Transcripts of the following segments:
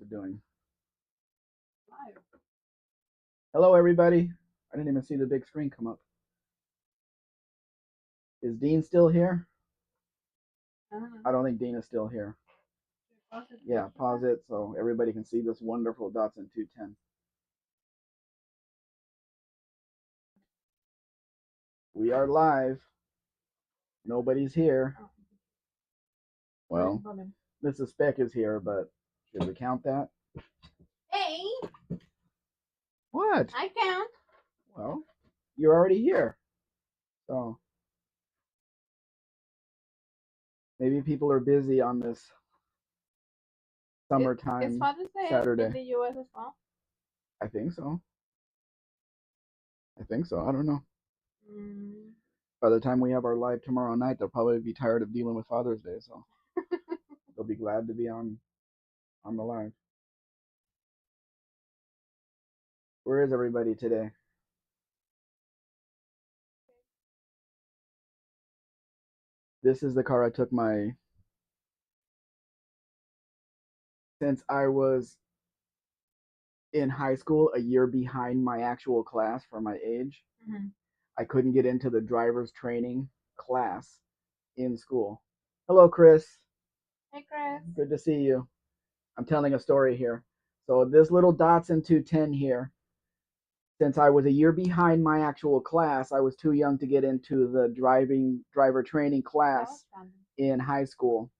it doing? Live. Hello, everybody. I didn't even see the big screen come up. Is Dean still here? I don't think Dean is still here. Yeah, pause it so everybody can see this wonderful Datsun 210. We are live. Nobody's here. Well, Mrs. Spec is here, but should we count that? Hey, What? I count. Well, you're already here. So maybe people are busy on this It's summertime Father's Day in Saturday. the U.S. as well. I think so. I think so. I don't know. Mm. By the time we have our live tomorrow night, they'll probably be tired of dealing with Father's Day, so they'll be glad to be on the live. Where is everybody today? This is the car I took since I was in high school, a year behind my actual class for my age. Mm-hmm. I couldn't get into the driver's training class in school. Hello, Chris. Hey, Chris. Good to see you. I'm telling a story here. So this little Datsun 210 here, since I was a year behind my actual class, I was too young to get into the driver training class in high school.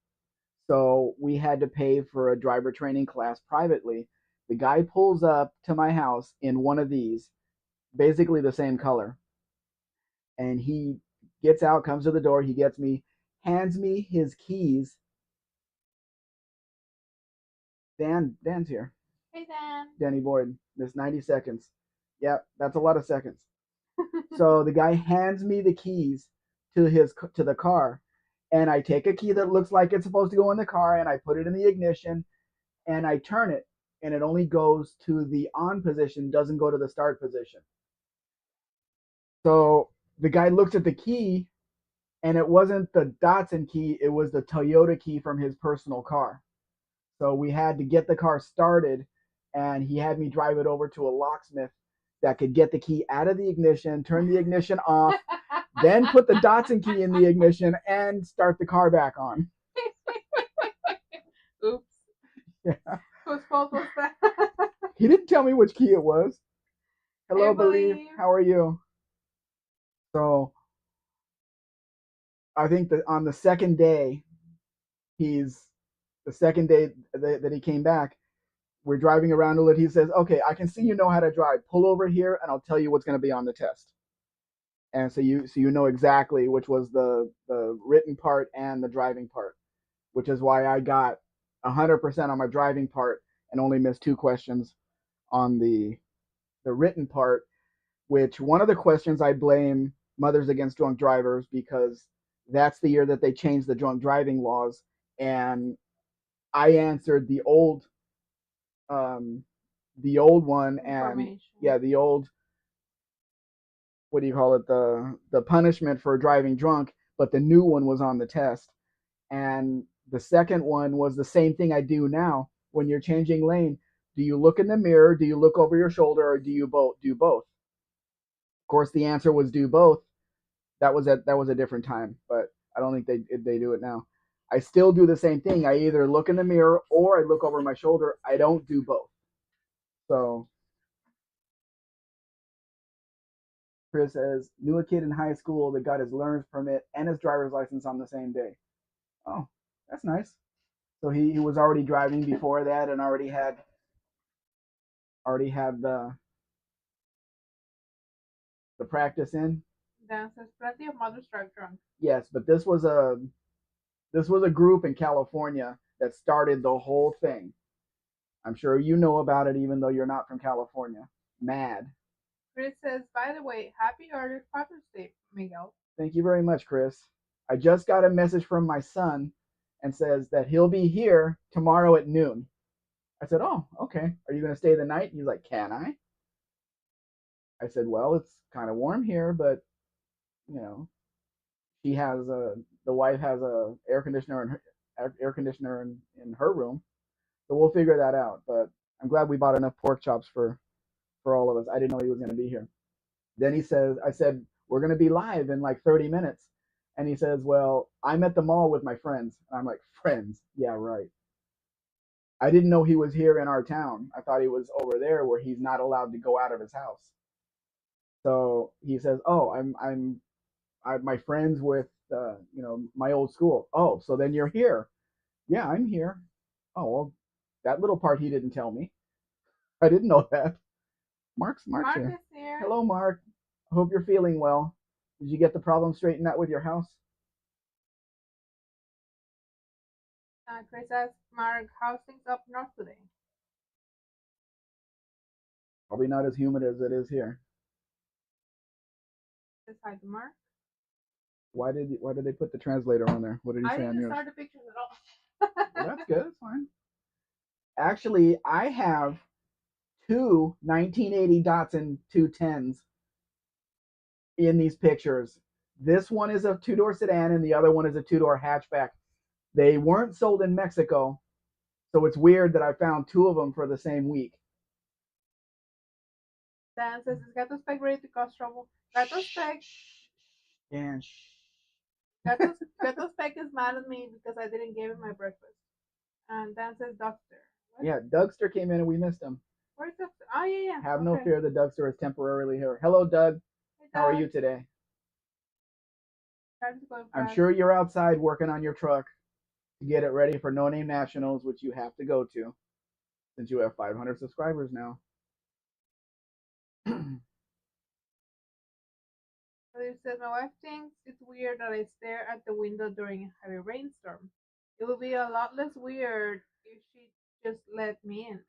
So we had to pay for a driver training class privately. The guy pulls up to my house in one of these, basically the same color. And he gets out, comes to the door, he gets me, hands me his keys. Dan's here. Hey, Dan. Danny Boyd. This 90 seconds. Yep, that's a lot of seconds. So the guy hands me the keys to the car, and I take a key that looks like it's supposed to go in the car, and I put it in the ignition, and I turn it, and it only goes to the on position, doesn't go to the start position. So the guy looks at the key, and it wasn't the Datsun key, it was the Toyota key from his personal car. So we had to get the car started, and he had me drive it over to a locksmith that could get the key out of the ignition, turn the ignition off, then put the Datsun key in the ignition and start the car back on. Oops. Yeah. Whose fault was that? He didn't tell me which key it was. Hello, Hey, Believe. How are you? So I think that on the second day, the second day that he came back, we're driving around a little. He says, "Okay, I can see you know how to drive. Pull over here, and I'll tell you what's going to be on the test." And so you know exactly which was the written part and the driving part, which is why I got 100% on my driving part and only missed 2 questions on the written part. Which one of the questions I blame Mothers Against Drunk Drivers, because that's the year that they changed the drunk driving laws, and I answered the old one, and yeah, the old, what do you call it, the punishment for driving drunk, but the new one was on the test. And the second one was the same thing I do now. When you're changing lane, do you look in the mirror, do you look over your shoulder, or do you do both? Of course the answer was do both. That was a different time, but I don't think they do it now. I still do the same thing. I either look in the mirror or I look over my shoulder. I don't do both. So Chris says, knew a kid in high school that got his learner's permit and his driver's license on the same day. Oh, that's nice. So he was already driving before that and already had the practice in. Dan says plenty of mothers drive drunk. Yes, but this was a group in California that started the whole thing. I'm sure you know about it, even though you're not from California. MAD. Chris says, by the way, happy early Father's Day, Miguel. Thank you very much, Chris. I just got a message from my son and says that he'll be here tomorrow at noon. I said, "Oh, okay. Are you going to stay the night?" He's like, "Can I?" I said, "Well, it's kind of warm here, but you know, she has the wife has a air conditioner in her room, So we'll figure that out. But I'm glad we bought enough pork chops for all of us. I didn't know he was going to be here. Then he says, I said, we're going to be live in like 30 minutes. And he says, well, I'm at the mall with my friends. And I'm like, friends? Yeah, right. I didn't know he was here in our town. I thought he was over there where he's not allowed to go out of his house. So he says, oh, my friends with, my old school. Oh, so then you're here. Yeah, I'm here. Oh, well, that little part he didn't tell me. I didn't know that. Mark's Mark here. is here. Hello, Mark. I hope you're feeling well. Did you get the problem straightened out with your house? Chris asks Mark, how's things up north today? Probably not as humid as it is here. Says hi to Mark. Why did they put the translator on there? What did he say on didn't yours? start the pictures at all. Well, that's good. That's fine. Actually, I have two 1980 Datsun 210s in these pictures. This one is a two-door sedan and the other one is a two-door hatchback. They weren't sold in Mexico, so it's weird that I found two of them for the same week. Dan says, is Gato Spec ready to cause trouble? Gato Spec. Yeah. Gato Spec is mad at me because I didn't give him my breakfast. And Dan says, Dugster. What? Yeah, Dugster came in and we missed him. Where's Dugster? Oh, yeah. Have no fear, the Dugster is temporarily here. Hello, Doug. Hey, Doug. How are you today? I'm sure you're outside working on your truck to get it ready for No Name Nationals, which you have to go to since you have 500 subscribers now. It says, my wife thinks it's weird that I stare at the window during a heavy rainstorm. It would be a lot less weird if she just let me in.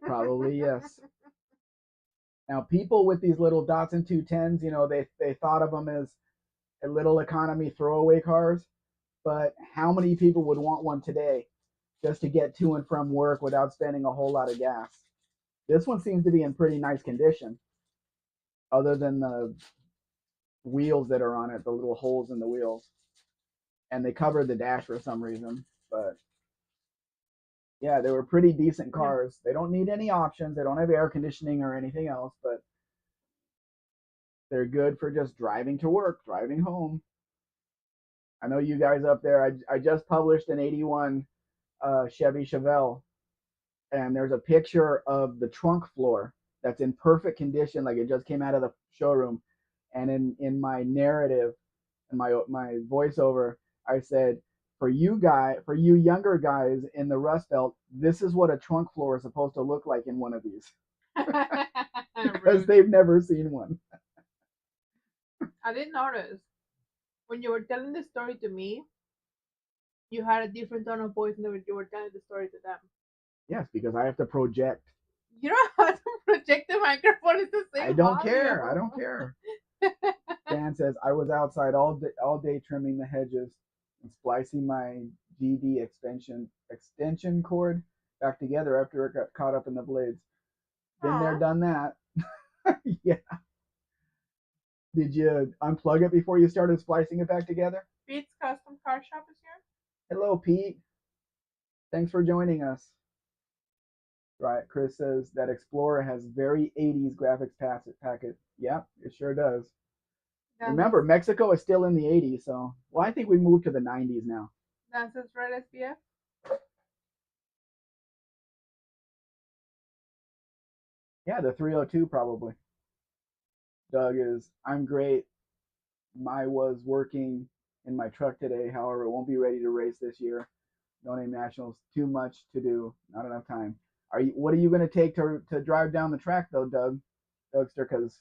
Probably, yes. Now, people with these little Datsun 210s, they thought of them as a little economy throwaway cars. But how many people would want one today just to get to and from work without spending a whole lot of gas? This one seems to be in pretty nice condition, other than the wheels that are on it, the little holes in the wheels. And they covered the dash for some reason. But yeah, they were pretty decent cars. They don't need any options. They don't have air conditioning or anything else, but they're good for just driving to work, driving home. I know you guys up there. I just published an 81 Chevy Chevelle, and there's a picture of the trunk floor that's in perfect condition, like it just came out of the showroom. And in my narrative and my voiceover, I said, for you younger guys in the Rust Belt, this is what a trunk floor is supposed to look like in one of these, because they've never seen one. I didn't notice when you were telling the story to me, you had a different tone of voice when you were telling the story to them. Yes, because I have to project. You don't have to project the microphone. It's the same. I don't care. I don't care. Dan says, I was outside all day trimming the hedges and splicing my GD extension cord back together after it got caught up in the blades. Been there, done that. Yeah. Did you unplug it before you started splicing it back together? Pete's Custom Car Shop is here. Hello, Pete. Thanks for joining us. Right, Chris says that Explorer has very 80s graphics packet. Yeah, it sure does. Remember, Mexico is still in the 80s, so I think we moved to the 90s now. That's his red SPF. Yeah, the 302 probably. Doug is, I'm great. I was working in my truck today, however, it won't be ready to race this year. No Name Nationals, too much to do, not enough time. What are you going to take to drive down the track though, Dougster? Because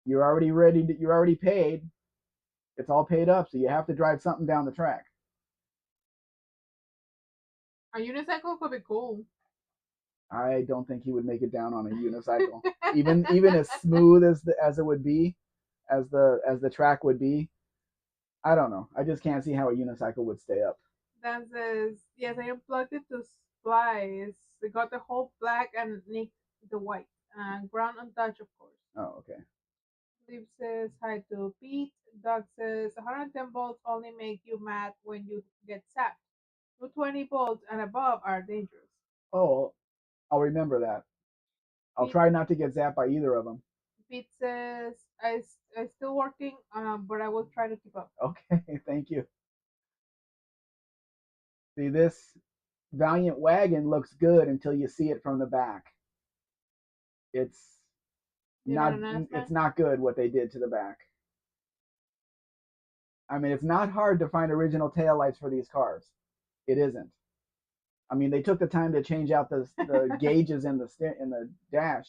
you're already ready. You're already paid. It's all paid up, so you have to drive something down the track. A unicycle could be cool. I don't think he would make it down on a unicycle. even as smooth as it would be, as the track would be. I don't know. I just can't see how a unicycle would stay up. That says, yes, I unplugged it to splice. They got the whole black and nicked the white. Ground untouched, of course. Oh, okay. Steve says hi to Pete. Doug says 110 volts only make you mad when you get zapped. 220 volts and above are dangerous. Oh, I'll remember that. I'll Pete, try not to get zapped by either of them. Pete says, I still working, but I will try to keep up. Okay, thank you. See, this Valiant wagon looks good until you see it from the back. It's You're not not an ass it's man? not good what they did to the back. I mean, it's not hard to find original taillights for these cars. It isn't. I mean, they took the time to change out the gauges in the dash.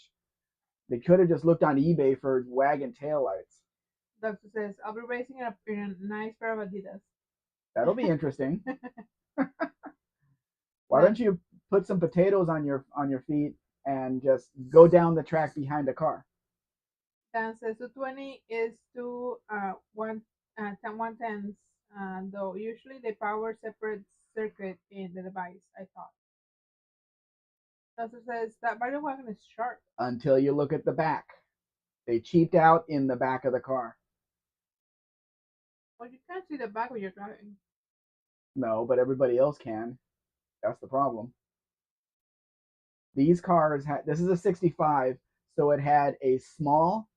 They could have just looked on eBay for wagon taillights. Doctor says, I'll be racing in a nice pair of Adidas. That'll be interesting. Why Dan, don't you put some potatoes on your feet and just go down the track behind a car? Dan says 220 is to 110s, though usually they power separate circuit in the device, I thought. Doctor says that body wagon is sharp. Until you look at the back. They cheaped out in the back of the car. Well, you can't see the back when you're driving. No, but everybody else can. That's the problem. These cars had this is a 65, so it had a small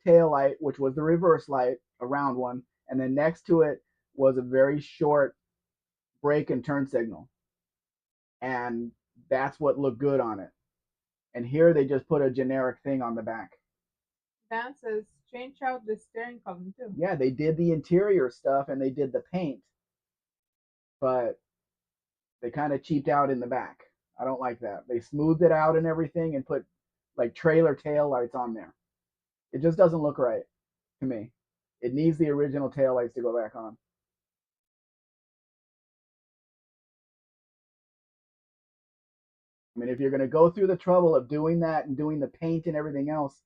tail light, which was the reverse light, a round one, and then next to it was a very short brake and turn signal. And that's what looked good on it. And here they just put a generic thing on the back. Dan says change out the steering column too. Yeah, they did the interior stuff and they did the paint, but they kind of cheaped out in the back. I don't like that. They smoothed it out and everything and put like trailer tail lights on there. It just doesn't look right to me. It needs the original tail lights to go back on. I mean, if you're going to go through the trouble of doing that and doing the paint and everything else,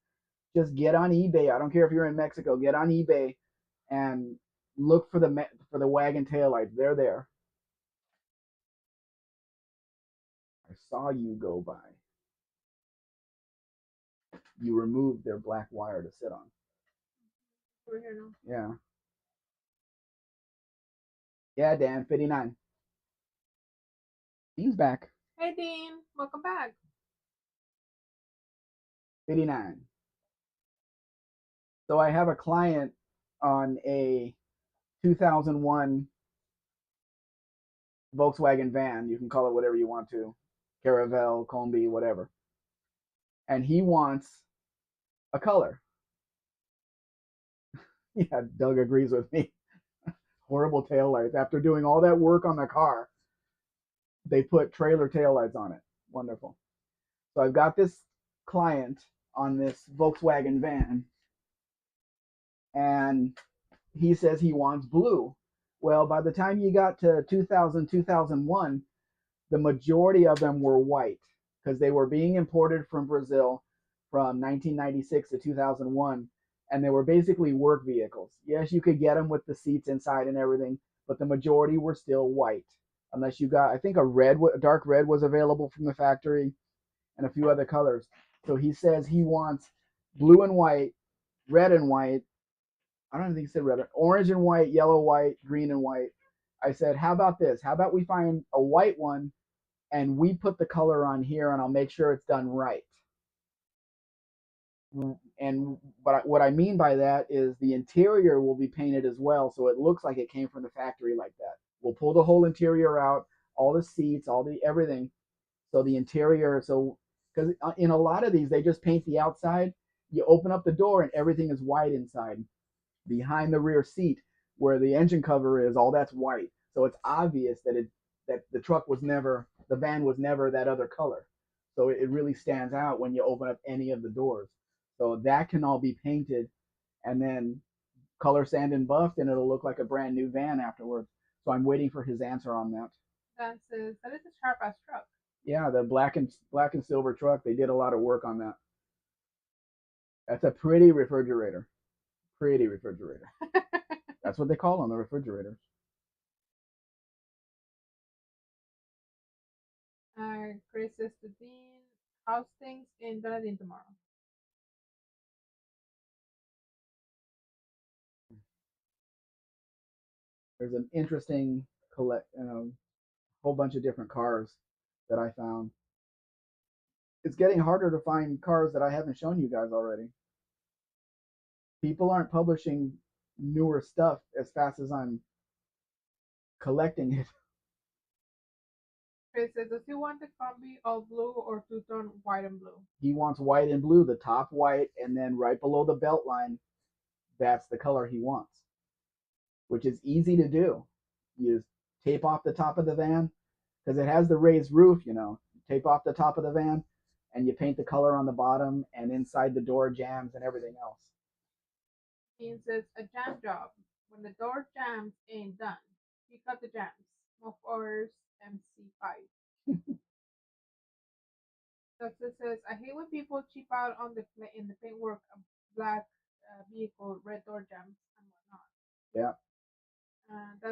just get on eBay. I don't care if you're in Mexico. Get on eBay and look for the wagon tail lights. They're there. I saw you go by. You removed their black wire to sit on. Over here now. Yeah. Yeah, Dan, 59. He's back. Hey Dean, welcome back. 59. So I have a client on a 2001 Volkswagen van. You can call it whatever you want to, Caravelle, Combi, whatever. And he wants a color. Yeah, Doug agrees with me. Horrible taillights. After doing all that work on the car, they put trailer taillights on it. Wonderful. So I've got this client on this Volkswagen van, and he says he wants blue. Well, by the time you got to 2000, 2001, the majority of them were white because they were being imported from Brazil from 1996 to 2001, and they were basically work vehicles. Yes, you could get them with the seats inside and everything, but the majority were still white. Unless you got, I think a dark red was available from the factory, and a few other colors. So he says he wants blue and white, red and white. I don't think he said red, orange and white, yellow, white, green and white. I said, how about this? How about we find a white one and we put the color on here and I'll make sure it's done right. And what I mean by that is the interior will be painted as well, so it looks like it came from the factory like that. We'll pull the whole interior out, all the seats, all the everything. So the interior, so because in a lot of these they just paint the outside. You open up the door and everything is white inside. Behind the rear seat, where the engine cover is, all that's white. So it's obvious that the truck was never, the van was never that other color. So it really stands out when you open up any of the doors. So that can all be painted and then color sand and buffed, and it'll look like a brand new van afterwards. So I'm waiting for his answer on that. That is a sharp ass truck. Yeah, the black and silver truck. They did a lot of work on that. That's a pretty refrigerator. Pretty refrigerator. That's what they call them, the refrigerators. Chris says to Dean, how's things in Dunedin tomorrow? There's an interesting collect whole bunch of different cars that I found. It's getting harder to find cars that I haven't shown you guys already. People aren't publishing newer stuff as fast as I'm collecting it. Chris says, does he want the combi all blue or two-tone white and blue? He wants white and blue, the top white, and then right below the belt line, that's the color he wants, which is easy to do. You just tape off the top of the van because it has the raised roof, you know. Tape off the top of the van and you paint the color on the bottom and inside the door jams and everything else. He says, a jam job. When the door jams ain't done. He cut the jams. Of course, MC5. Success says, I hate when people cheap out on in the paintwork of black vehicle, red door jams, and whatnot.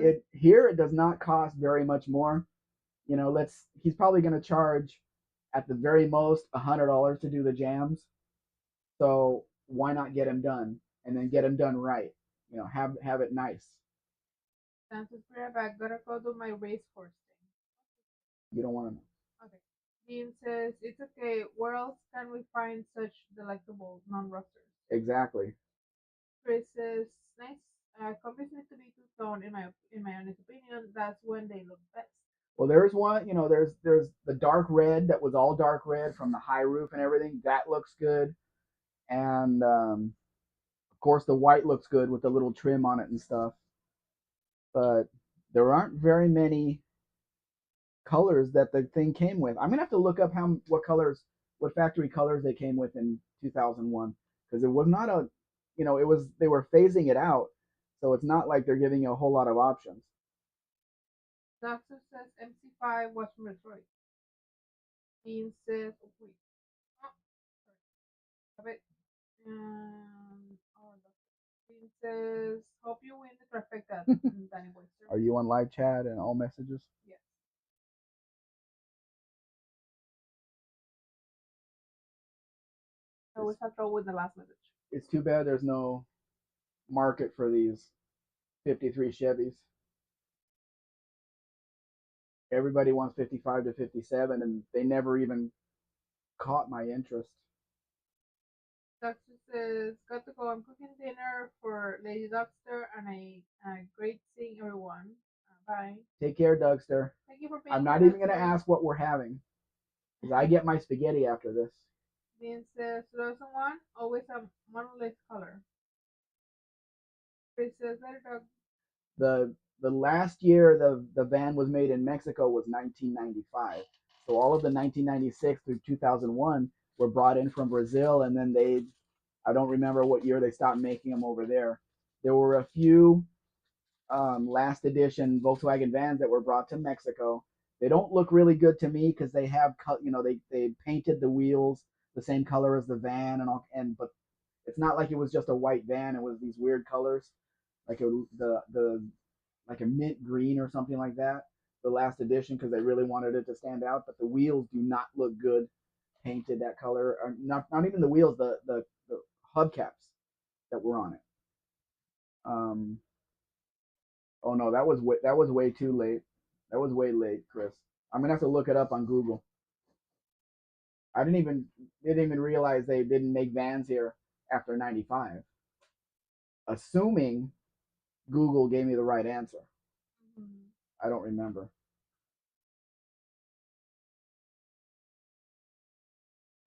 Yeah. Here it does not cost very much more. You know, he's probably going to charge at the very most $100 to do the jams. So why not get him done and then get him done right? You know, have it nice. Santa's prayer back. Gotta go do my racehorse thing. You don't want to know. Okay. Dean says it's okay. Where else can we find such delectable non-rusters? Exactly. Chris says nice. Copies need to be two-tone in my honest opinion. That's when they look best. Well, there's one, you know, there's the dark red that was all dark red from the high roof and everything. That looks good. And of course, the white looks good with the little trim on it and stuff. But there aren't very many colors that the thing came with. I'm gonna have to look up what factory colors they came with in 2001 because it was not a, you know, they were phasing it out, so it's not like they're giving you a whole lot of options. Doctor says MC5 was from Detroit. Dean says, oh, wait. Oh, sorry. It. Dean says, hope you win the trifecta. Are you on live chat and all messages? Yes. I always have trouble with the last message. It's too bad there's no market for these 53 Chevys. Everybody wants 55 to 57, and they never even caught my interest. Doctor says, got to go. I'm cooking dinner for Lady Dugster, and great seeing everyone. Bye. Take care, Dugster. Thank you for being I'm not even going to ask what we're having, because I get my spaghetti after this. Dean says, 2001, always a monolith color. Chris says, later, Doug. The last year the van was made in Mexico was 1995. So all of the 1996 through 2001 were brought in from Brazil, and then I don't remember what year they stopped making them over there. There were a few last edition Volkswagen vans that were brought to Mexico. They don't look really good to me because they have, you know, they painted the wheels the same color as the van but it's not like it was just a white van. It was these weird colors, like like a mint green or something like that. The last edition because they really wanted it to stand out, but the wheels do not look good painted that color. Or not even the wheels, the hubcaps that were on it. Oh no, that was way too late. That was way late, Chris. I'm gonna have to look it up on Google. I didn't even realize they didn't make vans here after '95. Assuming Google gave me the right answer. Mm-hmm. I don't remember.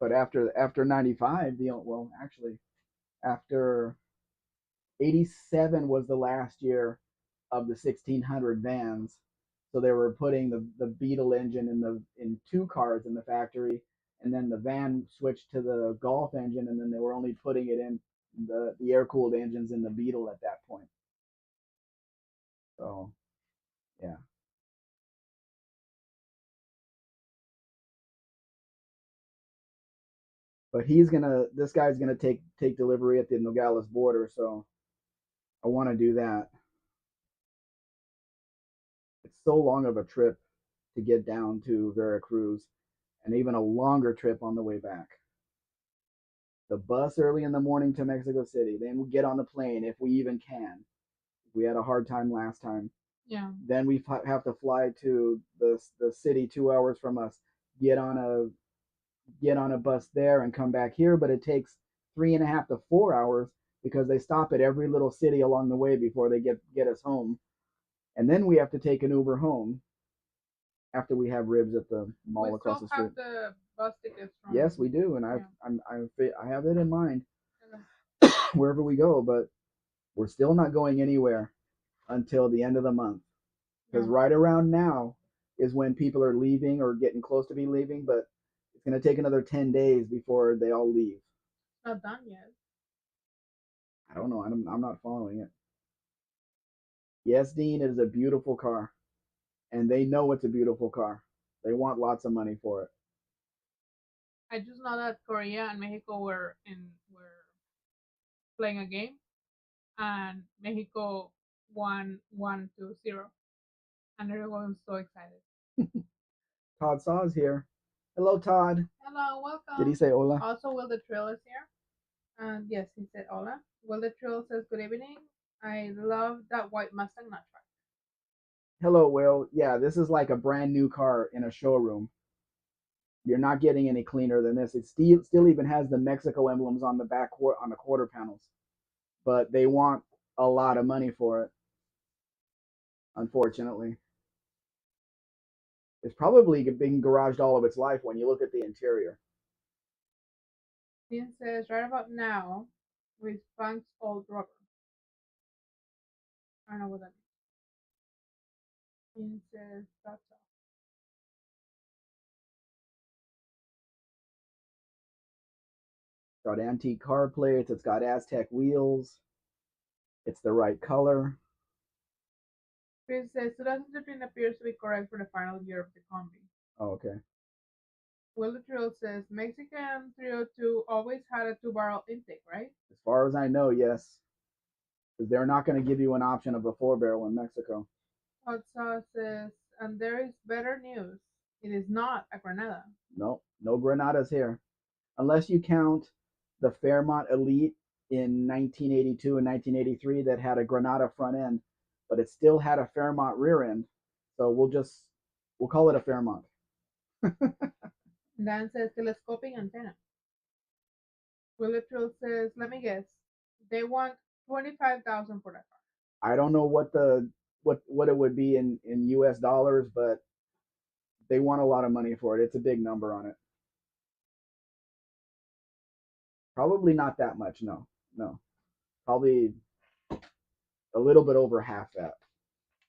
But after '95, actually, after '87 was the last year of the 1600 vans. So they were putting the Beetle engine in two cars in the factory, and then the van switched to the Golf engine, and then they were only putting it in the air cooled engines in the Beetle at that point. So, yeah. But this guy's gonna take delivery at the Nogales border, so I want to do that. It's so long of a trip to get down to Veracruz, and even a longer trip on the way back. The bus early in the morning to Mexico City, then we get on the plane if we even can. We had a hard time last time. Yeah. Then we have to fly to the city 2 hours from us, get on a get on a bus there and come back here, but it takes 3.5 to 4 hours because they stop at every little city along the way before they get us home. And then we have to take an Uber home after we have ribs at the mall across the street. We still have the bus tickets from. Yes, we do, and I have it in mind Okay. wherever we go, but we're still not going anywhere until the end of the month because right around now is when people are leaving or getting close to be leaving, but it's going to take another 10 days before they all leave. It's not done yet. I don't know. I'm not following it. Yes, Dean, it is a beautiful car, and they know it's a beautiful car. They want lots of money for it. I just know that Korea and Mexico were playing a game, and Mexico won 1-0, and everyone was so excited. Todd Saw's here. Hello, Todd. Hello, welcome. Did he say hola? Also, Will the Trill is here. And yes, he said hola. Will the Trill says good evening. I love that white Mustang not truck. Hello, Will. Yeah, this is like a brand new car in a showroom. You're not getting any cleaner than this. It still even has the Mexico emblems on the back on the quarter panels, but they want a lot of money for it. Unfortunately, it's probably been garaged all of its life when you look at the interior. Dean says right about now with Punk's old rubber. I don't know what that means. Dean says that's all. It's got antique car plates. It's got Aztec wheels. It's the right color. Chris says 2013 appears to be correct for the final year of the combi. Oh, okay. Will the Trill says Mexican 302 always had a 2-barrel intake, right? As far as I know, yes. Because they're not going to give you an option of a 4 barrel in Mexico. Hotsa says, and there is better news. It is not a Granada. No, no Granadas here. Unless you count the Fairmont Elite in 1982 and 1983 that had a Granada front end, but it still had a Fairmont rear end. So we'll call it a Fairmont. Dan says telescoping antenna. Willie Trill says, let me guess, they want 25,000 for that car. I don't know what it would be in US dollars, but they want a lot of money for it. It's a big number on it. Probably not that much, no. No. Probably a little bit over half that.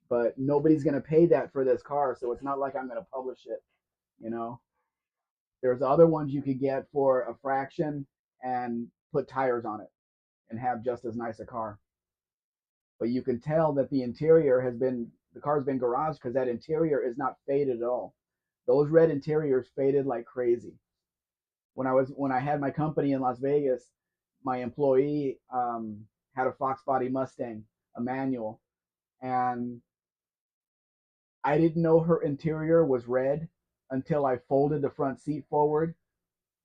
But nobody's going to pay that for this car, so it's not like I'm going to publish it, you know. There's other ones you could get for a fraction and put tires on it and have just as nice a car. But you can tell that the car's been garaged because that interior is not faded at all. Those red interiors faded like crazy. When I had my company in Las Vegas, my employee had a Fox Body Mustang, a manual, and I didn't know her interior was red until I folded the front seat forward,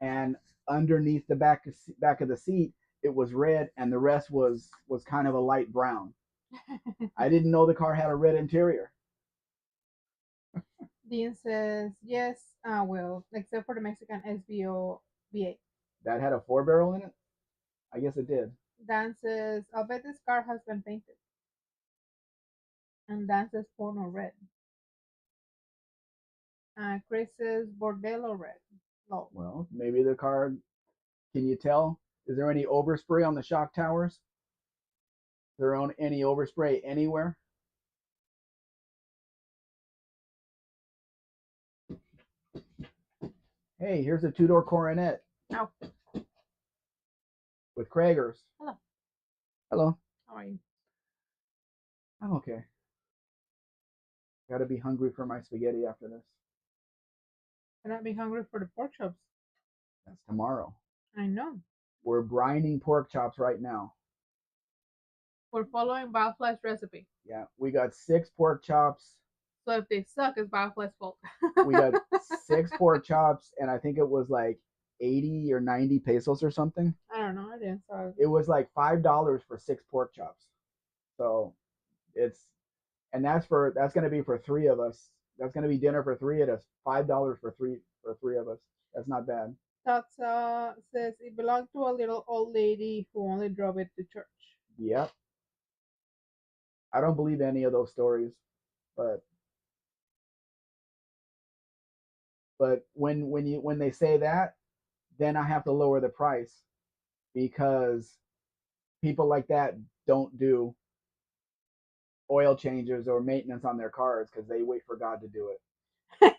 and underneath the back of the seat, it was red, and the rest was kind of a light brown. I didn't know the car had a red interior. Dean says, yes, I will, except for the Mexican SBO V8. That had a 4 barrel in it? I guess it did. Dan says, I'll bet this car has been painted. And Dan says porno red. Chris says bordello red. Low. Well, maybe the car, can you tell? Is there any overspray on the shock towers? Is there any overspray anywhere? Hey, here's a 2-door Coronet. Oh. With Kragers. Hello. Hello. How are you? I'm okay. Gotta be hungry for my spaghetti after this. Can I be hungry for the pork chops? That's tomorrow. I know. We're brining pork chops right now. We're following Biofly's recipe. Yeah, we got 6 pork chops. So if they suck, it's Biofly's fault. We got 6 pork chops, and I think it was like 80 or 90 pesos or something. I don't know. I didn't. So it was like $5 for 6 pork chops. So it's And that's going to be for three of us. That's going to be dinner for three of us. $5 for three of us. That's not bad. Tatsa says it belonged to a little old lady who only drove it to church. Yep. I don't believe any of those stories, but when they say that, then I have to lower the price because people like that don't do oil changes or maintenance on their cars because they wait for God to do it.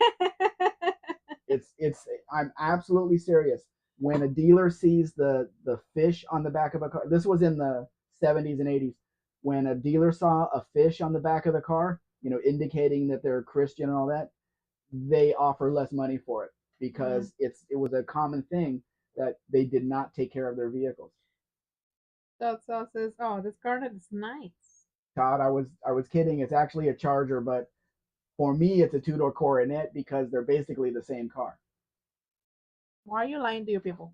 It's I'm absolutely serious. When a dealer sees the fish on the back of a car, this was in the 70s and 80s. When a dealer saw a fish on the back of the car, indicating that they're Christian and all that, they offer less money for it because it was a common thing that they did not take care of their vehicles. Tatsa says, "Oh, this car is nice." Todd, I was kidding. It's actually a Charger, but for me, it's a two-door Coronet because they're basically the same car. Why are you lying to your people?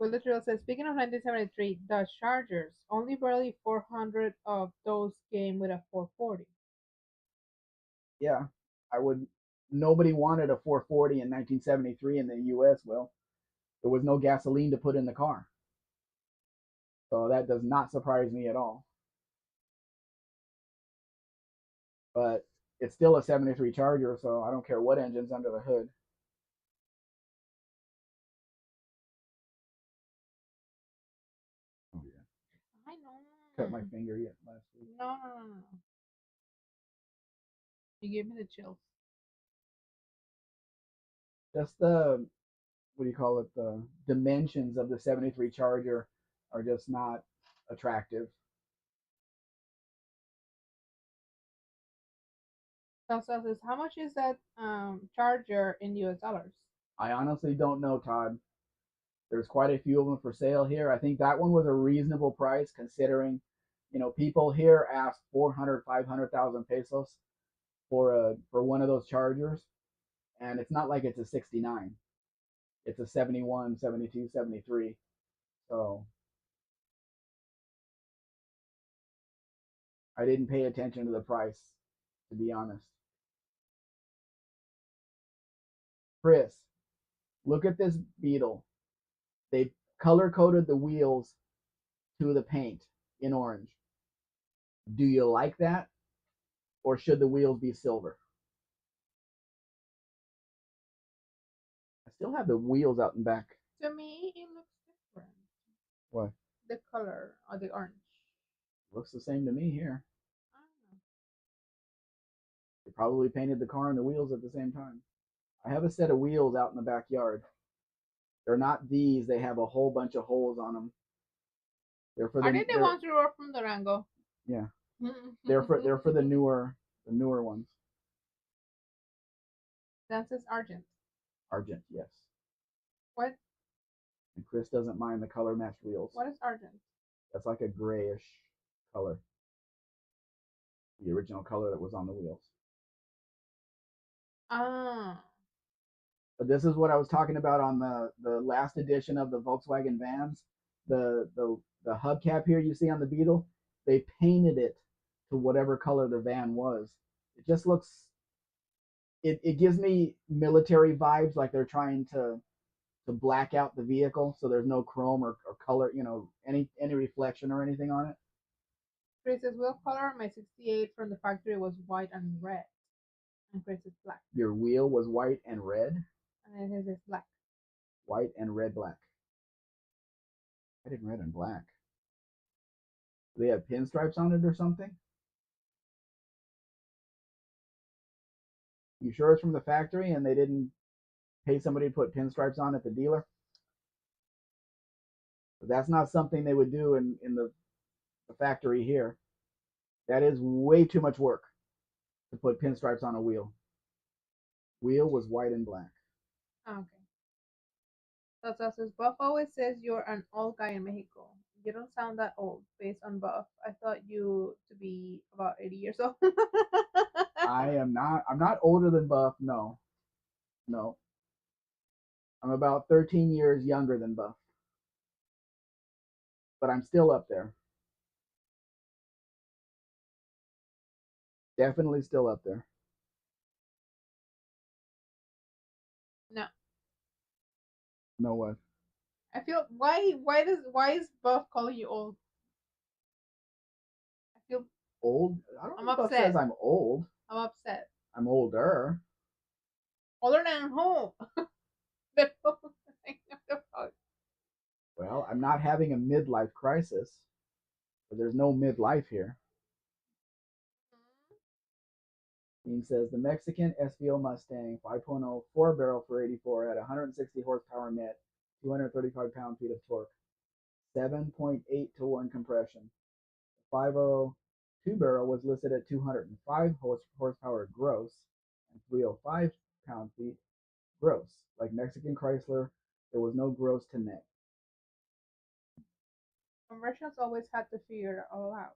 Will the Trail says, speaking of 1973, the Chargers, only barely 400 of those came with a 440. Yeah, I would. Nobody wanted a 440 in 1973 in the U.S. Well, there was no gasoline to put in the car, so that does not surprise me at all. But it's still a 73 Charger, so I don't care what engine's under the hood. Oh yeah, I know. cut my finger yet last week. No, no, no, no. You gave me the chills. Just the what do you call it? The dimensions of the 73 Charger are just not attractive. Tasha says, how much is that Charger in US dollars? I honestly don't know, Todd. There's quite a few of them for sale here. I think that one was a reasonable price considering, people here ask 400, 500,000 pesos for one of those Chargers, and it's not like it's a 69. It's a 71, 72, 73. So I didn't pay attention to the price, to be honest. Chris, look at this Beetle. They color coded the wheels to the paint in orange. Do you like that? Or should the wheels be silver? I still have the wheels out and back. To me, it looks different. What? The color or the orange. Looks the same to me here. I don't know. They probably painted the car and the wheels at the same time. I have a set of wheels out in the backyard. They're not these. They have a whole bunch of holes on them. They're for Are the they the ones you wrote from Durango? yeah. They're for the newer ones. That says Argent. Argent, yes. What? And Chris doesn't mind the color matched wheels. What is Argent? That's like a grayish color. The original color that was on the wheels. Ah. But this is what I was talking about on the last edition of the Volkswagen vans. The hubcap here you see on the Beetle, they painted it to whatever color the van was. It just looks it gives me military vibes, like they're trying to black out the vehicle so there's no chrome or color, any reflection or anything on it. Chris says, wheel color, my 68 from the factory was white and red. And Chris is black. Your wheel was white and red? And his is black. White and red, black. White and red and black. Do they have pinstripes on it or something? You sure it's from the factory and they didn't pay somebody to put pinstripes on at the dealer? But that's not something they would do in the factory here. That is way too much work to put pinstripes on a wheel. Wheel was white and black. Okay. Tata says, Buff always says you're an old guy in Mexico. You don't sound that old based on Buff. I thought you to be about 80 years old. I'm not older than Buff, no. No. I'm about 13 years younger than Buff. But I'm still up there. Definitely still up there. No. No what? I feel why is Buff calling you old? I feel Old? I don't I'm think Buff says upset. I'm old. I'm upset. I'm older. Older than who? Well, I'm not having a midlife crisis. But there's no midlife here. He says the Mexican SVO Mustang 5.0 4 barrel for 84 at 160 horsepower net, 235 pound-feet of torque, 7.8 to 1 compression. The 50 2 barrel was listed at 205 horsepower gross and 305 pound-feet gross. Like Mexican Chrysler, there was no gross to net. Conversions always had to figure it all out.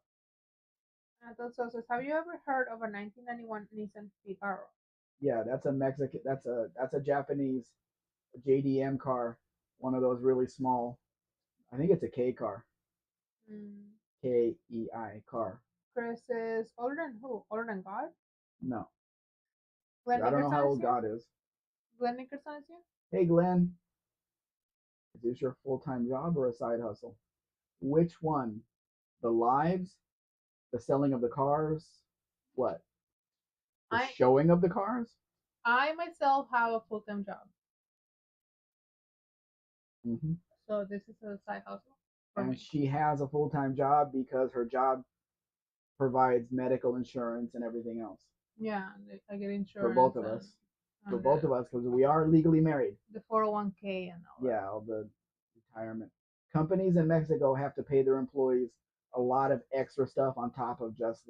Entonces, have you ever heard of a 1991 Nissan Figaro? Yeah, that's a Mexican. That's a Japanese JDM car. One of those really small. I think it's a K car. Mm. KEI car. Chris is older than who? Older than God? No, Glenn I don't know how Nickerson is old here? God is. Glenn Nickerson is here? Hey, Glenn, is this your full time job or a side hustle? Which one? The lives, the selling of the cars, what? The I showing of the cars? I myself have a full time job. Mm-hmm. So this is a side hustle for And me. she has a full time job because her job provides medical insurance and everything else. Yeah, I get insurance for both of us. For both of us, because we are legally married. The 401k and all. Yeah, all the retirement. Companies in Mexico have to pay their employees a lot of extra stuff on top of just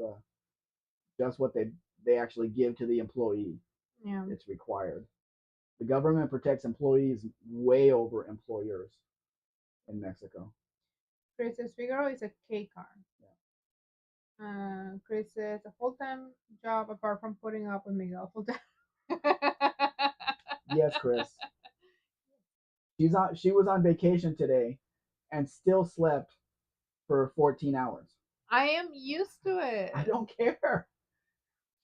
what they actually give to the employee. Yeah. It's required. The government protects employees way over employers in Mexico. Chris's Figaro is a K car. Chris says a full time job apart from putting up with Miguel full time. Yes, Chris. She was on vacation today and still slept for 14 hours. I am used to it. I don't care.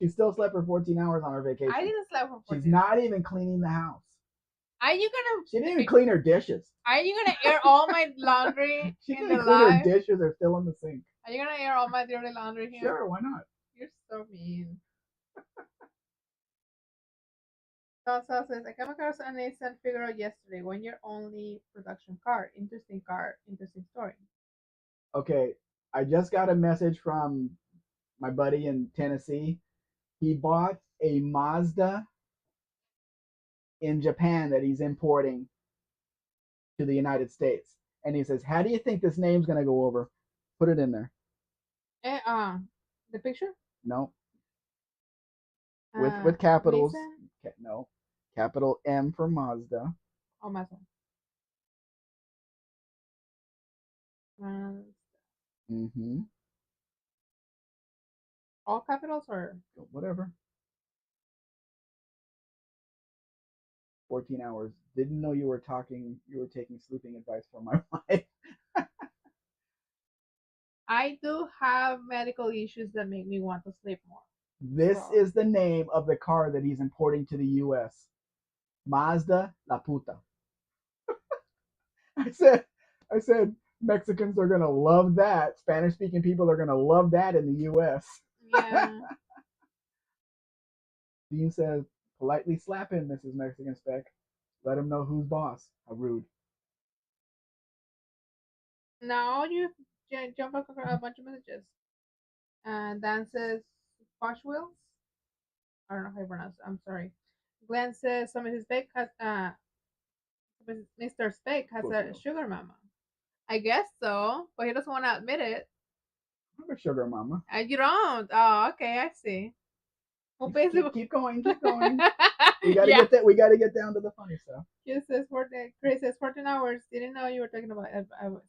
She still slept for 14 hours on her vacation. I didn't sleep for 14 She's not even cleaning the house. Are you gonna? She didn't even clean her dishes. Are you gonna air all my laundry? She in didn't the clean live? her dishes. They're still in the sink. Are you gonna air all my dirty laundry here? Sure, why not? You're so mean. Salsa says, I came across a Nissan Figaro yesterday, 1 year only production car. Interesting car, interesting story. Okay, I just got a message from my buddy in Tennessee. He bought a Mazda in Japan that he's importing to the United States. And he says, how do you think this name's going to go over? Put it in there. The picture? No. With capitals. Nissan? No. Capital M for Mazda. Oh, Mazda. Mm-hmm. All capitals or? Whatever. 14 hours. Didn't know you were taking sleeping advice from my wife. I do have medical issues that make me want to sleep more. This is the name of the car that he's importing to the US. Mazda La Puta. I said Mexicans are gonna love that. Spanish speaking people are gonna love that in the US. Yeah. Dean says, politely slap him, Mrs. Mexican Spec. Let him know who's boss. How rude. Now you jump up a bunch of messages. Dan says, Posh Wheels? I don't know how you pronounce it. I'm sorry. Glenn says, so Mrs. Spec has, Mr. Spec has a sugar mama. I guess so, but he doesn't want to admit it. I'm a sugar mama. You don't? Oh, okay, I see. Well, basically, keep going. We gotta get down to the funny stuff. Chris says 14 hours. Didn't know you were talking about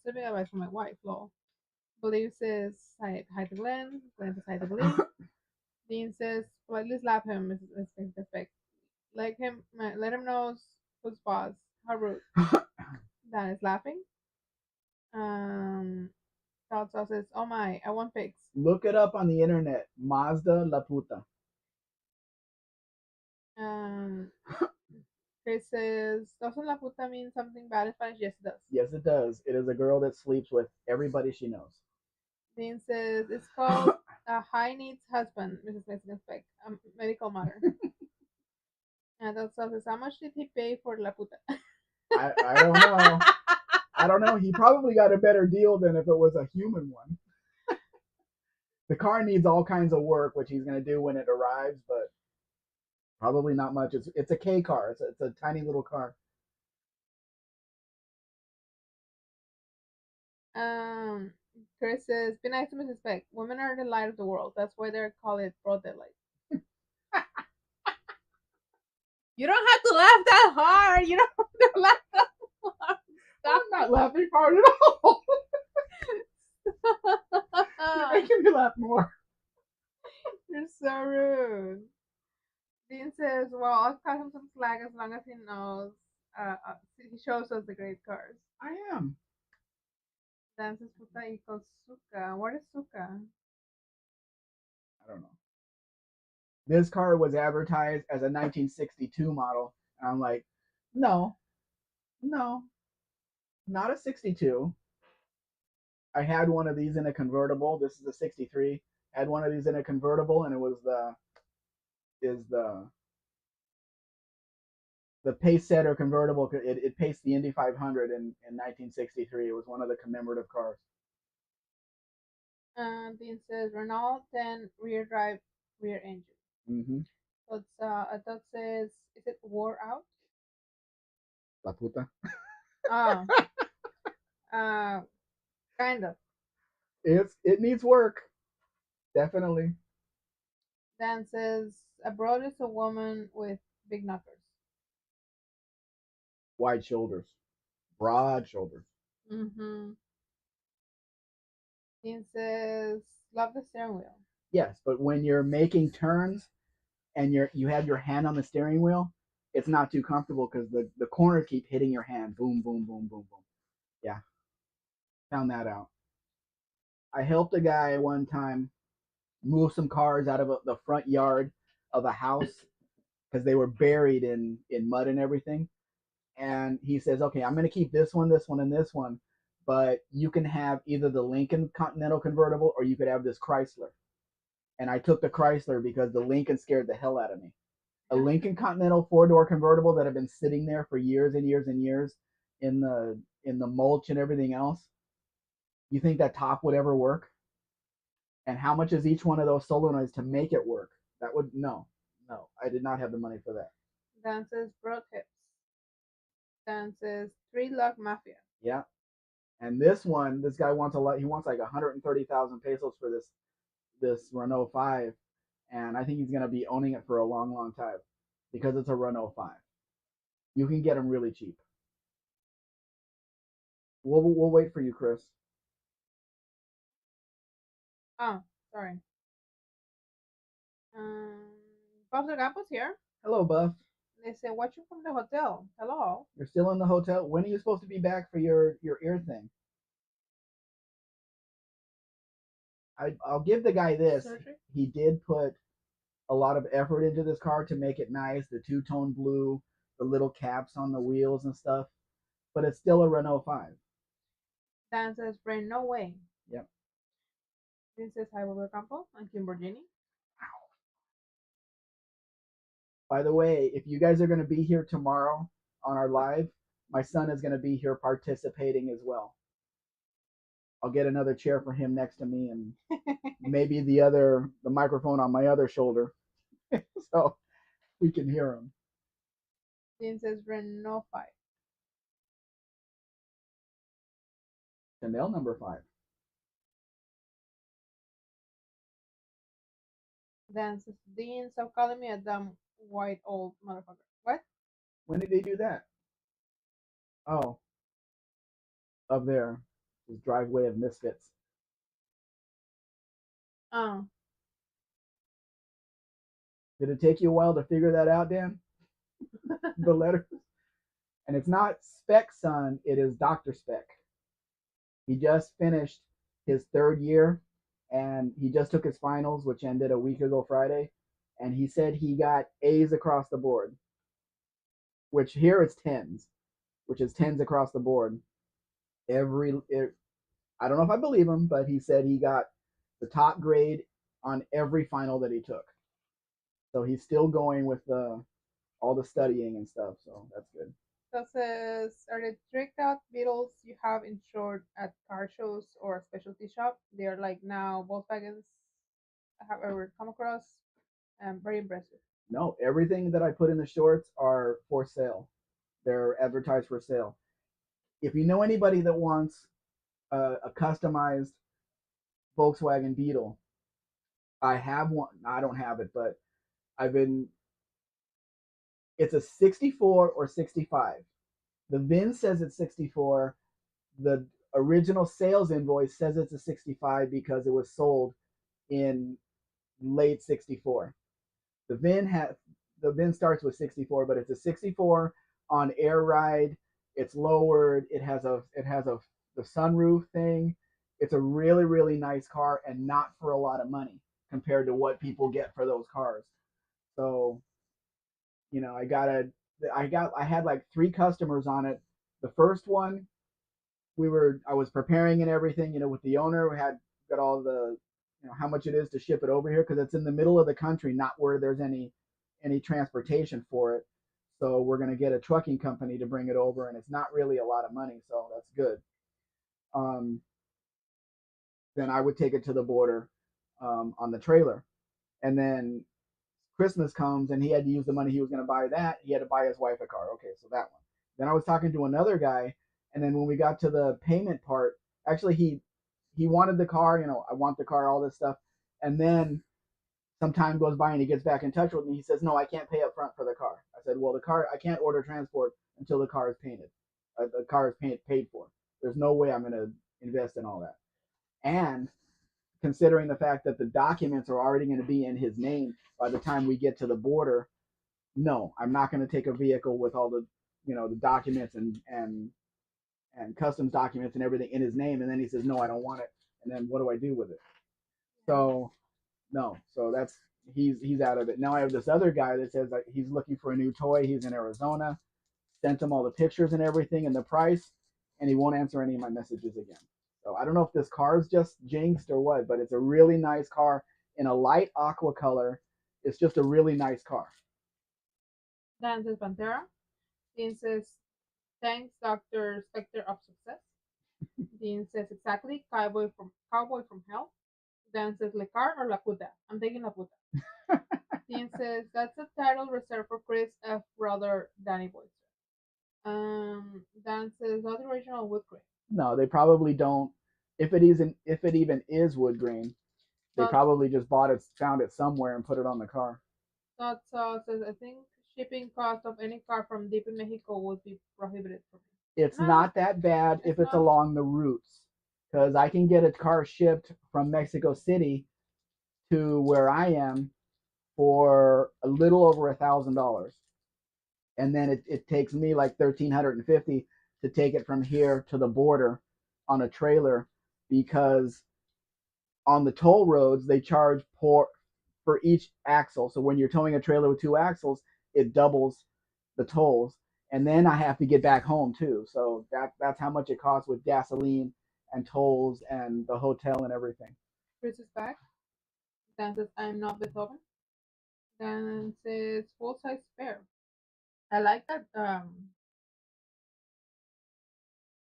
sleeping advice from my wife. Lol. Believe says hi to Glenn. Glenn says hi to Believe. Dean says politely slap him. Is perfect. Let him know who's boss. How rude. Dan is laughing. South South says, "Oh my, I want pigs." Look it up on the internet. Mazda La Puta. Um, Chris says, "Doesn't la puta mean something bad in Spanish?" Yes, it does. Yes, it does. It is a girl that sleeps with everybody she knows. Dean says, "It's called a high needs husband." Mrs. Mexican Spec, a medical matter. And South South says, "How much did he pay for la puta?" I don't know. I don't know. He probably got a better deal than if it was a human one. The car needs all kinds of work, which he's going to do when it arrives, but probably not much. It's a K car. It's a tiny little car. Um, Chris says, "Be nice to Mrs. Spec. Women are the light of the world. That's why they're called it broad daylight." You don't have to laugh that hard. You don't have to laugh that hard. Stop. I'm not laughing hard at all. You're making me laugh more. You're so rude. Dean says, "Well, I'll cut him some slack as long as he knows. He shows us the great cars." I am. Dan says, "Puta equals suka." What is suka? I don't know. This car was advertised as a 1962 model, and I'm like, no, no, not a 62. I had one of these in a convertible. This is a 63. I had one of these in a convertible, and it was is the pace setter convertible. It paced the Indy 500 in 1963. It was one of the commemorative cars. Dean says, "Renault 10 rear drive, rear engine." Mm-hmm. So it's, I thought says, "Is it wore out?" La puta. Oh, kind of. It needs work, definitely. Dan says, "A broad is a woman with big knuckles." Wide shoulders, broad shoulders. Mm-hmm. Dean says, "Love the steering wheel." Yes, but when you're making turns and you have your hand on the steering wheel, it's not too comfortable because the corners keep hitting your hand. Boom, boom, boom, boom, boom. Yeah, found that out. I helped a guy one time move some cars out of the front yard of a house because they were buried in mud and everything. And he says, "Okay, I'm going to keep this one, and this one, but you can have either the Lincoln Continental convertible or you could have this Chrysler." And I took the Chrysler because the Lincoln scared the hell out of me. A Lincoln Continental four-door convertible that had been sitting there for years and years and years in the mulch and everything else. You think that top would ever work? And how much is each one of those solenoids to make it work? That would no. I did not have the money for that. Dan says, "Broad hips." Dan says, "Three lug mafia." Yeah. And this guy wants a lot. He wants like 130,000 pesos for this Renault 5, and I think he's gonna be owning it for a long, long time because it's a Renault 5. You can get them really cheap. We'll wait for you, Chris. Oh, sorry. Buff the Campus here. Hello, Buff. They say, "Watch you from the hotel." Hello. You're still in the hotel. When are you supposed to be back for your ear thing? I'll give the guy this. Surgery? He did put a lot of effort into this car to make it nice. The two-tone blue, the little caps on the wheels and stuff. But it's still a Renault 5. Dan says, "Brain, no way." Yep. Then says, "Hi, Wilbur Campo and Kimbergini." By the way, if you guys are going to be here tomorrow on our live, my son is going to be here participating as well. I'll get another chair for him next to me and maybe the microphone on my other shoulder so we can hear him. Then says, "Renault 5." Chanel number 5. Dan says, "Dean, stop calling me a dumb white old motherfucker." What? When did they do that? Oh, up there. His driveway of misfits. Oh. Did it take you a while to figure that out, Dan? The letters? And it's not Spec son, it is Dr. Spec. He just finished his third year, and he just took his finals, which ended a week ago Friday, and he said he got A's across the board, which here it's tens, which is tens across the board. I don't know if I believe him, but he said he got the top grade on every final that he took. So he's still going with the all the studying and stuff. So that's good. So it says, are the tricked out Beetles you have insured at car shows or a specialty shop? They are like now Volkswagens I have ever come across. Very impressive. No, everything that I put in the shorts are for sale. They're advertised for sale. If you know anybody that wants a customized Volkswagen Beetle, I have one. I don't have it, but I've been. It's a 64 or 65. The VIN says it's 64. The original sales invoice says it's a 65 because it was sold in late 64. The VIN has the VIN starts with 64, but it's a 64 on air ride. It's lowered. It has a the sunroof thing. It's a really nice car and not for a lot of money compared to what people get for those cars. So I had like three customers on it. The first one I was preparing and everything, with the owner. We had got all the, how much it is to ship it over here because it's in the middle of the country, not where there's any transportation for it. So we're gonna get a trucking company to bring it over, and it's not really a lot of money, so that's good. Um, then I would take it to the border on the trailer, and then Christmas comes and he had to use the money he was going to buy that. He had to buy his wife a car. Okay, so that one. Then I was talking to another guy, and then when we got to the payment part, actually he wanted the car. I want the car, all this stuff, and then some time goes by and he gets back in touch with me. He says, "No, I can't pay up front for the car." I said, "Well, the car I can't order transport until the car is painted. The car is paid for. There's no way I'm going to invest in all that." And considering the fact that the documents are already going to be in his name by the time we get to the border, no, I'm not going to take a vehicle with all the documents and customs documents and everything in his name. And then he says, no, I don't want it. And then what do I do with it? So no, so that's he's out of it. Now I have this other guy that says that he's looking for a new toy. He's in Arizona. Sent him all the pictures and everything and the price, and he won't answer any of my messages again. So I don't know if this car is just jinxed or what, but it's a really nice car in a light aqua color. It's just a really nice car. Dan says Pantera. Dean says, thanks, Dr. Spectre of Success. Dean says, exactly, Cowboy from Hell. Dan says, Le Car or La Puta? I'm taking La Puta. Dean says, that's a title reserved for Chris F. Brother Danny Boyster. Dan says, not the original wood grain. No, they probably don't. If it even is wood grain, they probably just found it somewhere, and put it on the car. That says, I think shipping cost of any car from deep in Mexico would be prohibited for me. It's not that bad if it's along the routes, because I can get a car shipped from Mexico City to where I am for a little over $1,000, and then it takes me like 1,350 to take it from here to the border on a trailer, because on the toll roads they charge for each axle. So when you're towing a trailer with two axles, it doubles the tolls, and then I have to get back home too. So that's how much it costs with gasoline and tolls and the hotel and everything. Chris is back. Dan says, I'm not Beethoven. Dan says, full size spare. I like that.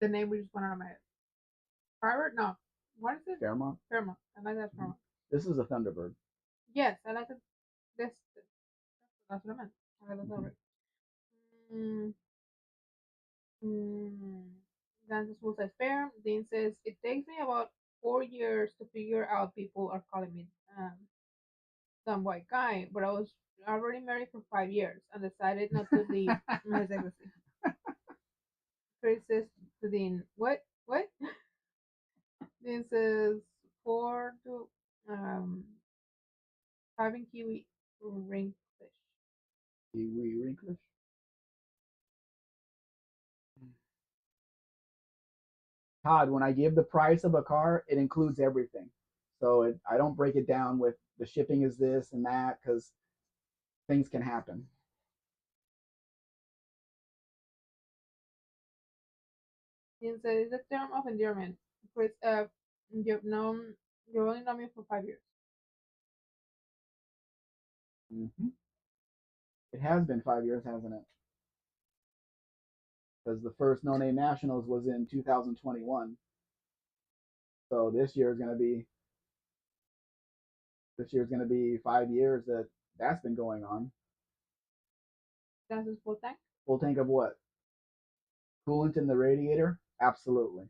The name we just went out of my head. Pirate? No. What is it? Fairmont. Fairmont. I like that Fairmont. This is a Thunderbird. Yes, I like it. This. That's what I meant. I like the Thunderbird. Mm, Dan says, full size spare. Dean says, it takes me about 4 years to figure out people are calling me some white guy, but I was already married for 5 years and decided not to leave. Chris says to Dean, what? What? Dean says, four to having kiwi ring fish. Kiwi ringfish. Todd, when I give the price of a car, it includes everything. So I don't break it down with the shipping is this and that because things can happen. It says it's a term of endearment. Chris, you've known, you've only known me for 5 years. Mm-hmm. It has been 5 years, hasn't it? Because the first No Name Nationals was in 2021. So this year's gonna be 5 years that's been going on. That's his full tank. Full tank of what? Coolant in the radiator? Absolutely.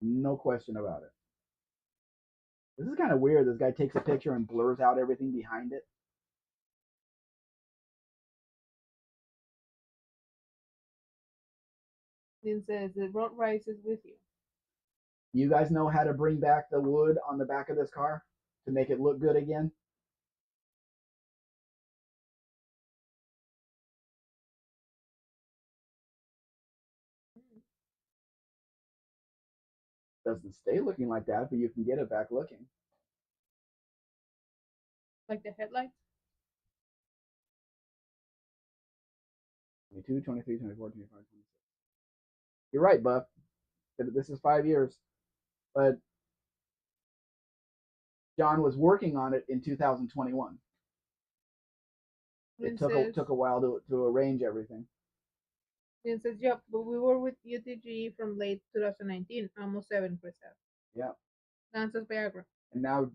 No question about it. This is kind of weird. This guy takes a picture and blurs out everything behind it. Then says the road rises with you. You guys know how to bring back the wood on the back of this car to make it look good again? Doesn't stay looking like that, but you can get it back looking. Like the headlights. 22, 23, 24, 25, 26. You're right, Buff. This is 5 years. But John was working on it in 2021. It took a while to arrange everything. Then says, yep, but we were with UTG from late 2019, almost 7%. Yeah. Dances Viagra. And now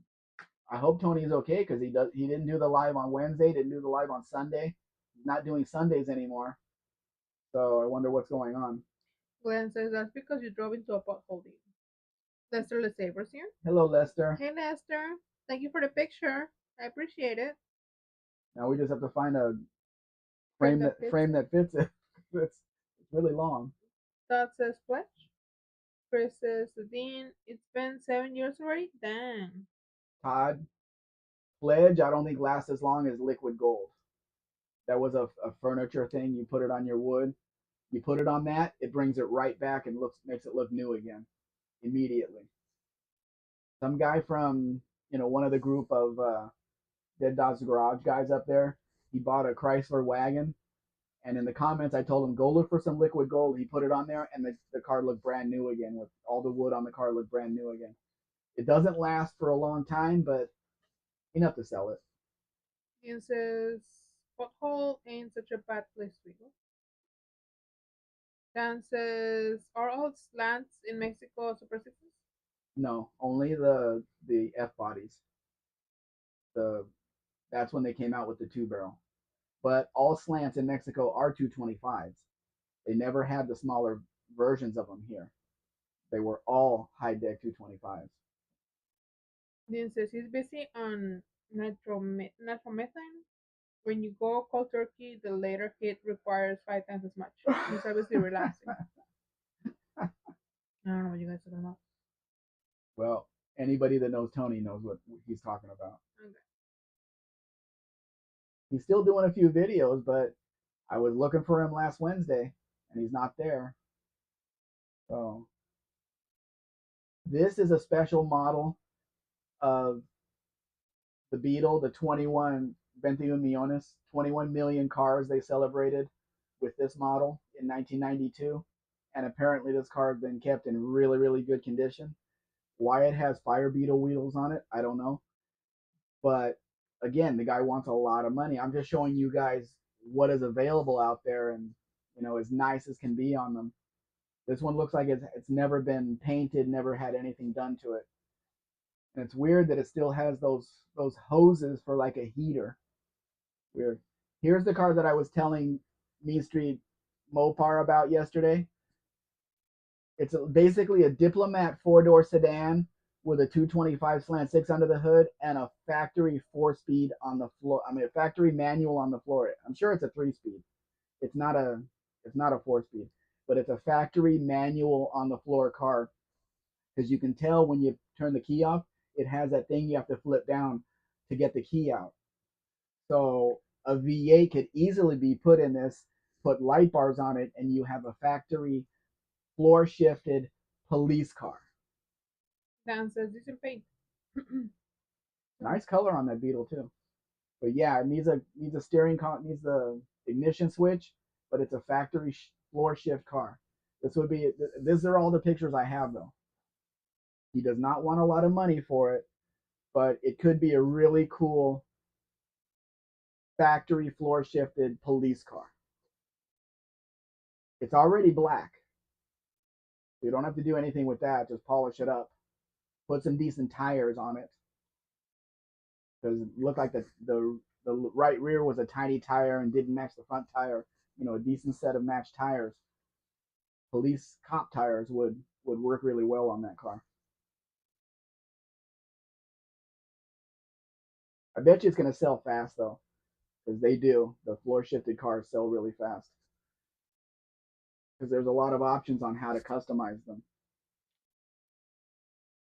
I hope Tony is okay because he didn't do the live on Wednesday, didn't do the live on Sunday. He's not doing Sundays anymore. So I wonder what's going on. Glenn says that's because you drove into a pothole. Lester Lesavers here. Hello, Lester. Hey, Lester. Thank you for the picture. I appreciate it. Now we just have to find a frame that fits it. it's really long. Todd says Fletch. Chris says the Dean. It's been 7 years already. Dang. Todd, Pledge, I don't think lasts as long as liquid gold. That was a furniture thing. You put it on your wood. You put it on that, it brings it right back and makes it look new again immediately. Some guy from one of the group of Dead Dod's Garage guys up there, he bought a Chrysler wagon, and in the comments I told him go look for some liquid gold. He put it on there, and the car looked brand new again with all the wood on the car looked brand new again. It doesn't last for a long time, but enough to sell it. It says pothole ain't such a bad place to go. Dan says, are all slants in Mexico Super Sixes? No, only the F bodies. That's when they came out with the 2 barrel. But all slants in Mexico are 225s. They never had the smaller versions of them here. They were all high deck 225s. Then says he's busy on nitromethane. When you go cold turkey, the later hit requires 5 times as much. He's obviously relaxing. I don't know what you guys are talking about. Well, anybody that knows Tony knows what he's talking about. Okay. He's still doing a few videos, but I was looking for him last Wednesday, and he's not there. So this is a special model of the Beetle, the 21 21 millones, 21 million cars they celebrated with this model in 1992. And apparently this car has been kept in really, really good condition. Why it has Fire Beetle wheels on it, I don't know. But again, the guy wants a lot of money. I'm just showing you guys what is available out there and, as nice as can be on them. This one looks like it's never been painted, never had anything done to it. And it's weird that it still has those hoses for like a heater. Weird. Here's the car that I was telling Mean Street Mopar about yesterday. It's basically a Diplomat 4-door sedan with a 225 slant 6 under the hood and a factory 4-speed on the floor. I mean, a factory manual on the floor. I'm sure it's a 3-speed. It's not a 4-speed, but it's a factory manual on the floor car because you can tell when you turn the key off, it has that thing you have to flip down to get the key out. So a V8 could easily be put in this, put light bars on it, and you have a factory floor shifted police car. Dan says this in pink. Nice color on that Beetle too. But yeah, it needs a steering needs the ignition switch, but it's a factory floor shift car. This would be these are all the pictures I have though. He does not want a lot of money for it, but it could be a really cool factory floor shifted police car. It's already black. So you don't have to do anything with that. Just polish it up. Put some decent tires on it. Because it looked like the right rear was a tiny tire and didn't match the front tire. You know, a decent set of matched tires. Police cop tires would work really well on that car. I bet you it's going to sell fast though, because they do. The floor shifted cars sell really fast because there's a lot of options on how to customize them.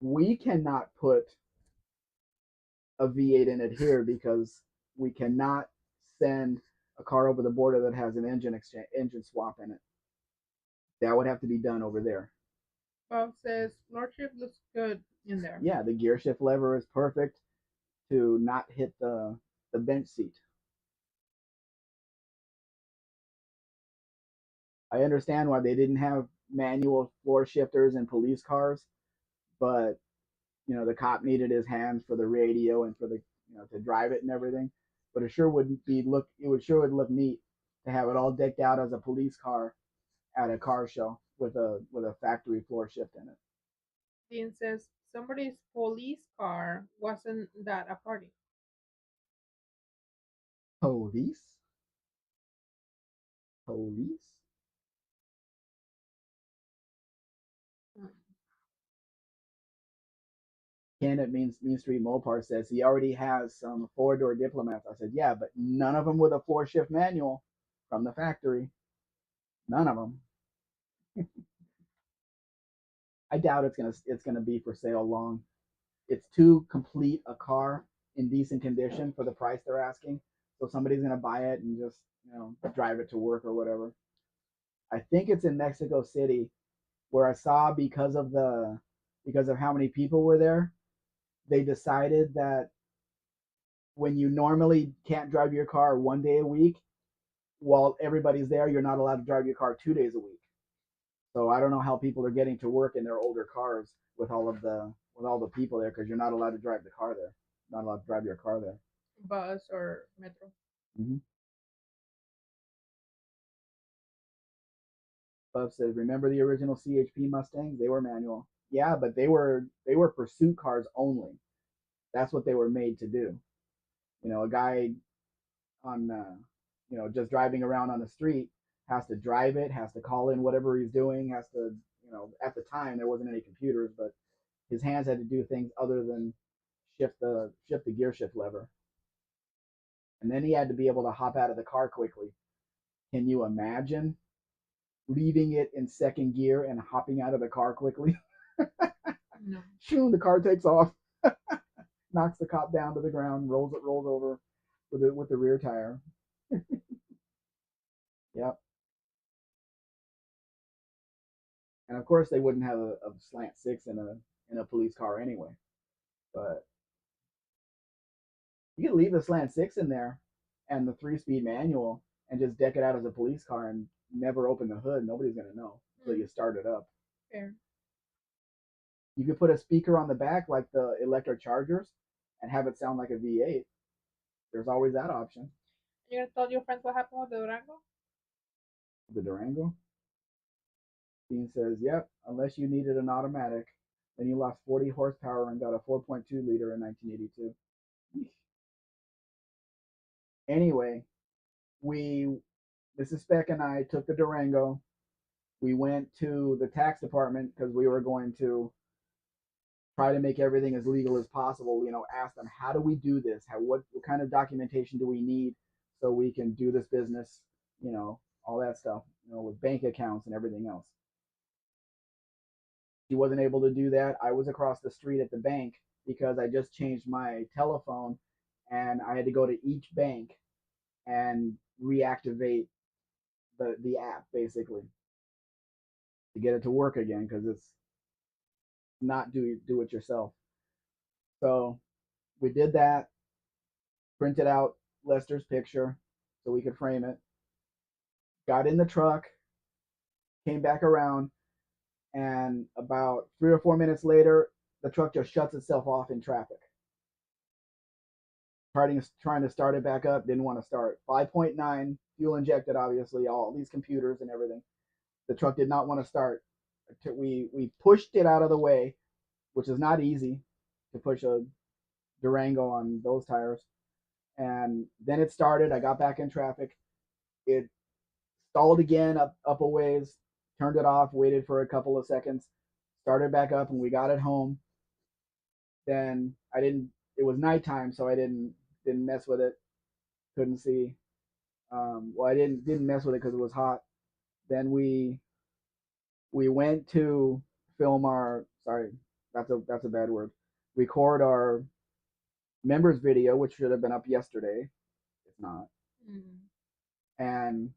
We cannot put a V8 in it here because we cannot send a car over the border that has an engine swap in it. That would have to be done over there. Bob says floor shift looks good in there. Yeah, the gear shift lever is perfect to not hit the bench seat. I understand why they didn't have manual floor shifters in police cars, but you know the cop needed his hands for the radio and for the to drive it and everything. But it sure wouldn't be look. It would sure would look neat to have it all decked out as a police car at a car show with a factory floor shift in it. Dean says somebody's police car wasn't that a party. Police, police. Ken at Mean Street Mopar says he already has some four-door diplomats. I said, yeah, but none of them with a floor shift manual from the factory. None of them. I doubt it's gonna be for sale long. It's too complete a car in decent condition for the price they're asking. So somebody's gonna buy it and just drive it to work or whatever. I think it's in Mexico City where I saw because of how many people were there, they decided that when you normally can't drive your car 1 day a week, while everybody's there, you're not allowed to drive your car 2 days a week. So I don't know how people are getting to work in their older cars with all the people there because you're not allowed to drive the car there. Not allowed to drive your car there. Bus or metro. Mm-hmm. Bub says, "Remember the original CHP Mustangs? They were manual. Yeah, but they were pursuit cars only. That's what they were made to do. A guy on just driving around on the street has to drive it, has to call in whatever he's doing, has to at the time there wasn't any computers, but his hands had to do things other than shift the gear shift lever. And then he had to be able to hop out of the car quickly. Can you imagine leaving it in second gear and hopping out of the car quickly? No. Shoom, the car takes off, knocks the cop down to the ground, rolls over with the rear tire. Yep. And of course, they wouldn't have a slant six in a police car anyway. But you could leave the slant six in there and the 3-speed manual and just deck it out as a police car and never open the hood. Nobody's gonna know until you start it up. Fair. You could put a speaker on the back like the electric Chargers and have it sound like a V8. There's always that option. You gonna tell your friends what happened with the Durango? The Durango. Dean says, "Yep. Unless you needed an automatic, then you lost 40 horsepower and got a 4.2 liter in 1982." Anyway, Mrs. Spec and I took the Durango. We went to the tax department because we were going to try to make everything as legal as possible. Ask them, how do we do this? What kind of documentation do we need so we can do this business? All that stuff. With bank accounts and everything else. She wasn't able to do that. I was across the street at the bank because I just changed my telephone and I had to go to each bank and reactivate the app basically. to get it to work again because it's not do it yourself. So we did that, printed out Lester's picture so we could frame it, got in the truck, came back around, and about 3 or 4 minutes later, the truck just shuts itself off in traffic. Trying to start it back up, didn't want to start. 5.9 fuel injected, obviously, all these computers and everything. The truck did not want to start. We pushed it out of the way, which is not easy to push a Durango on those tires. And then it started. I got back in traffic. It stalled again up a ways, turned it off, waited for a couple of seconds, started back up, and we got it home. Then I didn't. It was nighttime, so I didn't mess with it. Couldn't see. Well, I didn't mess with it because it was hot. Then we went to film our sorry, that's a bad word. Record our members video, which should have been up yesterday. It's not. Mm. And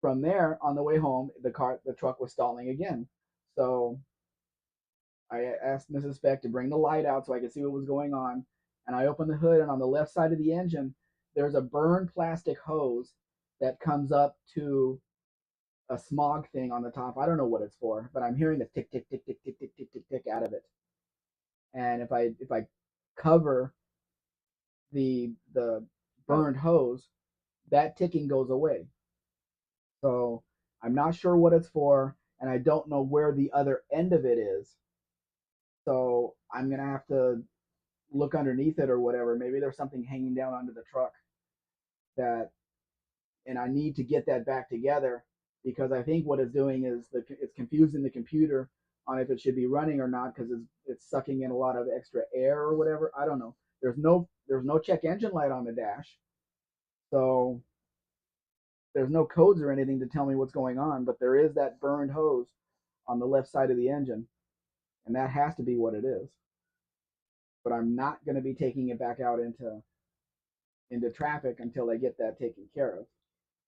from there, on the way home, the truck was stalling again. So I asked Mrs. Spec to bring the light out so I could see what was going on. And I opened the hood, and on the left side of the engine, there's a burned plastic hose that comes up to a smog thing on the top. I don't know what it's for, but I'm hearing the tick tick tick tick tick tick tick tick tick out of it. And if I cover the burned hose, that ticking goes away. So I'm not sure what it's for, and I don't know where the other end of it is. So I'm gonna have to look underneath it or whatever. Maybe there's something hanging down under the truck that, and I need to get that back together because I think what it's doing is it's confusing the computer on if it should be running or not because it's sucking in a lot of extra air or whatever. I don't know. There's no check engine light on the dash, so there's no codes or anything to tell me what's going on. But there is that burned hose on the left side of the engine, and that has to be what it is. But I'm not going to be taking it back out into traffic until I get that taken care of,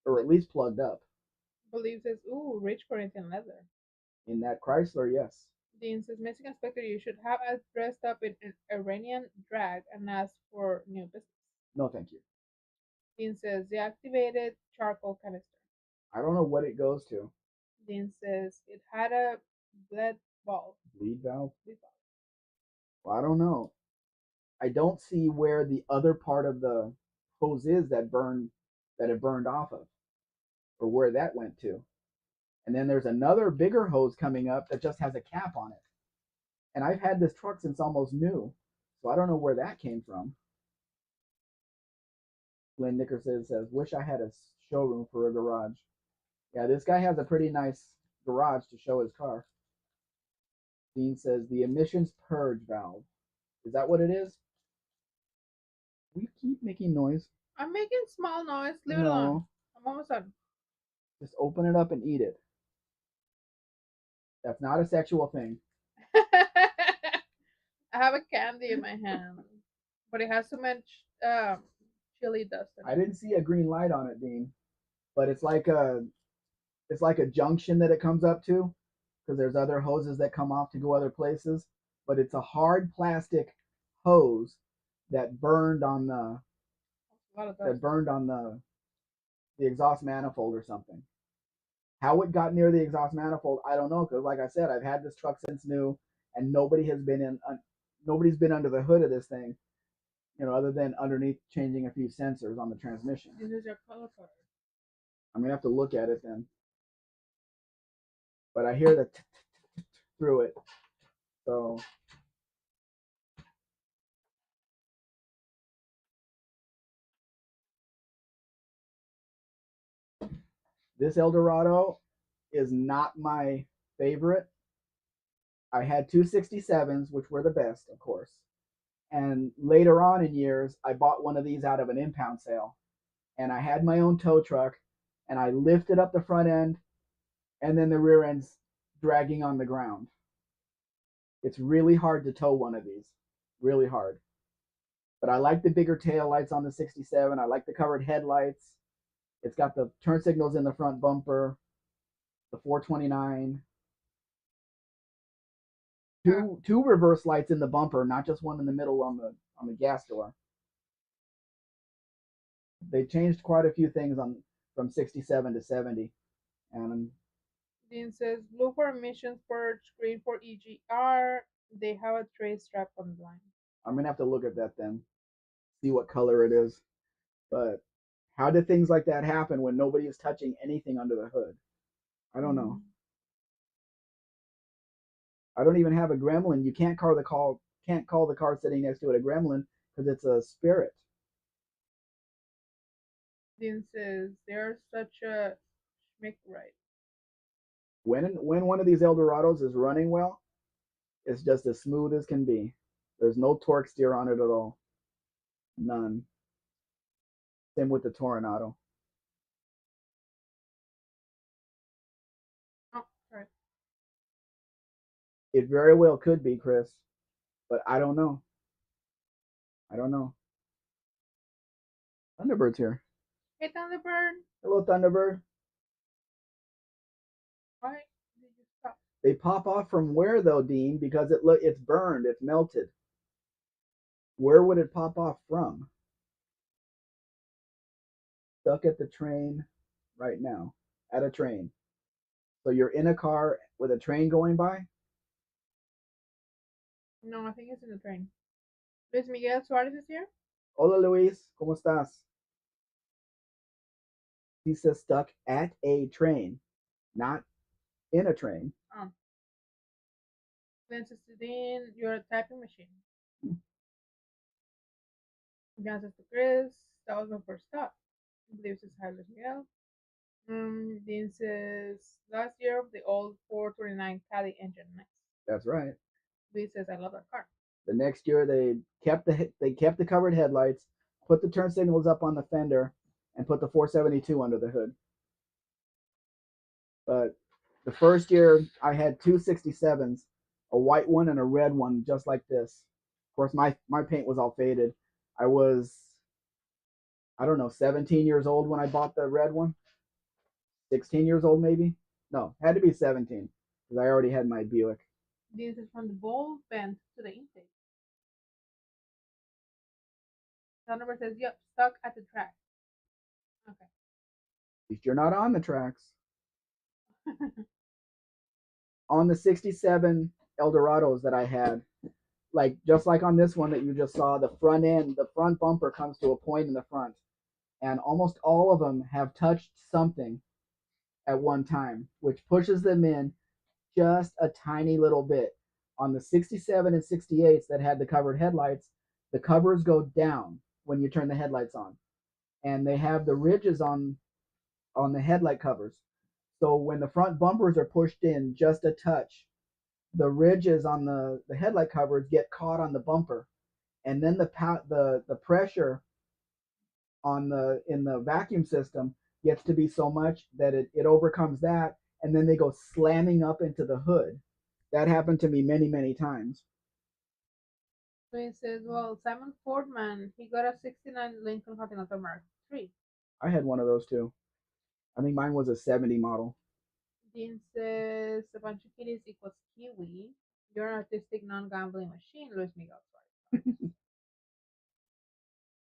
or at least plugged up. Believe says, ooh, rich Corinthian leather. In that Chrysler, yes. Dean says, Mexican Spectre, you should have us dressed up in an Iranian drag and ask for new business. No, thank you. Dean says, deactivated charcoal canister. I don't know what it goes to. Dean says, it had a bleed valve. Bleed valve? Bleed valve. Well, I don't know. I don't see where the other part of the hose is that it burned off of, or where that went to. And then there's another bigger hose coming up that just has a cap on it. And I've had this truck since almost new, so I don't know where that came from. Glenn Nickerson says, wish I had a showroom for a garage. Yeah, this guy has a pretty nice garage to show his car. Dean says, the emissions purge valve. Is that what it is? We keep making noise. I'm making small noise. Leave it alone. I'm almost done. Just open it up and eat it. That's not a sexual thing. I have a candy in my hand, but it has too much chili dust in it. I didn't see a green light on it, Dean, but it's like a junction that it comes up to because there's other hoses that come off to go other places, but it's a hard plastic hose that burned on the exhaust manifold or something. How it got near the exhaust manifold, I don't know, because like I said, I've had this truck since new, and nobody's been under the hood of this thing, other than underneath changing a few sensors on the transmission. This is your color card. I'm gonna have to look at it then. But I hear the through it, so. This Eldorado is not my favorite. I had two 67s, which were the best, of course. And later on in years, I bought one of these out of an impound sale. And I had my own tow truck, and I lifted up the front end, and then the rear end's dragging on the ground. It's really hard to tow one of these. Really hard. But I like the bigger tail lights on the 67. I like the covered headlights. It's got the turn signals in the front bumper. the 429, two reverse lights in the bumper, not just one in the middle on the gas door. They changed quite a few things on from 67 to 70, and Dean says blue for emissions purge, green for EGR. They have a tray strap on the line. I'm gonna have to look at that then, see what color it is. But how did things like that happen when nobody is touching anything under the hood? I don't know. I don't even have a gremlin. You can't call the car sitting next to it a gremlin because it's a spirit. Dean says they're such a schmick right. When one of these Eldorados is running well, it's just as smooth as can be. There's no torque steer on it at all. None. Same with the Toronado. Oh, sorry. It very well could be, Chris, but I don't know. I don't know. Thunderbird's here. Hey, Thunderbird. Hello, Thunderbird. Why did you stop? They pop off from where though, Dean? Because it's burned, it's melted. Where would it pop off from? Stuck at the train right now. At a train. So you're in a car with a train going by? No, I think it's in the train. Luis Miguel Suarez is here. Hola, Luis. ¿Cómo estás? He says stuck at a train, not in a train. Oh. Then says to Dean, you're a typing machine. John says to Chris, that was my first stop. I believe says hi, Luis Miguel. Dean says last year of the old 429 Caddy engine. Nice. That's right. Lee says I love that car. The next year they kept the covered headlights, put the turn signals up on the fender, and put the 472 under the hood. But the first year I had two 67s, a white one and a red one, just like this. Of course, my paint was all faded. I was, I don't know, 17 years old when I bought the red one. 16 years old maybe. No, had to be 17 because I already had my Buick. This is from the bulb vent to the intake. The number says, yep, stuck at the track. Okay. At least you're not on the tracks. On the 67 Eldorados that I had, like just like on this one that you just saw, the front bumper comes to a point in the front, and almost all of them have touched something at one time, which pushes them in just a tiny little bit. On the 67 and 68s that had the covered headlights, the covers go down when you turn the headlights on, and they have the ridges on the headlight covers. So when the front bumpers are pushed in just a touch, the ridges on the headlight covers get caught on the bumper, and then the pressure on in the vacuum system gets to be so much that it overcomes that, and then they go slamming up into the hood. That happened to me many times. So he says, well, Simon Fordman, he got a 69 Lincoln Continental Mark III. I had one of those too. I think mine was a 70 model. Dean says, a bunch of kitties equals Kiwi. You're an artistic non-gambling machine, Luis Miguel.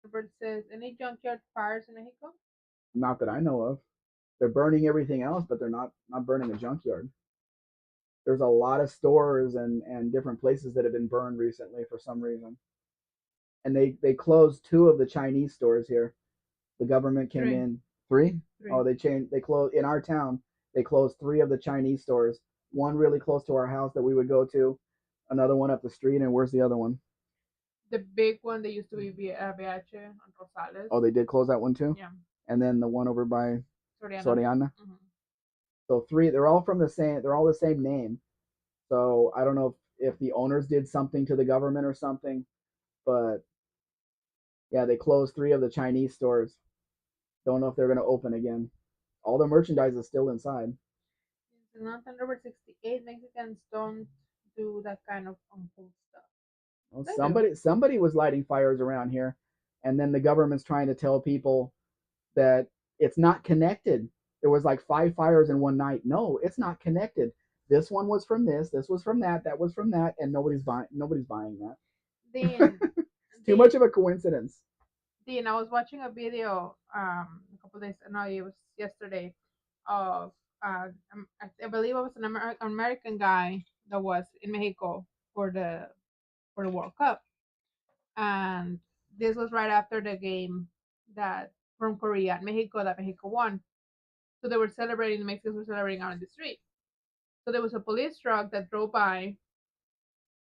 Robert says, any junkyard fires in Mexico? Not that I know of. They're burning everything else, but they're not burning a junkyard. There's a lot of stores and different places that have been burned recently for some reason. And they closed two of the Chinese stores here. The government came in. Three? Oh, they closed in our town. They closed three of the Chinese stores. One really close to our house that we would go to, another one up the street, and where's the other one? The big one that used to be BH on Rosales. Oh, they did close that one too? Yeah. And then the one over by Soriana. Mm-hmm. So three, they're all the same name. So I don't know if the owners did something to the government or something, but yeah, they closed three of the Chinese stores. Don't know if they're going to open again. All the merchandise is still inside. In number 68, Mexicans don't do that kind of uncool stuff. Well, somebody was lighting fires around here, and then the government's trying to tell people that it's not connected. there was like 5 fires in one night. No, it's not connected. This one was from this was from that was from that, and nobody's buying that. Dean, It's too much of a coincidence. Dean, I was watching a video a couple days. No, it was yesterday. Of I believe it was an American guy that was in Mexico for the World Cup, and this was right after the game that from Korea and Mexico that Mexico won. So they were celebrating. The Mexicans were celebrating out in the street. So there was a police truck that drove by,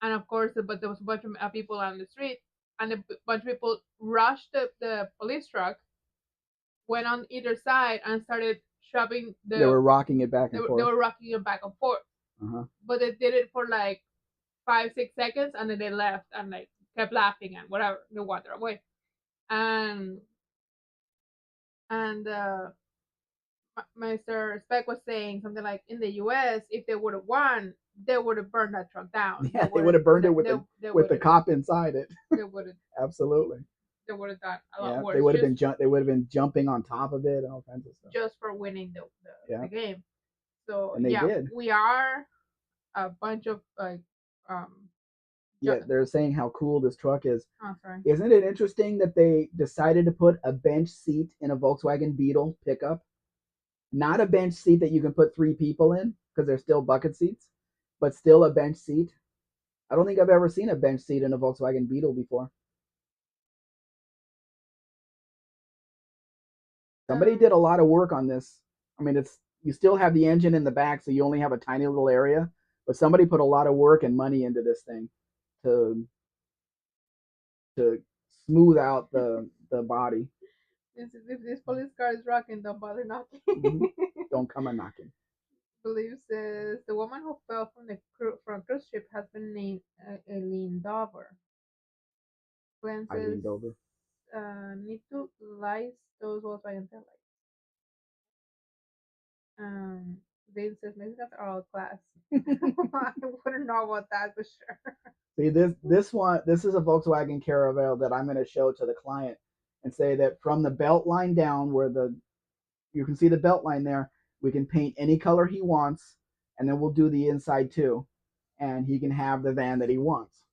and of course, but there was a bunch of people on the street, and a bunch of people rushed the police truck, went on either side, and started shoving the. They were rocking it back and forth. They were rocking it back and forth. Uh-huh. But they did it for like 5-6 seconds, and then they left and like kept laughing and whatever. They walked away, and and Mr. Spec was saying something like, in the U.S., if they would have won, they would have burned that truck down. Yeah, they would have burned it with the cop inside it. They would have. Absolutely. They would have done a lot worse. They would have been jumping on top of it and all kinds of stuff. Just for winning the game. So and they did. We are a bunch of like they're saying how cool this truck is. Oh, sorry. Isn't it interesting that they decided to put a bench seat in a Volkswagen Beetle pickup? Not a bench seat that you can put 3 people in, because they're still bucket seats, but still a bench seat. I don't think I've ever seen a bench seat in a Volkswagen Beetle before. Somebody did a lot of work on this. I mean, you still have the engine in the back, so you only have a tiny little area, but somebody put a lot of work and money into this thing to smooth out the body. If this police car is rocking, don't bother knocking. Mm-hmm. Don't come a knocking. Believe says the woman who fell from a cruise ship has been named Eileen Dover. Glenn says, Eileen Dover. Need to light those Volkswagen taillights. Vin says Mexicans are all class. I wouldn't know about that for sure. See, this is a Volkswagen Caravelle that I'm going to show to the client and say that from the belt line down, where you can see the belt line there, we can paint any color he wants, and then we'll do the inside too, and he can have the van that he wants.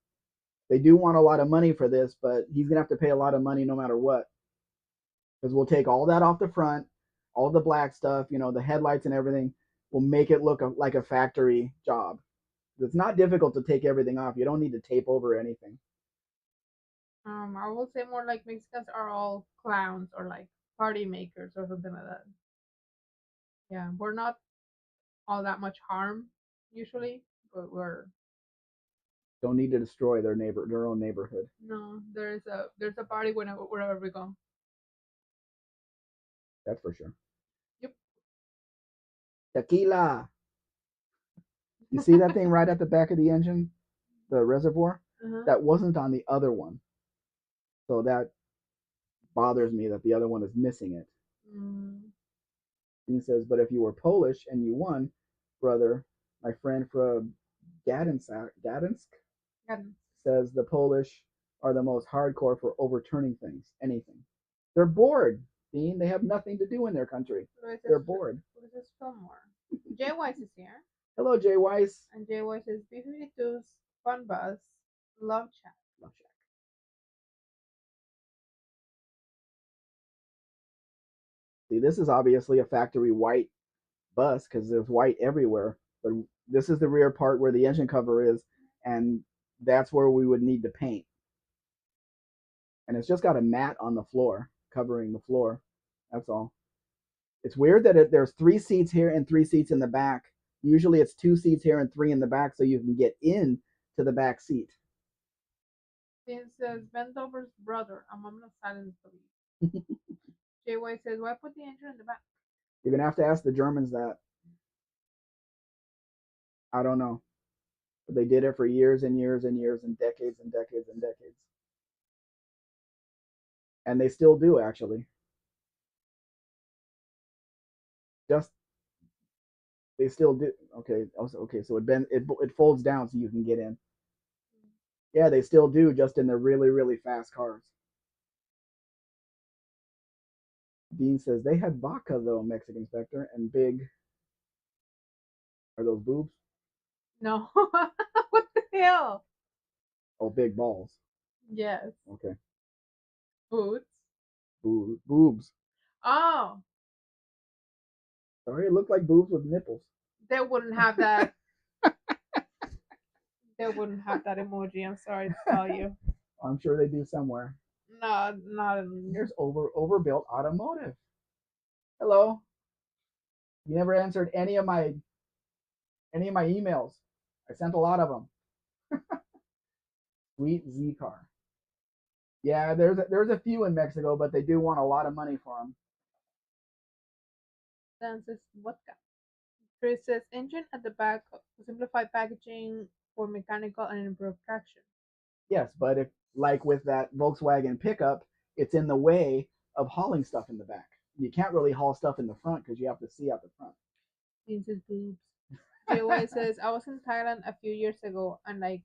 They do want a lot of money for this, but he's going to have to pay a lot of money no matter what, because we'll take all that off the front, all the black stuff, the headlights and everything. We'll make it look like a factory job. It's not difficult to take everything off. You don't need to tape over anything. I will say more like Mexicans are all clowns or like party makers or something like that. Yeah, we're not all that much harm usually, but we're don't need to destroy their own neighborhood. No, there's a party wherever we go. That's for sure. Yep. Tequila. You see that thing right at the back of the engine, the reservoir? Uh-huh. That wasn't on the other one. So that bothers me that the other one is missing it. Mm. He says, but if you were Polish and you won, brother, my friend from Gdansk says the Polish are the most hardcore for overturning things, anything. They're bored, Dean. They have nothing to do in their country. They're bored. Let's just film more. Jay Weiss is here. Hello, Jay Weiss. And Jay Weiss says B-52's Fun Bus, Love Shack. Love Shack. See, this is obviously a factory white bus because there's white everywhere. But this is the rear part where the engine cover is, and that's where we would need to paint. And it's just got a mat on the floor, covering the floor. That's all. It's weird that there's 3 seats here and 3 seats in the back. Usually it's 2 seats here and 3 in the back so you can get in to the back seat. It says Bentover's brother. I'm going to silence the Jay White says, why put the engine in the back? You're going to have to ask the Germans that. I don't know. But they did it for years and years and years and decades and decades and decades. And they still do, actually. They still do. Okay, so it folds down so you can get in. Yeah, they still do, just in the really, really fast cars. Dean says they had vodka though, Mexican Spectre, and big. Are those boobs? No. What the hell? Oh, big balls. Yes. Okay. Boots. Boobs. Oh, Sorry, it looked like boobs with nipples. they wouldn't have that. They wouldn't have that emoji. I'm sorry to tell you. I'm sure they do somewhere. No, not in. Here's overbuilt automotive. Hello. You never answered any of my emails. I sent a lot of them. Sweet Z car. Yeah, there's a few in Mexico, but they do want a lot of money for them. Dan says vodka. Chris says engine at the back, simplified packaging for mechanical and improved traction. Yes, but if like with that Volkswagen pickup, it's in the way of hauling stuff in the back. You can't really haul stuff in the front because you have to see out the front. Dean says boobs. JY says I was in Thailand a few years ago and like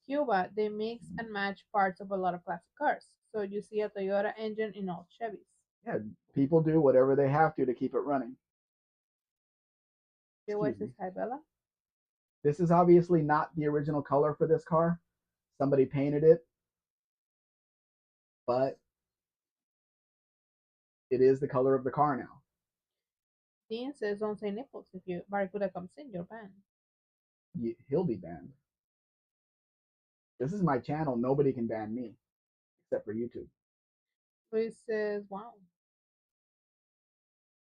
Cuba, they mix and match parts of a lot of classic cars. So you see a Toyota engine in all Chevys. Yeah, people do whatever they have to keep it running. JY says hi Bella. This is obviously not the original color for this car. Somebody painted it, but it is the color of the car now. Dean says don't say nipples if you Barracuda comes in, you're banned. He'll be banned. This is my channel. Nobody can ban me except for YouTube. Luis says wow.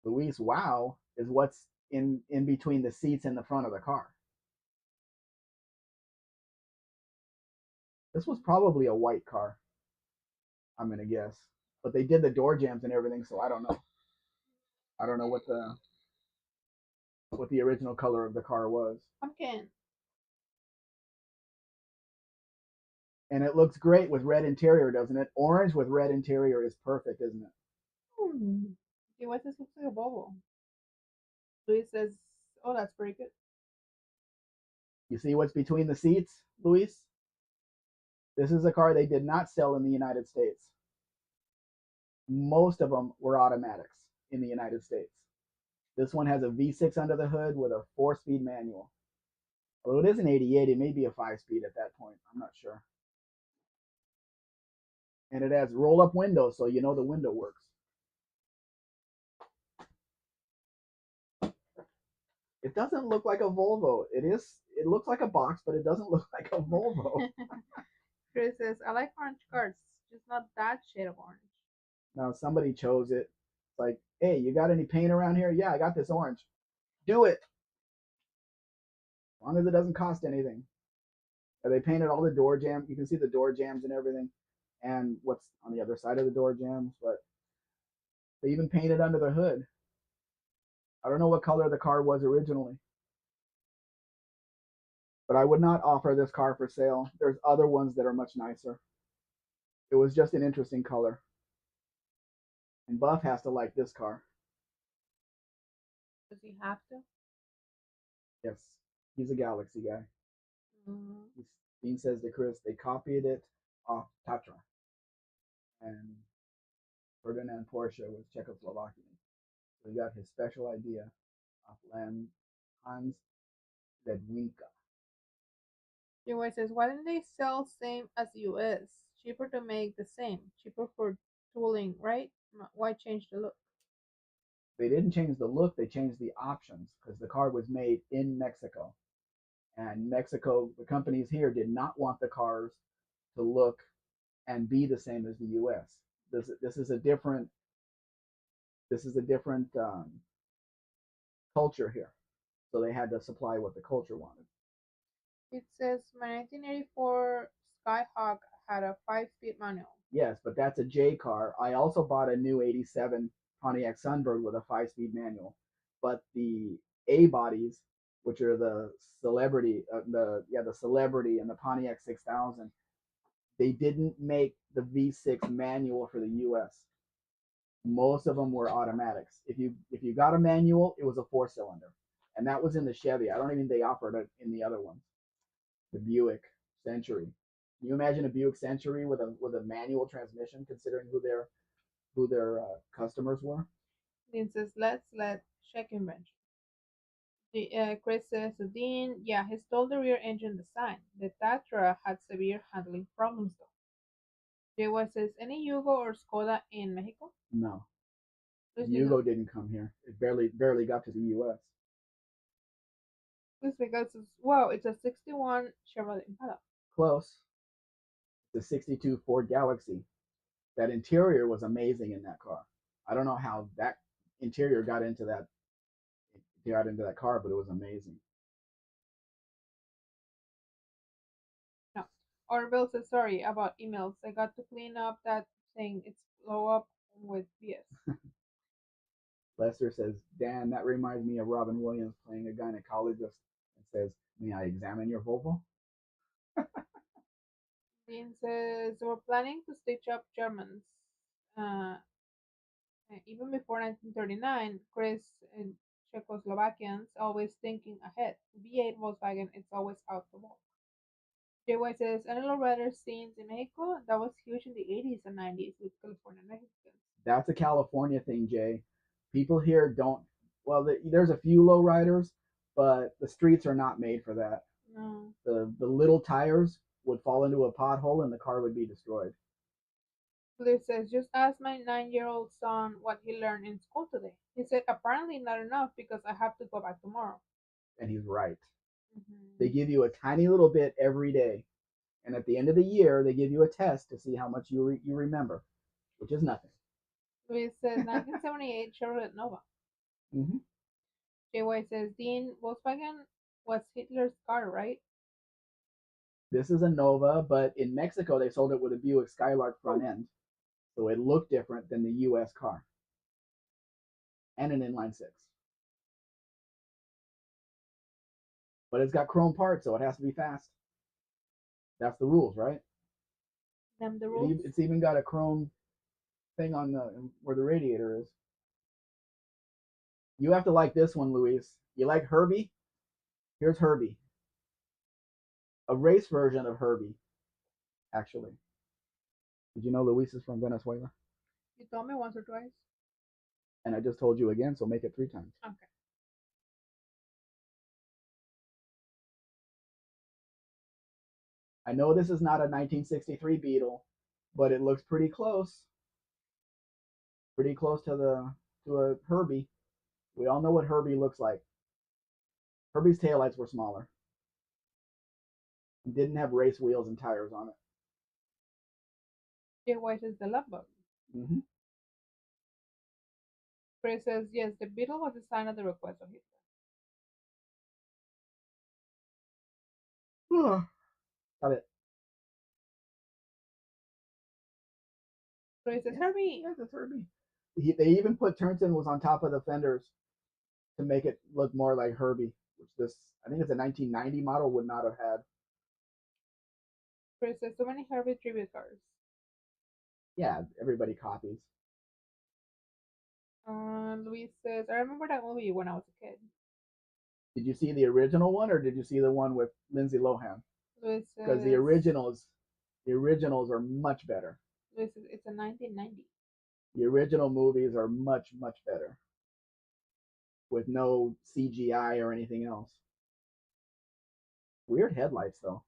Luis, wow, is what's in between the seats in the front of the car. This was probably a white car, I'm gonna guess. But they did the door jambs and everything, so I don't know. I don't know what the original color of the car was. Pumpkin. And it looks great with red interior, doesn't it? Orange with red interior is perfect, isn't it? See what this looks like a Volvo. Luis says, oh, that's pretty good. You see what's between the seats, Luis? This is a car they did not sell in the United States. Most of them were automatics in the United States. This one has a V6 under the hood with a 4-speed manual. Although it is an 88, it may be a 5-speed at that point. I'm not sure. And it has roll-up windows, so you know the window works. It doesn't look like a Volvo. It looks like a box, but it doesn't look like a Volvo. Chris says, I like orange cars, just not that shade of orange. Now somebody chose it. It's like, hey, you got any paint around here? Yeah, I got this orange. Do it. As long as it doesn't cost anything. They painted all the door jams. You can see the door jams and everything, and what's on the other side of the door jams. But they even painted under the hood. I don't know what color the car was originally, but I would not offer this car for sale. There's other ones that are much nicer. It was just an interesting color. And Buff has to like this car. Does he have to? Yes, he's a Galaxy guy. Mm-hmm. Dean says to Chris, they copied it off Tatra. And Ferdinand Porsche was Czechoslovakian. So he got his special idea off Hans Ledwinka. Anyway, says, why didn't they sell same as US? Cheaper to make the same. Cheaper for tooling, right? Why change the look? They didn't change the look, they changed the options because the car was made in Mexico. And Mexico, the companies here did not want the cars to look and be the same as the US. This is a different culture here. So they had to supply what the culture wanted. It says my 1984 Skyhawk had a 5-speed manual. Yes, but that's a J car. I also bought a new 87 Pontiac Sunbird with a 5-speed manual. But the A bodies, which are the Celebrity, the Celebrity and the Pontiac 6000, they didn't make the V6 manual for the US. Most of them were automatics. If you got a manual, it was a 4-cylinder. And that was in the Chevy. I don't even think they offered it in the other ones. The Buick Century. Can you imagine a Buick Century with a manual transmission, considering who their who their customers were? Dean says, let's check inventory. Chris says to Dean, yeah, he stole the rear engine design. The Tatra had severe handling problems though. JY says, any Yugo or Skoda in Mexico? No, Luis Yugo Miguel. didn't come here. It barely got to the U.S. Luis Miguel says, wow, it's a 61 Chevrolet Impala. Close. The 62 Ford Galaxy. That interior was amazing in that car. I don't know how that interior got into that car, but it was amazing. No. Orville says, sorry about emails. I got to clean up that thing. It's blow up with BS. Lester says, Dan, that reminds me of Robin Williams playing a gynecologist and says, may I examine your Volvo? Dean says, we're planning to stitch up Germans. Uh, Even before 1939, Chris and Czechoslovakians always thinking ahead. V8 Volkswagen, it's always out the wall. JY says, any lowrider scenes in Mexico? That was huge in the 80s and 90s with California Mexicans. That's a California thing, Jay. People here don't, well, there's a few lowriders, but the streets are not made for that. No. The little tires would fall into a pothole and the car would be destroyed. Liz says, just ask my 9-year-old son what he learned in school today. He said, apparently not enough because I have to go back tomorrow. And he's right. Mm-hmm. They give you a tiny little bit every day. And at the end of the year, they give you a test to see how much you remember, which is nothing. Luis says 1978 Chevrolet Nova. Mm-hmm. JY says Dean Volkswagen was Hitler's car, right? This is a Nova, but in Mexico they sold it with a Buick Skylark front end, so it looked different than the U.S. car, and an inline six. But it's got chrome parts, so it has to be fast. That's the rules, right? Them the rules. It's even got a chrome thing on the where the radiator is. You have to like this one, Luis. You like Herbie? Here's Herbie. A race version of Herbie, actually. Did you know Luis is from Venezuela? You told me once or twice. And I just told you again, so make it 3 times. Okay. I know this is not a 1963 Beetle, but it looks pretty close. Pretty close to a Herbie. We all know what Herbie looks like. Herbie's taillights were smaller. It didn't have race wheels and tires on it. Jay White is the love bug. Mm-hmm. Chris says, yes, the Beetle was designed at the request of Hitler. Stop it. Chris says, Herbie. Yes, it's Herbie. They even put turn signals on top of the fenders to make it look more like Herbie, which this, I think it's a 1990 model, would not have had. Chris says, so many Herbie tribute cars. Yeah, everybody copies. Luis says, I remember that movie when I was a kid. Did you see the original one, or did you see the one with Lindsay Lohan? Luis says, because the originals are much better. Luis says, it's a 1990. The original movies are much better, with no CGI or anything else. Weird headlights though.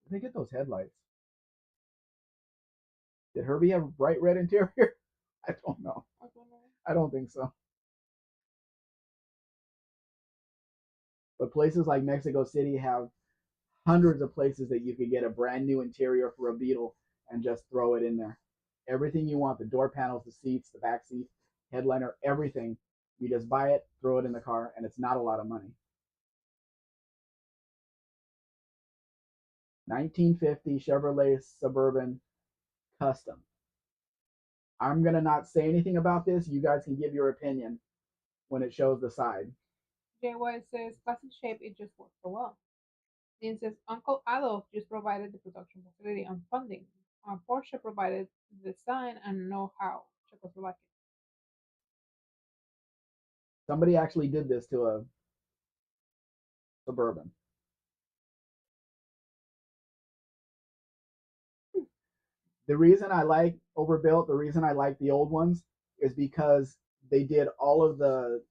Where did they get those headlights? Did Herbie have a bright red interior? I don't know. I don't think so. But places like Mexico City have hundreds of places that you could get a brand new interior for a Beetle and just throw it in there. Everything you want, the door panels, the seats, the back seat, headliner, everything. You just buy it, throw it in the car, and it's not a lot of money. 1950 Chevrolet Suburban Custom. I'm going to not say anything about this. You guys can give your opinion when it shows the side. JY says, classic shape, it just works so well. Dean says, Uncle Adolf just provided the production facility and funding. Porsche provided the design and know-how. Czechoslovakia. Somebody actually did this to a Suburban. The reason I like overbuilt. The reason I like the old ones is because they did all of the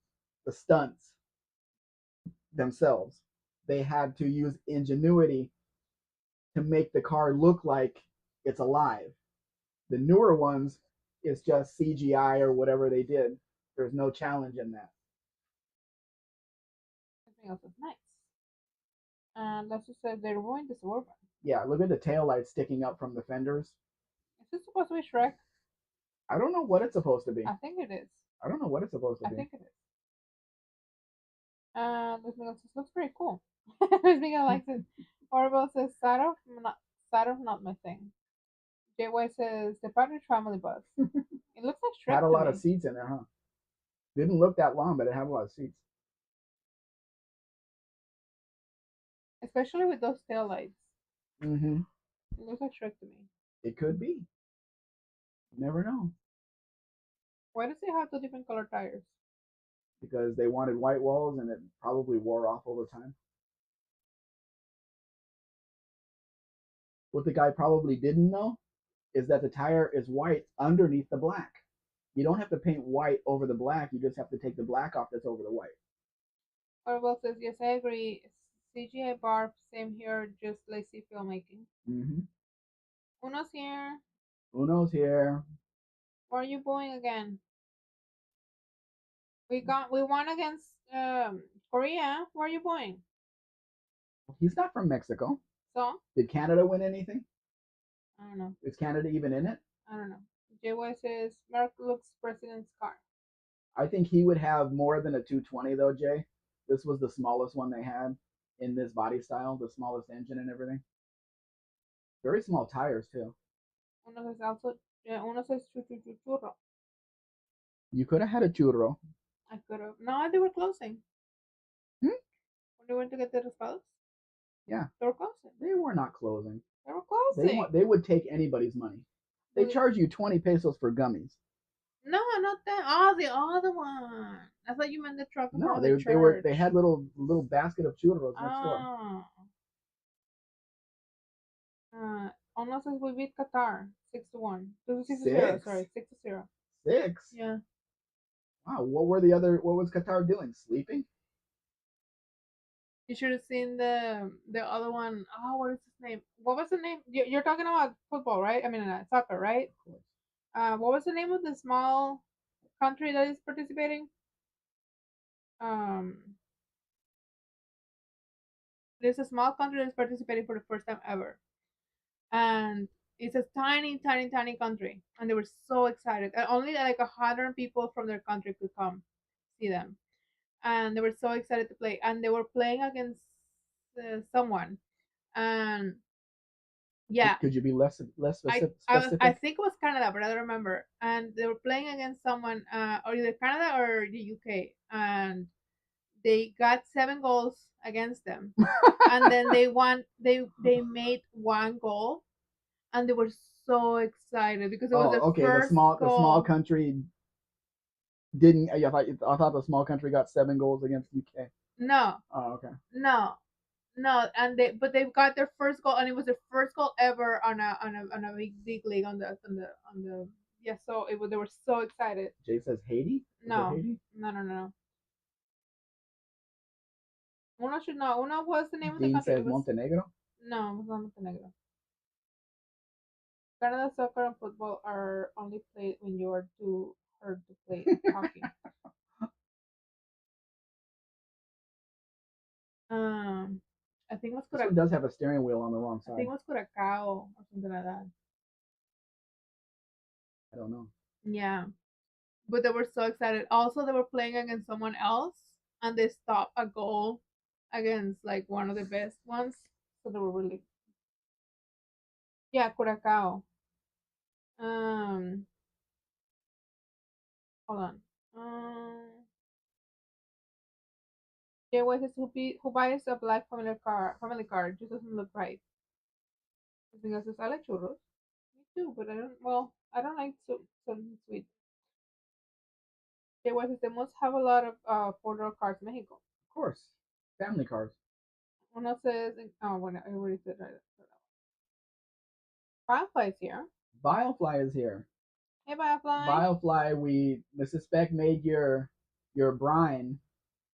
stunts themselves. They had to use ingenuity to make the car look like it's alive. The newer ones, it's just CGI or whatever they did. There's no challenge in that. Everything else is nice. And let's just say they ruined the Suburban. Yeah, look at the tail lights sticking up from the fenders. Is this supposed to be Shrek? I don't know what it's supposed to be. I think it is. I don't know what it's supposed to I be. think it is. Luis Miguel says, looks pretty cool. Luis Miguel likes it. Orville says, side of not my thing. JY says, the Partridge Family bus. It looks like Shrek Had a to lot me. of seats in there, huh? Didn't look that long, but it had a lot of seats. Especially with those tail lights. Mm-hmm. It looks like Shrek to me. It could be. You never know. Why does it have two different color tires? Because they wanted white walls and it probably wore off over time. What the guy probably didn't know is that the tire is white underneath the black. You don't have to paint white over the black, you just have to take the black off that's over the white. Orwell says, yes, I agree. CGI barf, same here, just lazy filmmaking. Mm-hmm. Uno's here. Uno's here. Where are you going again? We won against Korea. Where are you going? He's not from Mexico. So? Did Canada win anything? I don't know. Is Canada even in it? I don't know. JY says Mark looks president's car. I think he would have more than a 220 though, Jay. This was the smallest one they had in this body style, the smallest engine and everything. Very small tires too. Uno says also, uno says churro. You could have had a churro. I could have. No, they were closing. Hmm? When they went to get the raspados? Yeah. They were closing. They were not closing. They were closing. They would take anybody's money. They charge you 20 pesos for gummies. No, not that. Oh, the other one. I thought you meant the truck. No, they they had little basket of churros next door. Almost says we beat Qatar 6-1. 6? Sorry, 6-0. 6? Yeah. Wow, what was Qatar doing? Sleeping? You should have seen the other one. Oh, what is his name? What was the name? You're talking about football, right? I mean, soccer, right? Of course. What was the name of the small country that is participating? Um, there's a small country that's participating for the first time ever, and it's a tiny, tiny, tiny country, and they were so excited. And only like 100 people from their country could come see them, and they were so excited to play. And they were playing against someone, and yeah. Could you be less specific? I think it was Canada, but I don't remember. And they were playing against someone, or either Canada or the UK, and they got 7 goals against them, and then they won. They made 1 goal, and they were so excited because it was the okay. first The small country didn't. I thought the small country got 7 goals against UK. No. Oh, okay. No, and they got their first goal, and it was their first goal ever on a big league on the yeah. So they were so excited. Jay says Haiti. No, Haiti? no. Uno should know. Uno was the name of the Dean country. says Montenegro. No, it was not Montenegro. Canada soccer and football are only played when you are too hurt to play hockey. I think it was This one does have a steering wheel on the wrong side. I think it was Curacao or something like that. I don't know. Yeah, but they were so excited. Also, they were playing against someone else, and they stopped a goal against like one of the best ones. So they were really, yeah, Curacao. Um, hold on. Yeah, what is who buys a black family car? It just doesn't look right. Because I like churros. Me too, but I don't like something sweet. Yeah, what is they must have a lot of 4-door cars in Mexico. Of course, family cars. Uno says, oh, when I already said right. Firefly is here. Firefly is here. Hey, Biofly. Biofly, Mrs. Spec made your brine.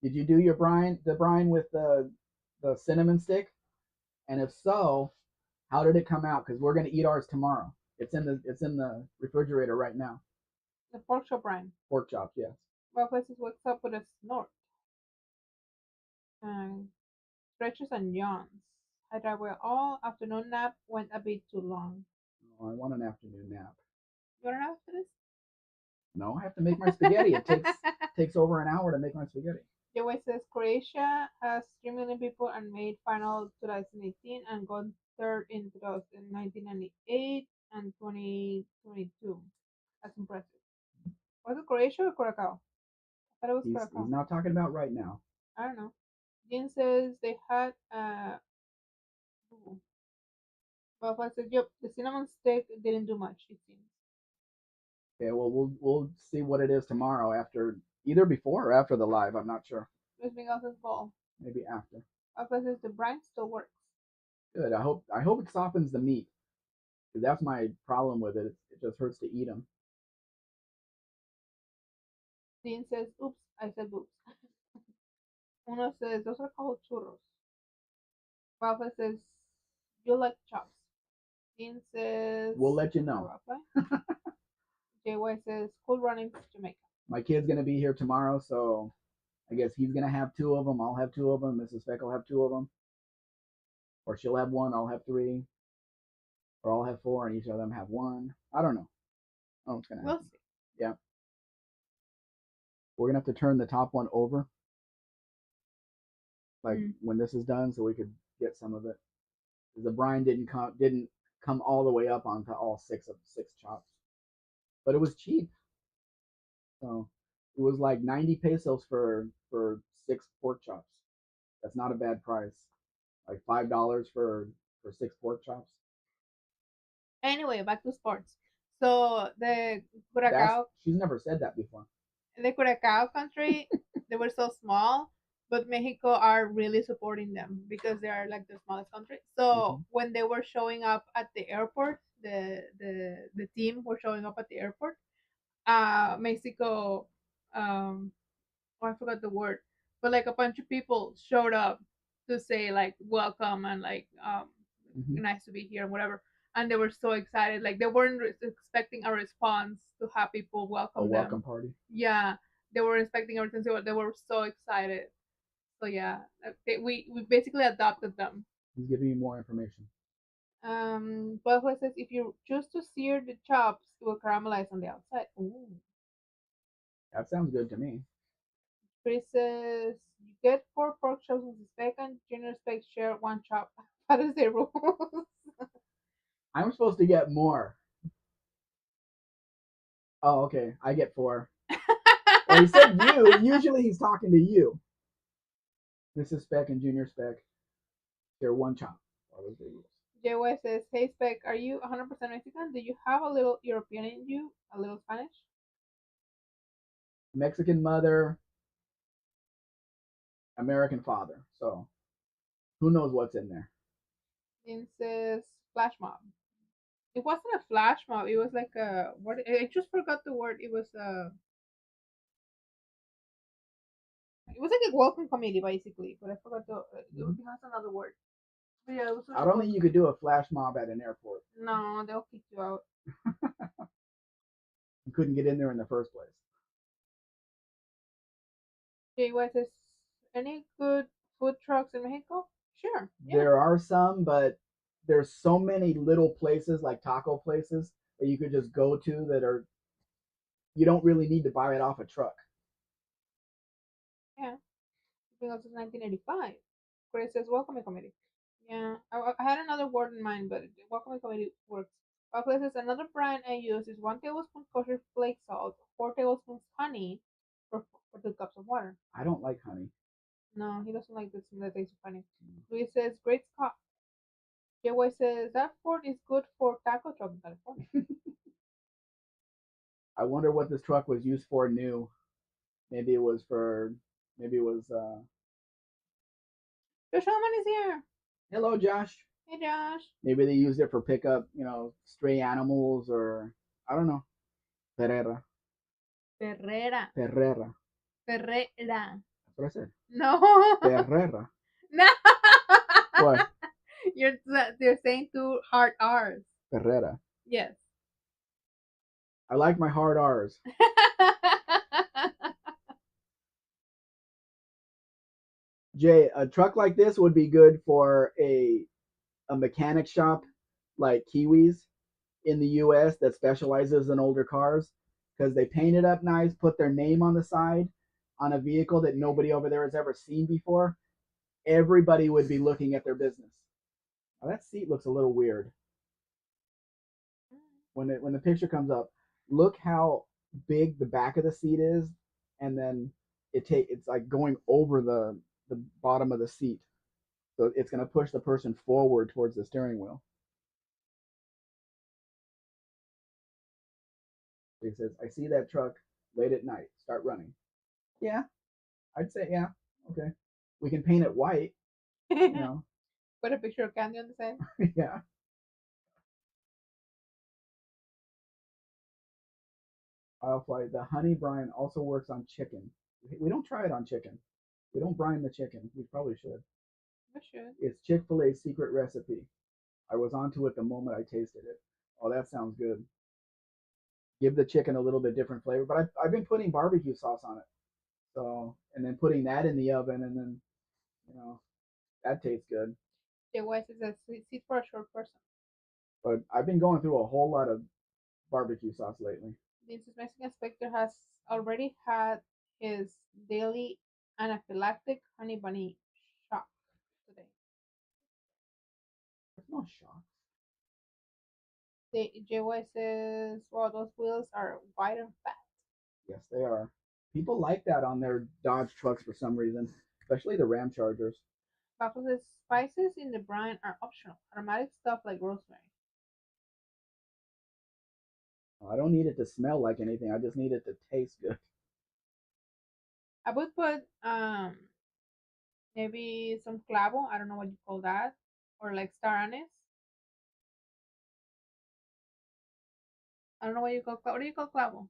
Did you do your brine, the brine with the cinnamon stick? And if so, how did it come out? Because we're gonna eat ours tomorrow. It's in the refrigerator right now. The pork chop brine. Pork chops, yes. Biofly says wakes up with a snort. And stretches and yawns. I driveway all afternoon nap went a bit too long. Oh, I want an afternoon nap. You want to nap after this? No, I have to make my spaghetti. It takes over an hour to make my spaghetti. Joey says Croatia has 3 million people and made final 2018 and got third in 1998 and 2022. That's impressive. Was it Croatia or Curacao? I thought it was Curacao. He's not talking about right now. I don't know. Jean says they had Well, I said, yep, the cinnamon stick didn't do much, it seems. Okay, well we'll see what it is tomorrow after either before or after the live. I'm not sure. Luis Miguel says ball. Maybe after. Alpha says the brine still works. Good. I hope it softens the meat. Because that's my problem with it. It just hurts to eat them. Dean says, oops, I said boobs. Uno says, those are called churros. Alpha says, you like chops. Dean says, we'll let you know. JY says, cool runnings, Jamaica. My kid's gonna be here tomorrow, so I guess he's gonna have two of them. I'll have two of them. Mrs. Speck will have two of them, or she'll have one. I'll have three, or I'll have four, and each of them have one. I don't know. Oh, it's gonna happen. We'll see. Yeah. We're gonna have to turn the top one over, like when this is done, so we could get some of it. The brine didn't come all the way up onto all six chops, but it was cheap. So it was like 90 pesos for 6 pork chops. That's not a bad price. Like $5 for 6 pork chops. Anyway, back to sports. So the Curacao. She's never said that before. The Curacao country, they were so small, but Mexico are really supporting them because they are like the smallest country. So when they were showing up at the airport, the team were showing up at the airport. Mexico, I forgot the word, but like a bunch of people showed up to say like welcome and like nice to be here and whatever. And they were so excited, like they weren't expecting a response to have people welcome them. A welcome party. Yeah, they were expecting everything. They were so excited. So yeah, we basically adopted them. He's giving you more information. Butterfly says if you choose to sear the chops, it will caramelize on the outside. Ooh. That sounds good to me. Chris says you get 4 pork chops with the Spec and Junior Spec share 1 chop. How does the rules? I'm supposed to get more. Oh, okay. I get 4. Well, he said you. Usually he's talking to you. Mrs. Spec and Junior Spec share 1 chop. JY says, hey Spec, are you 100% Mexican? Do you have a little European in you? A little Spanish? Mexican mother, American father. So who knows what's in there? It says flash mob. It wasn't a flash mob. It was like a what? I just forgot the word. It was a. It was like a welcome committee basically, but I forgot the. It has another word. But yeah, it was. I don't think you could do a flash mob at an airport. No, they'll kick you out. You couldn't get in there in the first place. JY says, any good food trucks in Mexico? Sure. Yeah. There are some, but there's so many little places like taco places that you could just go to that are you don't really need to buy it off a truck. Yeah. Because it's 1985. Chris says welcome committee. Yeah, I had another word in mind, but welcome committee works. Buffalo says another brand I use is 1 tablespoon kosher flake salt, 4 tablespoons honey for 2 cups of water. I don't like honey. No, he doesn't like the taste of honey. Luis says great Scott. JY says that Ford is good for taco truck in California. I wonder what this truck was used for new. Maybe it was Josh Hellman is here. Hello, Josh. Hey, Josh. Maybe they used it for pickup, stray animals or I don't know. Ferrera. Ferrera. Ferrera. Ferrera. That's what I said. No. Ferrera. No. What? You're saying two hard R's. Ferrera. Yes. I like my hard R's. Jay, a truck like this would be good for a mechanic shop like Kiwis in the US that specializes in older cars because they paint it up nice, put their name on the side on a vehicle that nobody over there has ever seen before. Everybody would be looking at their business. Now, that seat looks a little weird. When the picture comes up, look how big the back of the seat is, and then it's like going over the bottom of the seat. So it's going to push the person forward towards the steering wheel. He says, I see that truck late at night. Start running. Yeah, I'd say, yeah. Okay. We can paint it white. You know. Put a picture of candy on the side. Yeah. Firefly, the honey brine also works on chicken. We don't try it on chicken. We don't brine the chicken. We probably should. We should. It's Chick-fil-A's secret recipe. I was onto it the moment I tasted it. Oh, that sounds good. Give the chicken a little bit different flavor, but I've been putting barbecue sauce on it. So, and then putting that in the oven, and then, you know, that tastes good. Jay Weiss is a seat for a short person. But I've been going through a whole lot of barbecue sauce lately. The Mexican Spectre has already had his daily anaphylactic honey bunny shock today. There's no shock. JY says, well, those wheels are wide and fat. Yes, they are. People like that on their Dodge trucks for some reason, especially the Ram Chargers. Paco says, spices in the brine are optional. Aromatic stuff like rosemary. I don't need it to smell like anything. I just need it to taste good. I would put maybe some clavo. I don't know what you call that, or like star anise. I don't know what you call clavo. What do you call clavo?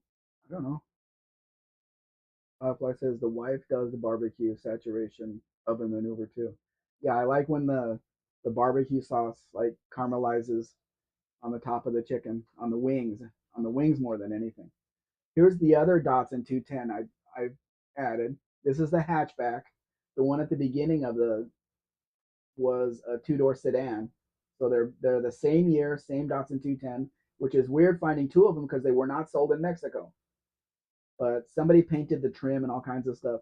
I don't know. Firefly says the wife does the barbecue saturation oven maneuver too. Yeah, I like when the barbecue sauce like caramelizes on the top of the chicken, on the wings more than anything. Here's the other Datsun 210 I've added. This is the hatchback. The one at the beginning of the was a two-door sedan. So they're the same year, same Datsun 210, which is weird finding two of them because they were not sold in Mexico. But somebody painted the trim and all kinds of stuff.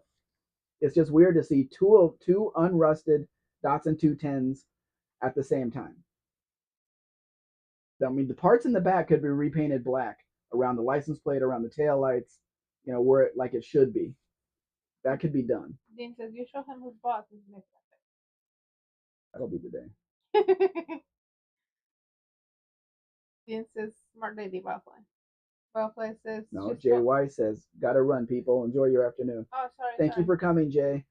It's just weird to see two unrusted Datsun 210s at the same time. I mean, the parts in the back could be repainted black around the license plate, around the tail lights, you know, where it like it should be. That could be done. Dean says, you show him whose boss is next. That'll be the day. Dean says, smart lady, Butterfly. Butterfly says, no, Jay Weiss says, gotta run, people. Enjoy your afternoon. Oh, sorry. Thank you for coming, Jay.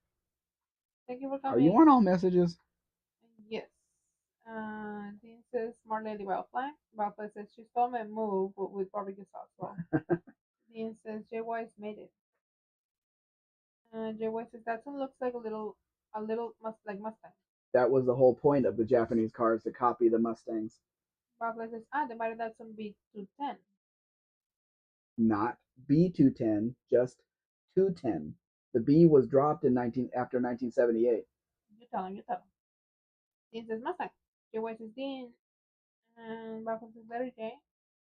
Thank you for coming. Are you on all messages? Yes. Dean says, smart lady, Butterfly. Butterfly says, she stole my move with barbecue sauce. Well, Dean says, Jay Weiss made it. Jay Weiss says, that one looks like a little like Mustang. That was the whole point of the Japanese cars, to copy the Mustangs. Butterfly says, they might have done some B210. Not B210, just 210. The B was dropped after 1978. You tell him. Dean says Mustang. Jay Weiss says Dean. And Butterfly says letter J.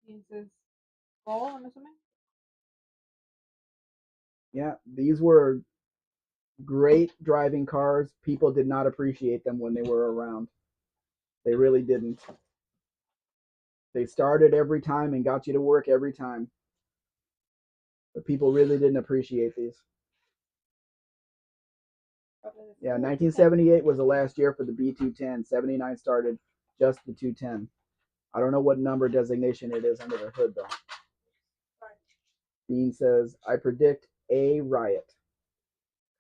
Dean says goal, I'm assuming. Yeah, these were great driving cars. People did not appreciate them when they were around. They really didn't. They started every time and got you to work every time. But people really didn't appreciate these. Yeah, 1978 was the last year for the B210. 79 started just the 210. I don't know what number designation it is under the hood, though. Dean says, I predict a riot.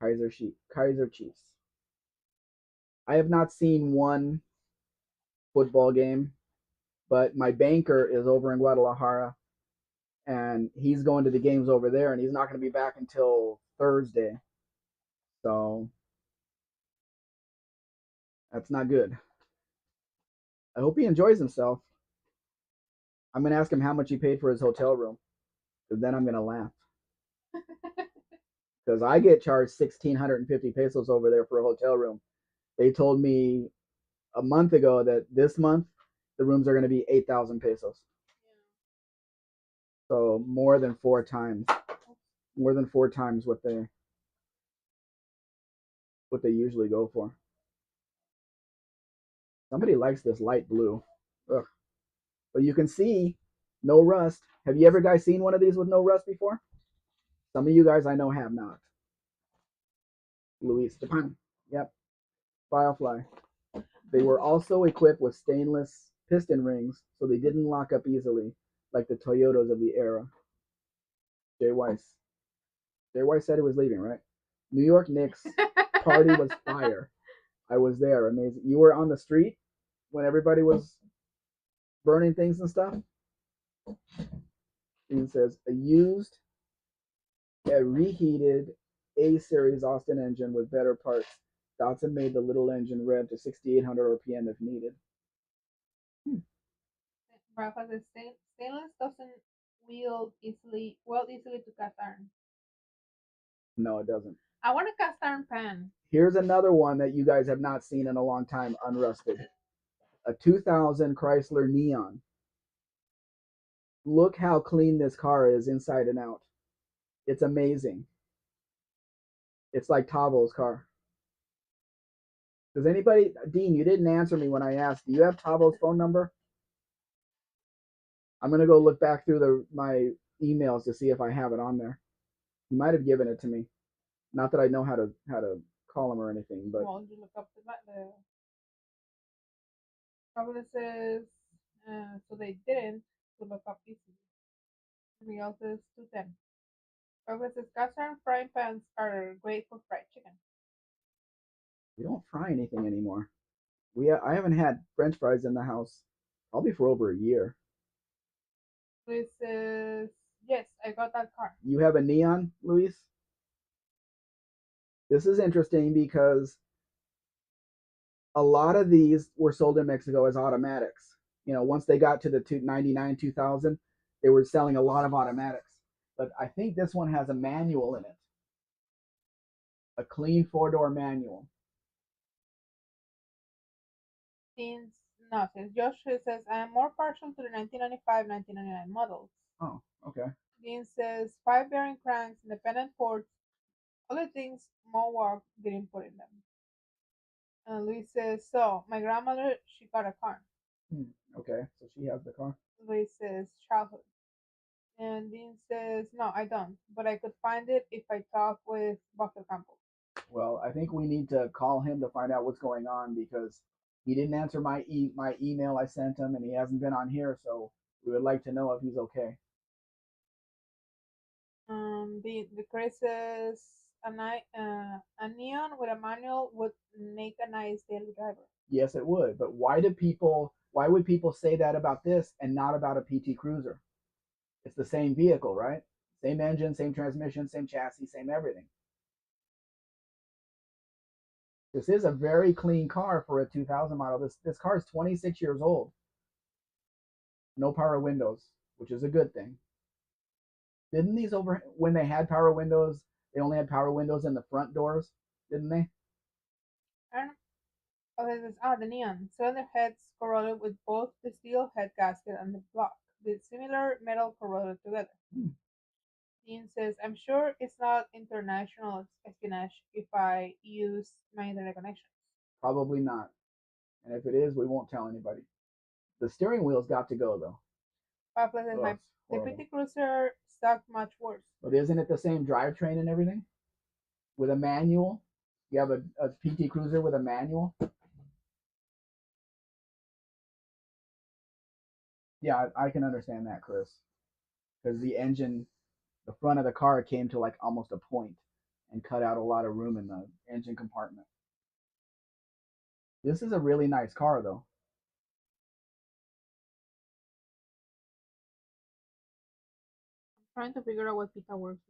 Kaiser Chiefs. I have not seen one football game, but my banker is over in Guadalajara, and he's going to the games over there, and he's not going to be back until Thursday. So that's not good. I hope he enjoys himself. I'm going to ask him how much he paid for his hotel room, because then I'm going to laugh. Because I get charged 1,650 pesos over there for a hotel room. They told me a month ago that this month the rooms are going to be 8,000 pesos. So more than 4 times, what they usually go for. Somebody likes this light blue. Ugh. But you can see no rust. Have you ever guys seen one of these with no rust before? Some of you guys I know have not. Luis Japan. Yep. Firefly. They were also equipped with stainless piston rings, so they didn't lock up easily, like the Toyotas of the era. Jay Weiss. Jay Weiss said he was leaving, right? New York Knicks party was fire. I was there. Amazing. You were on the street when everybody was burning things and stuff? And it says a reheated A series Austin engine with better parts. Datsun made the little engine rev to 6,800 RPM if needed. Rafa says stainless doesn't weld easily to cast iron. No, it doesn't. I want a cast iron pan. Here's another one that you guys have not seen in a long time, unrusted. A 2000 Chrysler Neon. Look how clean this car is inside and out. It's amazing. It's like Tavo's car. Does anybody, Dean, you didn't answer me when I asked, do you have Tavo's phone number? I'm going to go look back through my emails to see if I have it on there. He might have given it to me. Not that I know how to call him or anything, but. Well, you look up the probably says, so they didn't to look up easily. Something else is 210. Probably says cast iron frying pans are great for fried chicken. We don't fry anything anymore. I haven't had French fries in the house probably for over a year. Luis says, yes, I got that car. You have a Neon, Luis? This is interesting because a lot of these were sold in Mexico as automatics. You know, once they got to the 99, 2000, they were selling a lot of automatics. But I think this one has a manual in it. A clean 4-door manual. Since Josh says I am more partial to the 1995, 1999 models. Oh, okay. Dean says 5 bearing cranks, independent ports, other things Mohawk didn't put in them. And Luis says, so my grandmother, she got a car. Okay, so she has the car. Luis says childhood. And Dean says, no, I don't, but I could find it if I talk with Buster Campbell. Well, I think we need to call him to find out what's going on because he didn't answer my email I sent him, and he hasn't been on here, so we would like to know if he's okay. The Chris says a neon with a manual would make a nice daily driver. Yes, it would. But why would people say that about this and not about a PT Cruiser? It's the same vehicle, right? Same engine, same transmission, same chassis, same everything. This is a very clean car for a 2000 model. This car is 26 years old. No power windows, which is a good thing. Didn't these when they had power windows, they only had power windows in the front doors, didn't they? I don't know. Oh, this is the neon. Cylinder heads corroded with both the steel head gasket and the block. The similar metal corroded together. Dean says, I'm sure it's not international espionage if I use my internet connections. Probably not. And if it is, we won't tell anybody. The steering wheel's got to go, though. The PT Cruiser stuck much worse. But isn't it the same drivetrain and everything? With a manual? You have a PT Cruiser with a manual? Yeah, I can understand that, Chris. Because the engine, the front of the car came to like almost a point and cut out a lot of room in the engine compartment. This is a really nice car, though. trying to figure out what pita works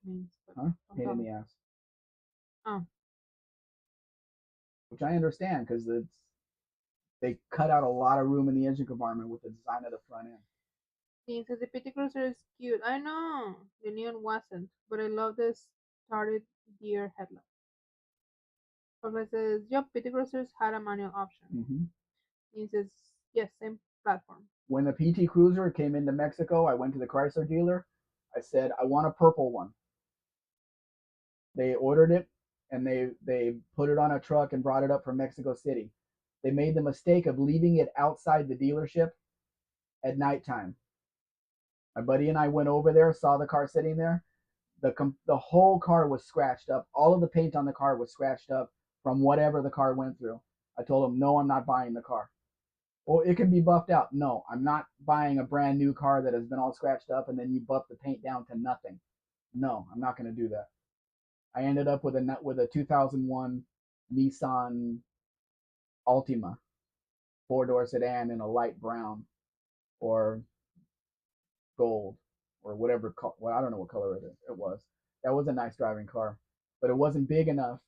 means. But Huh? Pain in the ass. Oh. Which I understand because they cut out a lot of room in the engine compartment with the design of the front end. He says the PT Cruiser is cute. I know the neon wasn't, but I love this started deer headlight. Papa says, "Yep, PT Cruisers had a manual option." Mm-hmm. He says, "Yes, same platform." When the PT Cruiser came into Mexico, I went to the Chrysler dealer. I said, I want a purple one. They ordered it and they put it on a truck and brought it up from Mexico City. They made the mistake of leaving it outside the dealership at nighttime. My buddy and I went over there, saw the car sitting there. The whole car was scratched up. All of the paint on the car was scratched up from whatever the car went through. I told him, no, I'm not buying the car. Well, it can be buffed out. No, I'm not buying a brand new car that has been all scratched up and then you buff the paint down to nothing. No, I'm not going to do that. I ended up with a 2001 Nissan Altima 4-door sedan in a light brown or gold or whatever. Well, I don't know what color it was. That was a nice driving car, but it wasn't big enough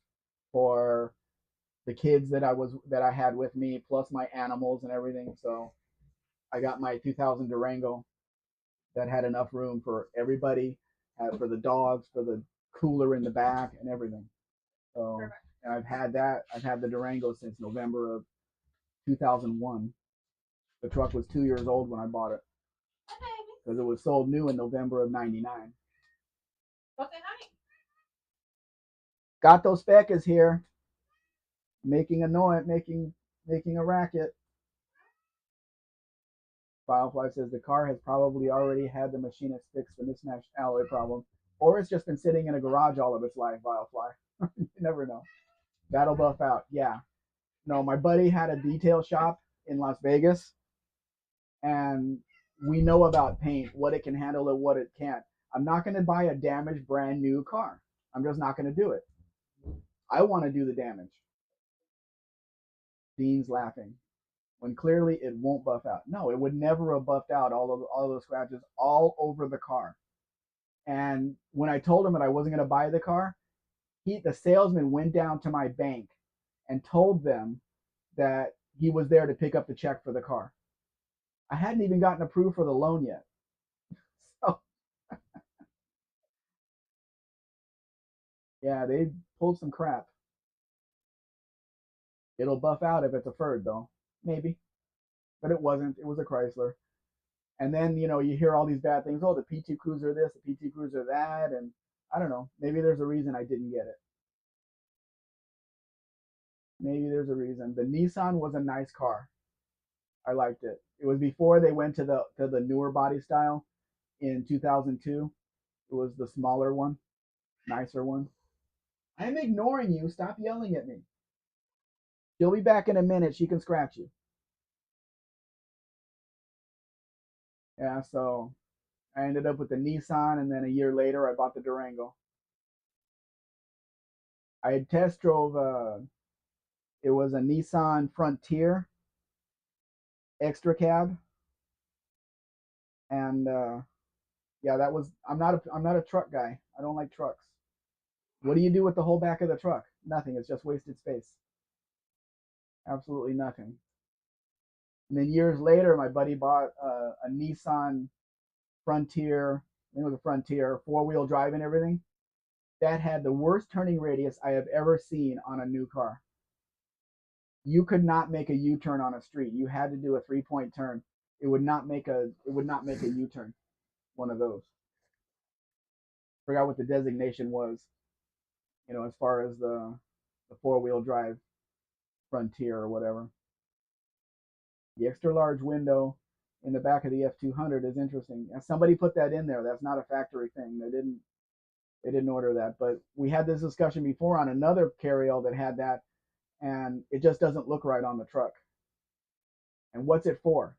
for the kids that I had with me, plus my animals and everything. So I got my 2000 Durango that had enough room for everybody, for the dogs, for the cooler in the back, and everything. So and I've had that. I've had the Durango since November of 2001. The truck was 2 years old when I bought it because it was sold new in November of '99. Gato Spec is here, making a noise, making a racket. Firefly says the car has probably already had the machinist fix the mismatched alloy problem, or it's just been sitting in a garage all of its life. Firefly, you never know. That'll buff out. Yeah. No, my buddy had a detail shop in Las Vegas, and we know about paint, what it can handle and what it can't. I'm not going to buy a damaged brand new car. I'm just not going to do it. I want to do the damage. Dean's laughing when clearly it won't buff out. No, it would never have buffed out all those scratches all over the car. And when I told him that I wasn't going to buy the car, the salesman went down to my bank and told them that he was there to pick up the check for the car. I hadn't even gotten approved for the loan yet. So yeah, they pulled some crap. It'll buff out if it's a Ford though. Maybe. But it wasn't. It was a Chrysler. And then, you hear all these bad things. Oh, the PT Cruiser this, the PT Cruiser that. And I don't know. Maybe there's a reason I didn't get it. Maybe there's a reason. The Nissan was a nice car. I liked it. It was before they went to the newer body style in 2002. It was the smaller one, nicer one. I'm ignoring you. Stop yelling at me. She'll be back in a minute. She can scratch you. Yeah, so I ended up with the Nissan, and then a year later, I bought the Durango. I had test drove. It was a Nissan Frontier extra cab, and yeah, that was. I'm not a truck guy. I don't like trucks. What do you do with the whole back of the truck? Nothing. It's just wasted space. Absolutely nothing. And then years later, my buddy bought a Nissan Frontier. I think it was a Frontier, 4-wheel drive and everything. That had the worst turning radius I have ever seen on a new car. You could not make a U-turn on a street. You had to do a 3-point turn. It would not make a U-turn. One of those. Forgot what the designation was. As far as the 4-wheel drive Frontier or whatever. The extra large window in the back of the F200 is interesting. And somebody put that in there. That's not a factory thing. They didn't order that. But we had this discussion before on another carryall that had that, and it just doesn't look right on the truck. And what's it for?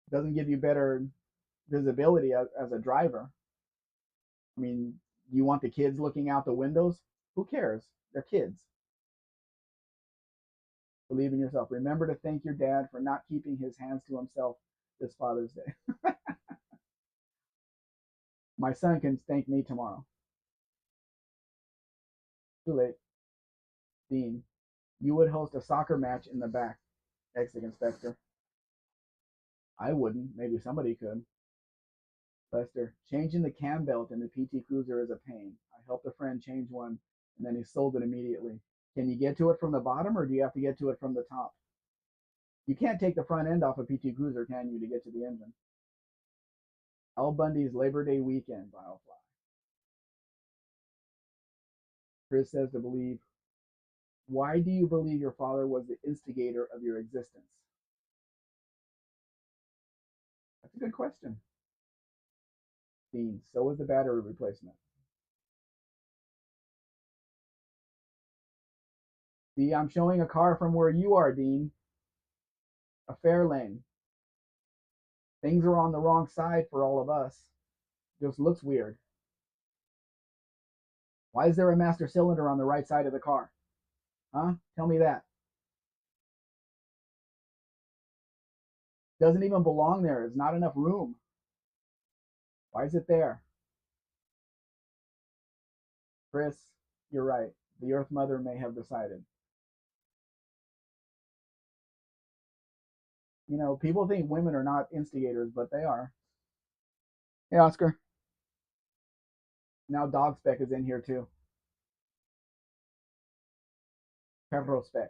It doesn't give you better visibility as a driver. I mean, you want the kids looking out the windows? Who cares? They're kids. Believe in yourself. Remember to thank your dad for not keeping his hands to himself this Father's Day. My son can thank me tomorrow. Too late. Dean, you would host a soccer match in the back. Exit inspector. I wouldn't. Maybe somebody could. Lester, changing the cam belt in the PT Cruiser is a pain. I helped a friend change one, and then he sold it immediately. Can you get to it from the bottom, or do you have to get to it from the top? You can't take the front end off a PT Cruiser, can you, to get to the engine? Al Bundy's Labor Day weekend, Biofly. Chris says to believe. Why do you believe your father was the instigator of your existence? That's a good question. Dean, so was the battery replacement. See, I'm showing a car from where you are, Dean. A Fairlane. Things are on the wrong side for all of us. Just looks weird. Why is there a master cylinder on the right side of the car? Huh? Tell me that. Doesn't even belong there. There's not enough room. Why is it there? Chris, you're right. The Earth Mother may have decided. You know, people think women are not instigators, but they are. Hey, Oscar. Now Dog Spec is in here too. Pepro Spec.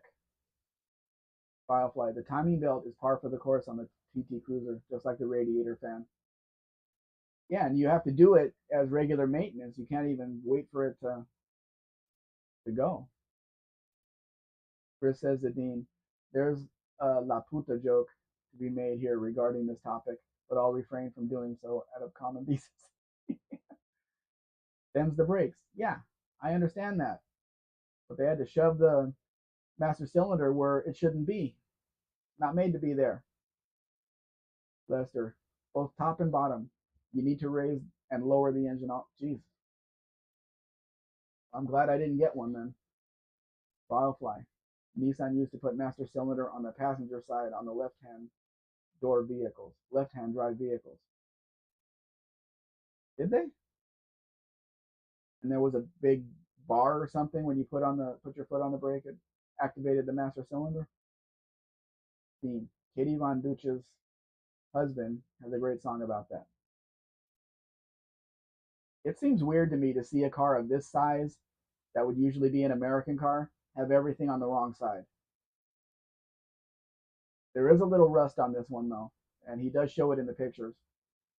Firefly. The timing belt is par for the course on the TT Cruiser, just like the radiator fan. Yeah, and you have to do it as regular maintenance. You can't even wait for it to go. Chris says to Dean, there's a La Puta joke to be made here regarding this topic, but I'll refrain from doing so out of common decency. Them's the brakes. Yeah, I understand that. But they had to shove the master cylinder where it shouldn't be. Not made to be there. Lester, both top and bottom. You need to raise and lower the engine off. Jeez. I'm glad I didn't get one then. Firefly. Nissan used to put master cylinder on the passenger side on the left-hand door vehicles, left-hand drive vehicles. Did they? And there was a big bar or something when you put your foot on the brake, it activated the master cylinder. Theme. Katie Von Duch's husband has a great song about that. It seems weird to me to see a car of this size that would usually be an American car have everything on the wrong side. There is a little rust on this one though, and he does show it in the pictures.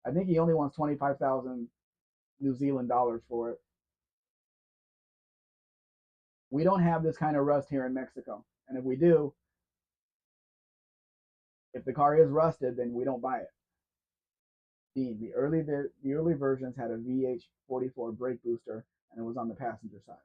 I think he only wants 25,000 New Zealand dollars for it. We don't have this kind of rust here in Mexico, and if we do, if the car is rusted, then we don't buy it. Dean, the early versions had a VH44 brake booster, and it was on the passenger side.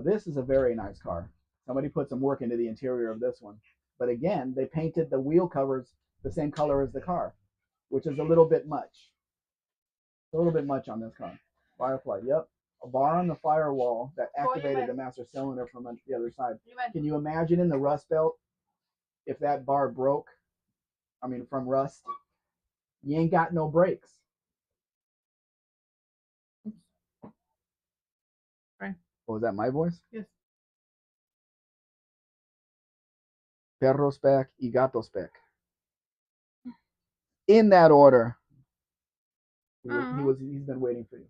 This is a very nice car. Somebody put some work into the interior of this one. But again, they painted the wheel covers the same color as the car, which is a little bit much. A little bit much on this car. Firefly, yep. A bar on the firewall that activated the master cylinder from the other side. Can you imagine in the rust belt if that bar broke? I mean, from rust, you ain't got no brakes. Right. Oh, was that my voice? Yes. Perro Spec y Gato Spec. In that order. He's been waiting for you.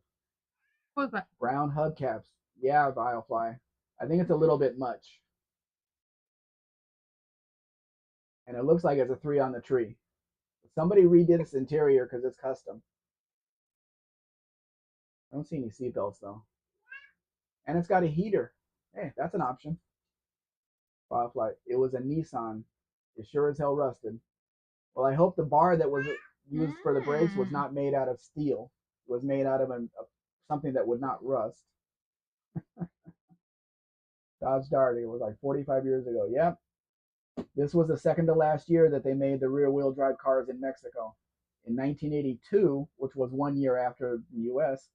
What's that? Brown hubcaps. Yeah, Firefly. I think it's a little bit much. And it looks like it's a 3 on the tree. Somebody redid this interior because it's custom. I don't see any seatbelts though. And it's got a heater. Hey, that's an option. Firefly. It was a Nissan. It sure as hell rusted. Well, I hope the bar that was used for the brakes was not made out of steel. It was made out of something that would not rust. Dodge Dart. It was like 45 years ago. Yep. This was the second to last year that they made the rear-wheel drive cars in Mexico. In 1982, which was 1 year after the U.S.,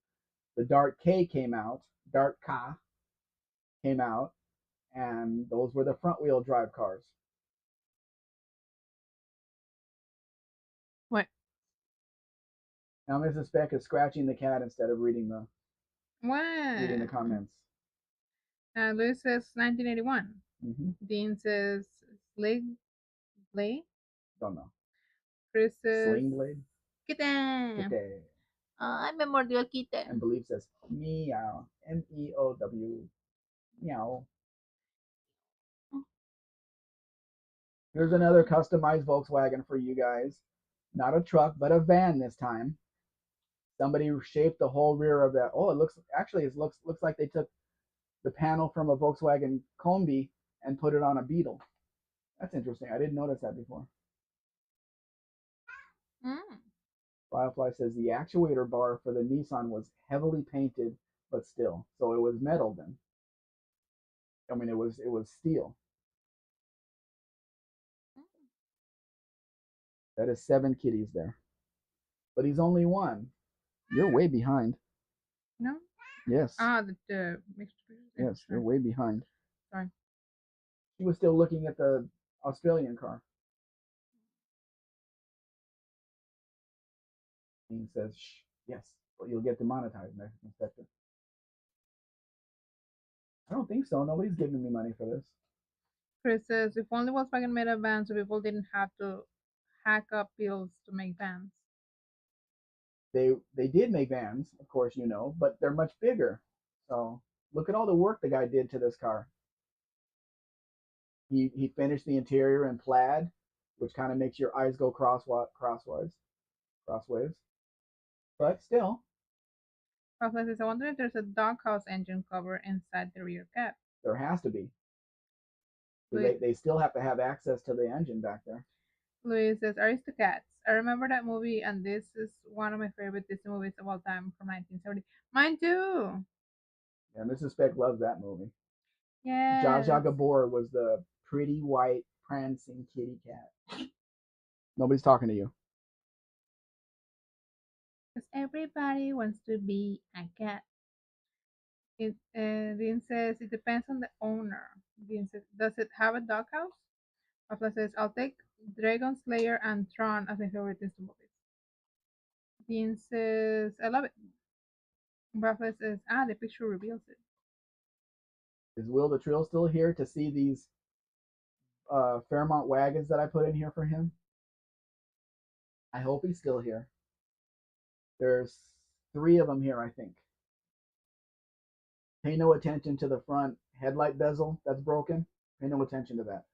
the Dart K came out. Dart K came out, and those were the front wheel drive cars. What? Now Mrs. Spec is scratching the cat instead of reading the What? comments. Louis says 1981. Mm-hmm. Dean says Slig Blade. Don't know. Chris says Sling Blade. Kitten. Kite. Ay, me mordió el kitten. And Believe says meow. MEOW. Meow. Here's another customized Volkswagen for you guys. Not a truck, but a van this time. Somebody shaped the whole rear of that. Oh, it looks like they took the panel from a Volkswagen Combi and put it on a Beetle. That's interesting. I didn't notice that before. Firefly says the actuator bar for the Nissan was heavily painted, but still, so it was metal then. I mean, it was steel. That is 7 kitties there, but he's only one. You're way behind. No. Yes. The mixed. Yes, you're way behind. Sorry. She was still looking at the Australian car. He says, "Shh, yes, well, you'll get demonetized, Inspector." I don't think so. Nobody's giving me money for this. Chris says, if only Volkswagen made a van so people didn't have to hack up bills to make vans. They did make vans, of course, but they're much bigger. So look at all the work the guy did to this car. He finished the interior in plaid, which kind of makes your eyes go crossways. But still. Rafa says, I wonder if there's a doghouse engine cover inside the rear cab. There has to be. They still have to have access to the engine back there. Louis says, Aristocats. I remember that movie, and this is one of my favorite Disney movies of all time from 1970. Mine too. Yeah, Mrs. Spec loves that movie. Yeah. Zsa Zsa Gabor was the pretty white prancing kitty cat. Nobody's talking to you. Because everybody wants to be a cat. Dean says it depends on the owner. Dean says, does it have a doghouse? Rafa says, I'll take Dragon Slayer and Tron as my favorite Disney movies. Dean says, I love it. Rafa says, the picture reveals it. Is Will the Trill still here to see these Fairmont wagons that I put in here for him? I hope he's still here. There's 3 of them here, I think. Pay no attention to the front headlight bezel that's broken. Pay no attention to that.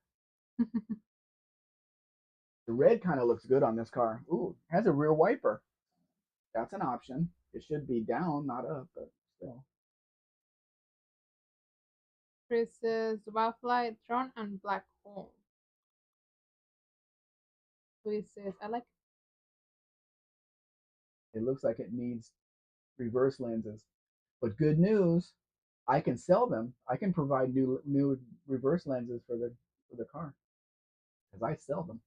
The red kind of looks good on this car. Ooh, it has a rear wiper. That's an option. It should be down, not up, but still. Chris says, Wildfly, Tron, and Black Hole. Louis says, I like it. It looks like it needs reverse lenses. But good news, I can sell them. I can provide new reverse lenses for the car because I sell them.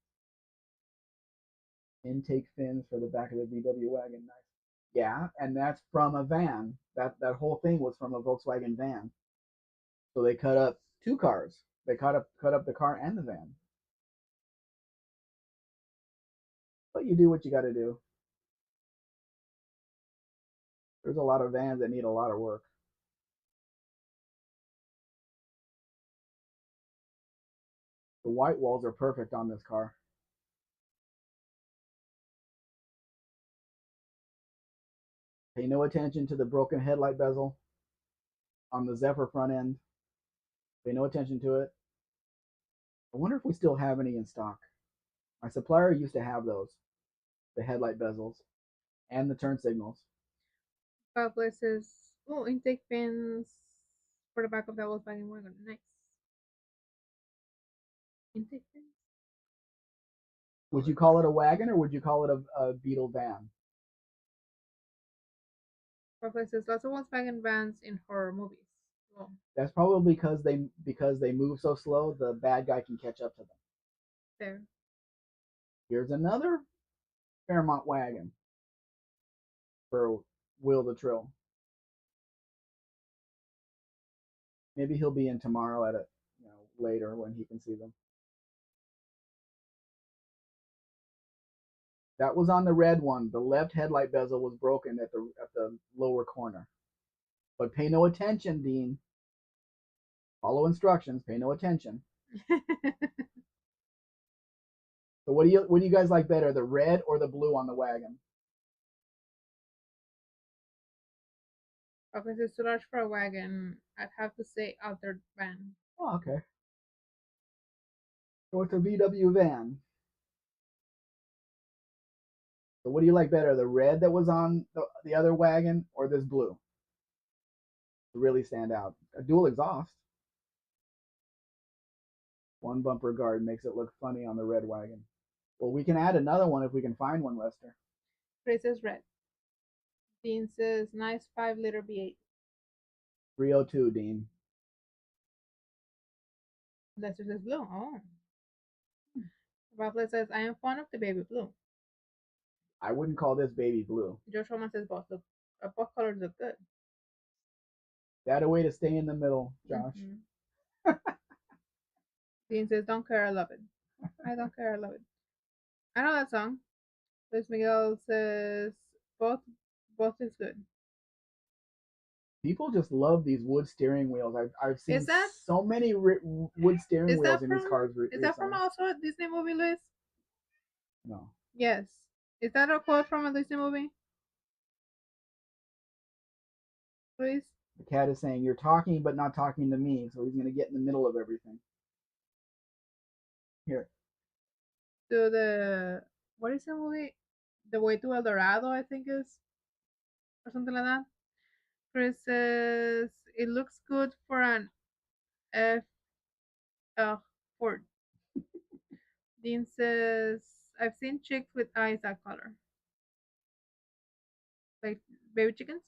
Intake fins for the back of the VW wagon. Nice. Yeah, and that's from a van. That whole thing was from a Volkswagen van. So they cut up 2 cars. They cut up the car and the van. But you do what you got to do. There's a lot of vans that need a lot of work. The white walls are perfect on this car. Pay no attention to the broken headlight bezel on the Zephyr front end. Pay no attention to it. I wonder if we still have any in stock. My supplier used to have those, the headlight bezels and the turn signals. places. Oh, intake fins for the back of the Volkswagen wagon. Nice. Intake fins. Would you call it a wagon or would you call it a Beetle van? Places. Lots of Volkswagen vans in horror movies. Oh. That's probably because they move so slow, the bad guy can catch up to them. There. Here's another Fairmont wagon for Will the Trill. Maybe he'll be in tomorrow at later when he can see them. That was on the red one. The left headlight bezel was broken at the lower corner. But pay no attention, Dean. Follow instructions. Pay no attention. So what do you guys like better, the red or the blue on the wagon? Okay, it's too large for a wagon. I'd have to say outer van. Oh, okay. So it's a VW van. So what do you like better, the red that was on the other wagon or this blue? To really stand out. A dual exhaust. One bumper guard makes it look funny on the red wagon. Well, we can add another one if we can find one, Lester. Chris says red. Dean says nice 5-liter V8. 302, Dean. Lester says blue. Oh. Buffalo says I am fond of the baby blue. I wouldn't call this baby blue. Josh Roman says both look, both colors look good. That a way to stay in the middle, Josh. Mm-hmm. Dean says, don't care, I love it. I don't care, I love it. I know that song. Luis Miguel says, both is good. People just love these wood steering wheels. I've seen so many wood steering wheels in these cars. Is that from also a Disney movie, Luis? No. Yes. Is that a quote from a Disney movie? Luis? The cat is saying, you're talking but not talking to me, so he's going to get in the middle of everything. Here. To the, what is the movie? The Way to El Dorado, I think is, or something like that. Chris says, it looks good for an F Ford. Dean says, I've seen chicks with eyes that color. Like baby chickens?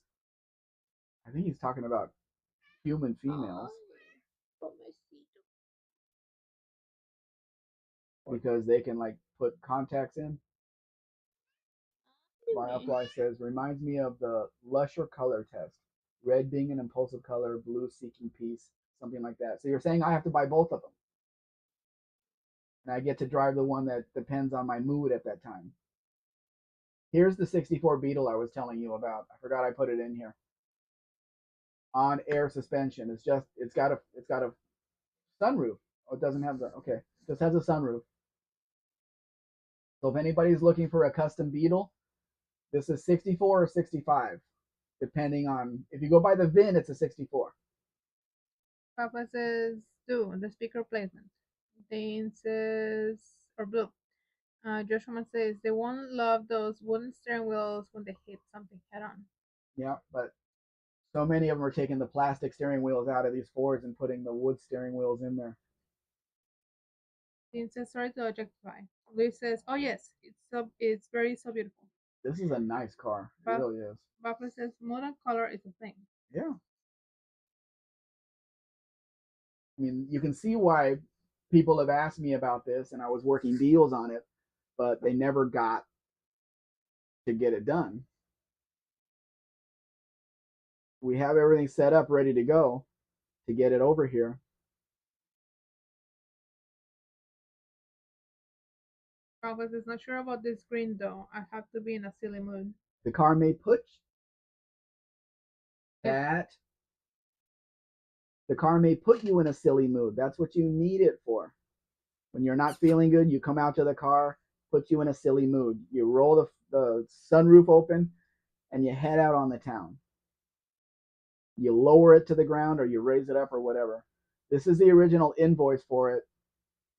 I think he's talking about human females. Because they can like put contacts in. Firefly says, reminds me of the Lusher color test. Red being an impulsive color, blue seeking peace, something like that. So you're saying I have to buy both of them. And I get to drive the one that depends on my mood at that time. Here's the 64 Beetle I was telling you about. I forgot I put it in here. On air suspension. It's got a sunroof. Oh, it doesn't have the okay. It just has a sunroof. So if anybody's looking for a custom Beetle, this is 64 or 65, depending on if you go by the VIN, it's a 64. Papa says do the speaker placement. Dane says or blue. Joshua says they won't love those wooden steering wheels when they hit something head on. Yeah, but so many of them are taking the plastic steering wheels out of these Fords and putting the wood steering wheels in there. Dean says sorry to objectify. Luis says, oh yes, it's very so beautiful. This is a nice car. It really is. Papa says modern color is a thing. Yeah. I mean, you can see why people have asked me about this, and I was working deals on it, but they never got to get it done. We have everything set up, ready to go to get it over here. Papa is not sure about this green though. I have to be in a silly mood. The car may put that. The car may put you in a silly mood. That's what you need it for. When you're not feeling good, you come out to the car, puts you in a silly mood. You roll the sunroof open, and you head out on the town. You lower it to the ground, or you raise it up, or whatever. This is the original invoice for it,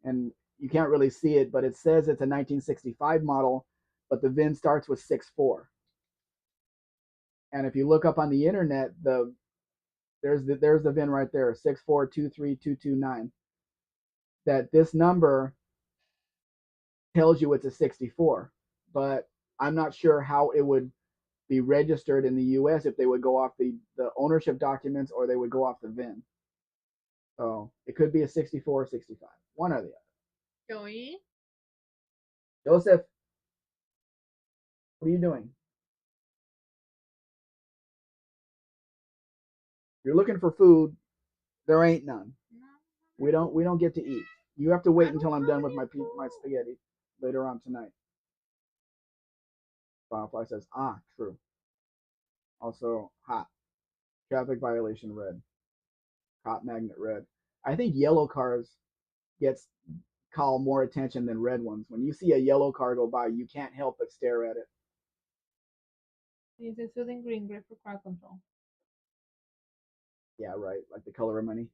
and you can't really see it, but it says it's a 1965 model, but the VIN starts with 64. And if you look up on the internet, there's the VIN right there, 6423229. That this number tells you it's a 64, but I'm not sure how it would be registered in the US if they would go off the ownership documents or they would go off the VIN. So it could be a 64 or 65, one or the other. Joey? Joseph, what are you doing? You're looking for food. There ain't none. We don't get to eat. You have to wait until I'm done with my spaghetti later on tonight. Firefly says, ah, true. Also, hot. Traffic violation red. Hot magnet red. I think yellow cars gets call more attention than red ones. When you see a yellow car go by, you can't help but stare at it. This is soothing green, great for crowd control. Yeah, right. Like the color of money.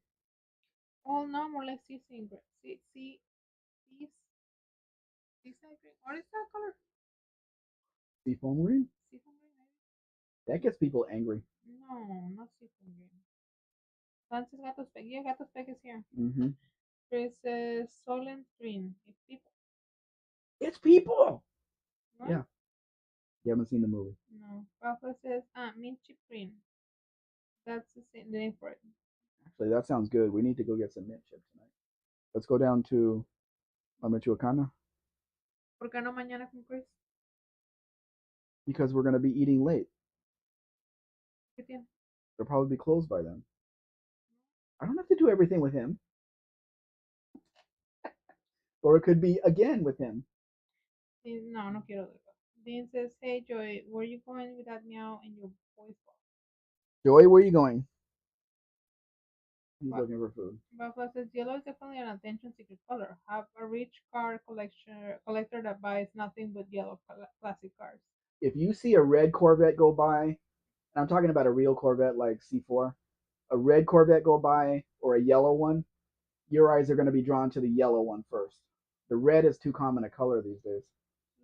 Oh no, more like seasoning green. Seaside green. What is that color? Seafoam green? Seafoam green, maybe? That gets people angry. No, not seafoam green. Francis Gato Spec. Yeah, Gato Spec is here. Mm-hmm. Chris says Solent green. It's people. It's people. What? Yeah. You haven't seen the movie. No. Papa says mint chip green. That's the name for it. Actually, that sounds good. We need to go get some mint chips tonight. Let's go down to La Michoacana. ¿Por qué no mañana con Chris? Because we're going to be eating late. ¿Qué tiene? They'll probably be closed by then. I don't have to do everything with him. Or it could be again with him. No, no quiero. Dean says, hey Joy, where are you going with that meow and your voice box? Joy, where are you going? He's looking for food. Buffalo says yellow is definitely an attention seeker color. Have a rich car collector that buys nothing but yellow classic cars. If you see a red Corvette go by, and I'm talking about a real Corvette like C4, a red Corvette go by or a yellow one, your eyes are going to be drawn to the yellow one first. The red is too common a color these days.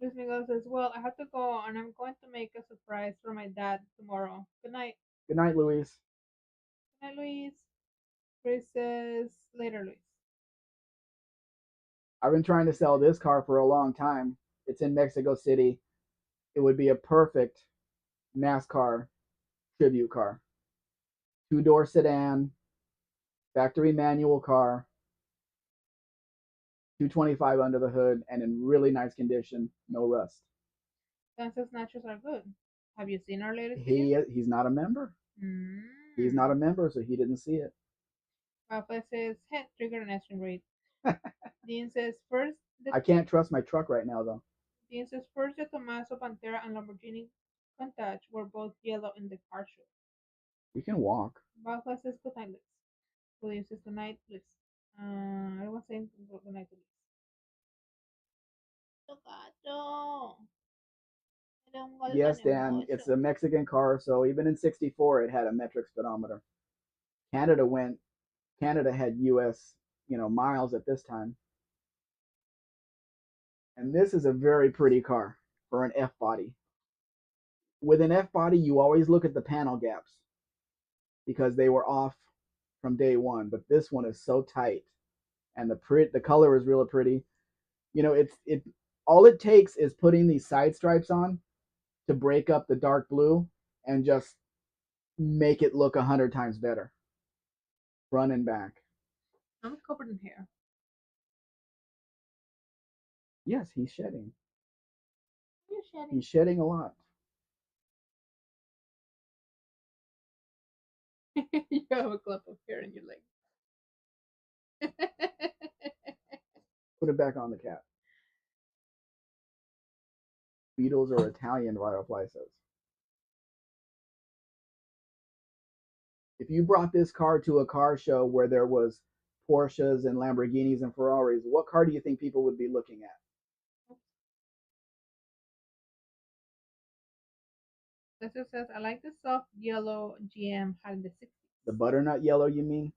Luis Miguel says, well, I have to go and I'm going to make a surprise for my dad tomorrow. Good night. Good night, Luis. Good night, Luis. Chris says, later, Luis. I've been trying to sell this car for a long time. It's in Mexico City. It would be a perfect NASCAR tribute car. Two-door sedan, factory manual car, 225 under the hood, and in really nice condition, no rust. Dance's nachos are good. Have you seen our latest video? He's not a member. He's not a member, so he didn't see it. Papa says, head trigger and ice cream rate. Dean says, first... I can't trust my truck right now, though. Dean says, first the Tommaso Pantera and Lamborghini Countach were both yellow in the car show. We can walk. Papa says, good night, Liz. William says, good night, Liz. Everyone's saying good night to Liz. Yes, Dan, it's a Mexican car, so even in 64 it had a metric speedometer. Canada had US, miles at this time. And this is a very pretty car for an F body. With an F body, you always look at the panel gaps because they were off from day one, but this one is so tight and the color is really pretty. All it takes is putting these side stripes on to break up the dark blue and just make it look 100 times better. Front and back. I'm covered in hair. Yes, he's shedding. You're shedding. He's shedding a lot. You have a clump of hair in your leg. Put it back on the cat. Beetles are Italian, Firefly says. If you brought this car to a car show where there was Porsches and Lamborghinis and Ferraris, what car do you think people would be looking at? Lester says, I like the soft yellow GM had in the 60s. The butternut yellow, you mean,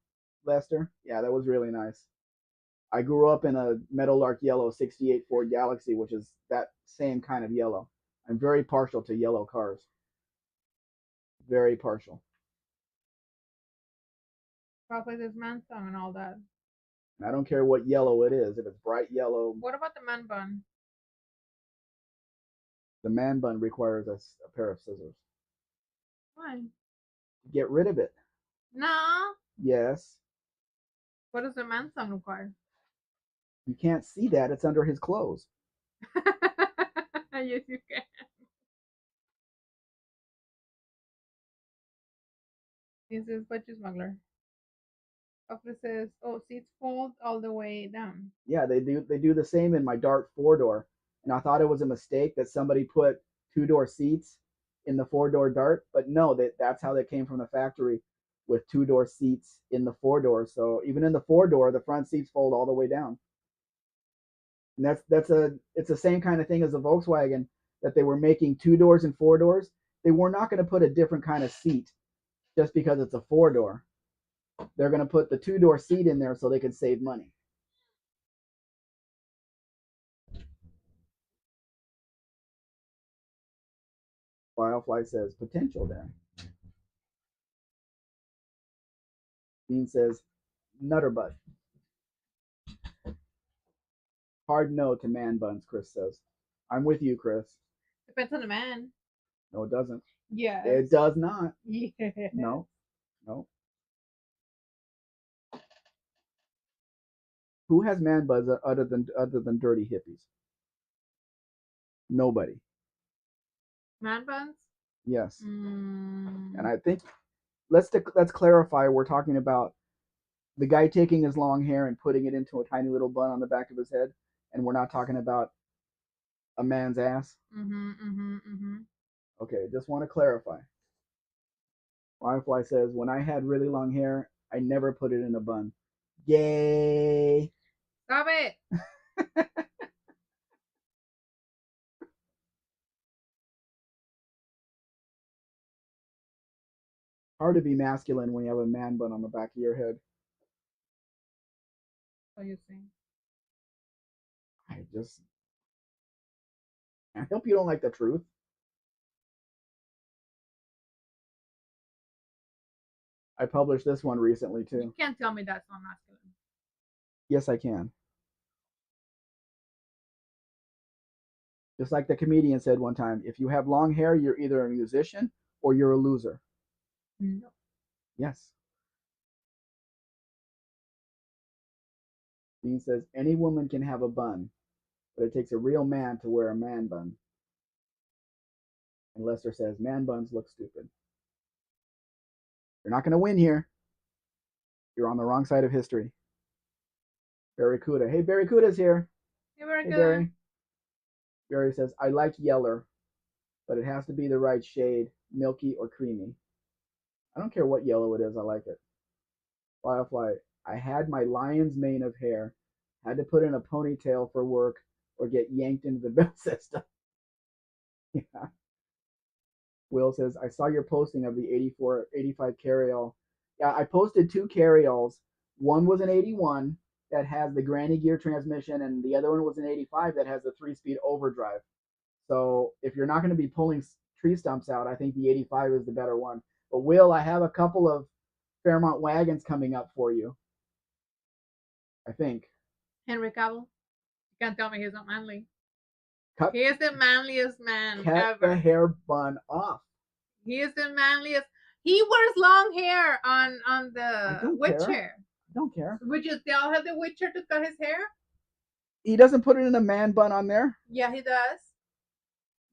Lester? Yeah, that was really nice. I grew up in a Meadowlark yellow 68 Ford Galaxy, which is that same kind of yellow. I'm very partial to yellow cars. Very partial. Probably this man song and all that. And I don't care what yellow it is. If it's bright yellow. What about the man bun? The man bun requires a pair of scissors. Why? Get rid of it. No. Yes. What does the man song require? You can't see that. It's under his clothes. Yes, you can. This is Butcher Smuggler. It says, "Oh, seats fold all the way down." Yeah, they do the same in my Dart 4-door, and I thought it was a mistake that somebody put 2-door seats in the 4-door Dart, but no, that's how they came from the factory with 2-door seats in the 4-door. So even in the 4-door, the front seats fold all the way down. And it's the same kind of thing as a Volkswagen that they were making 2 doors and 4 doors. They were not going to put a different kind of seat just because it's a 4-door. They're going to put the 2-door seat in there so they could save money. Firefly says potential there. Dean says nutterbutt. Hard no to man buns, Chris says. I'm with you, Chris. Depends on the man. No, it doesn't. Yes. It does not. Yeah. No. No. Who has man buns other than dirty hippies? Nobody. Man buns? Yes. And I think let's clarify. We're talking about the guy taking his long hair and putting it into a tiny little bun on the back of his head, and we're not talking about a man's ass. Okay, just want to clarify. Firefly says, when I had really long hair, I never put it in a bun. Yay! Stop it! Hard to be masculine when you have a man bun on the back of your head. What are you saying? I hope you don't like the truth. I published this one recently too. You can't tell me that's not masculine. Yes, I can. Just like the comedian said one time, if you have long hair, you're either a musician or you're a loser. No. Yes. Dean says any woman can have a bun, but it takes a real man to wear a man bun. And Lester says man buns look stupid. You're not going to win here. You're on the wrong side of history. Barracuda. Hey, Barracuda's here. Hey, Barracuda. Hey, Barry. Barry says, I like yeller, but it has to be the right shade, milky or creamy. I don't care what yellow it is, I like it. Firefly, I had my lion's mane of hair, had to put in a ponytail for work or get yanked into the belt system. Yeah. Will says, I saw your posting of the 85 carryall. Yeah, I posted 2 carryalls. One was an 81 that has the granny gear transmission, and the other one was an 85 that has the 3-speed overdrive. So if you're not going to be pulling tree stumps out, I think the 85 is the better one. But Will, I have a couple of Fairmont wagons coming up for you. I think. Henry Cavill. You can't tell me he's not manly. He is the manliest man ever. Cut the hair bun off. He is the manliest. He wears long hair on the Witcher. I don't care. Would you tell the Witcher to cut his hair? He doesn't put it in a man bun on there. Yeah, he does.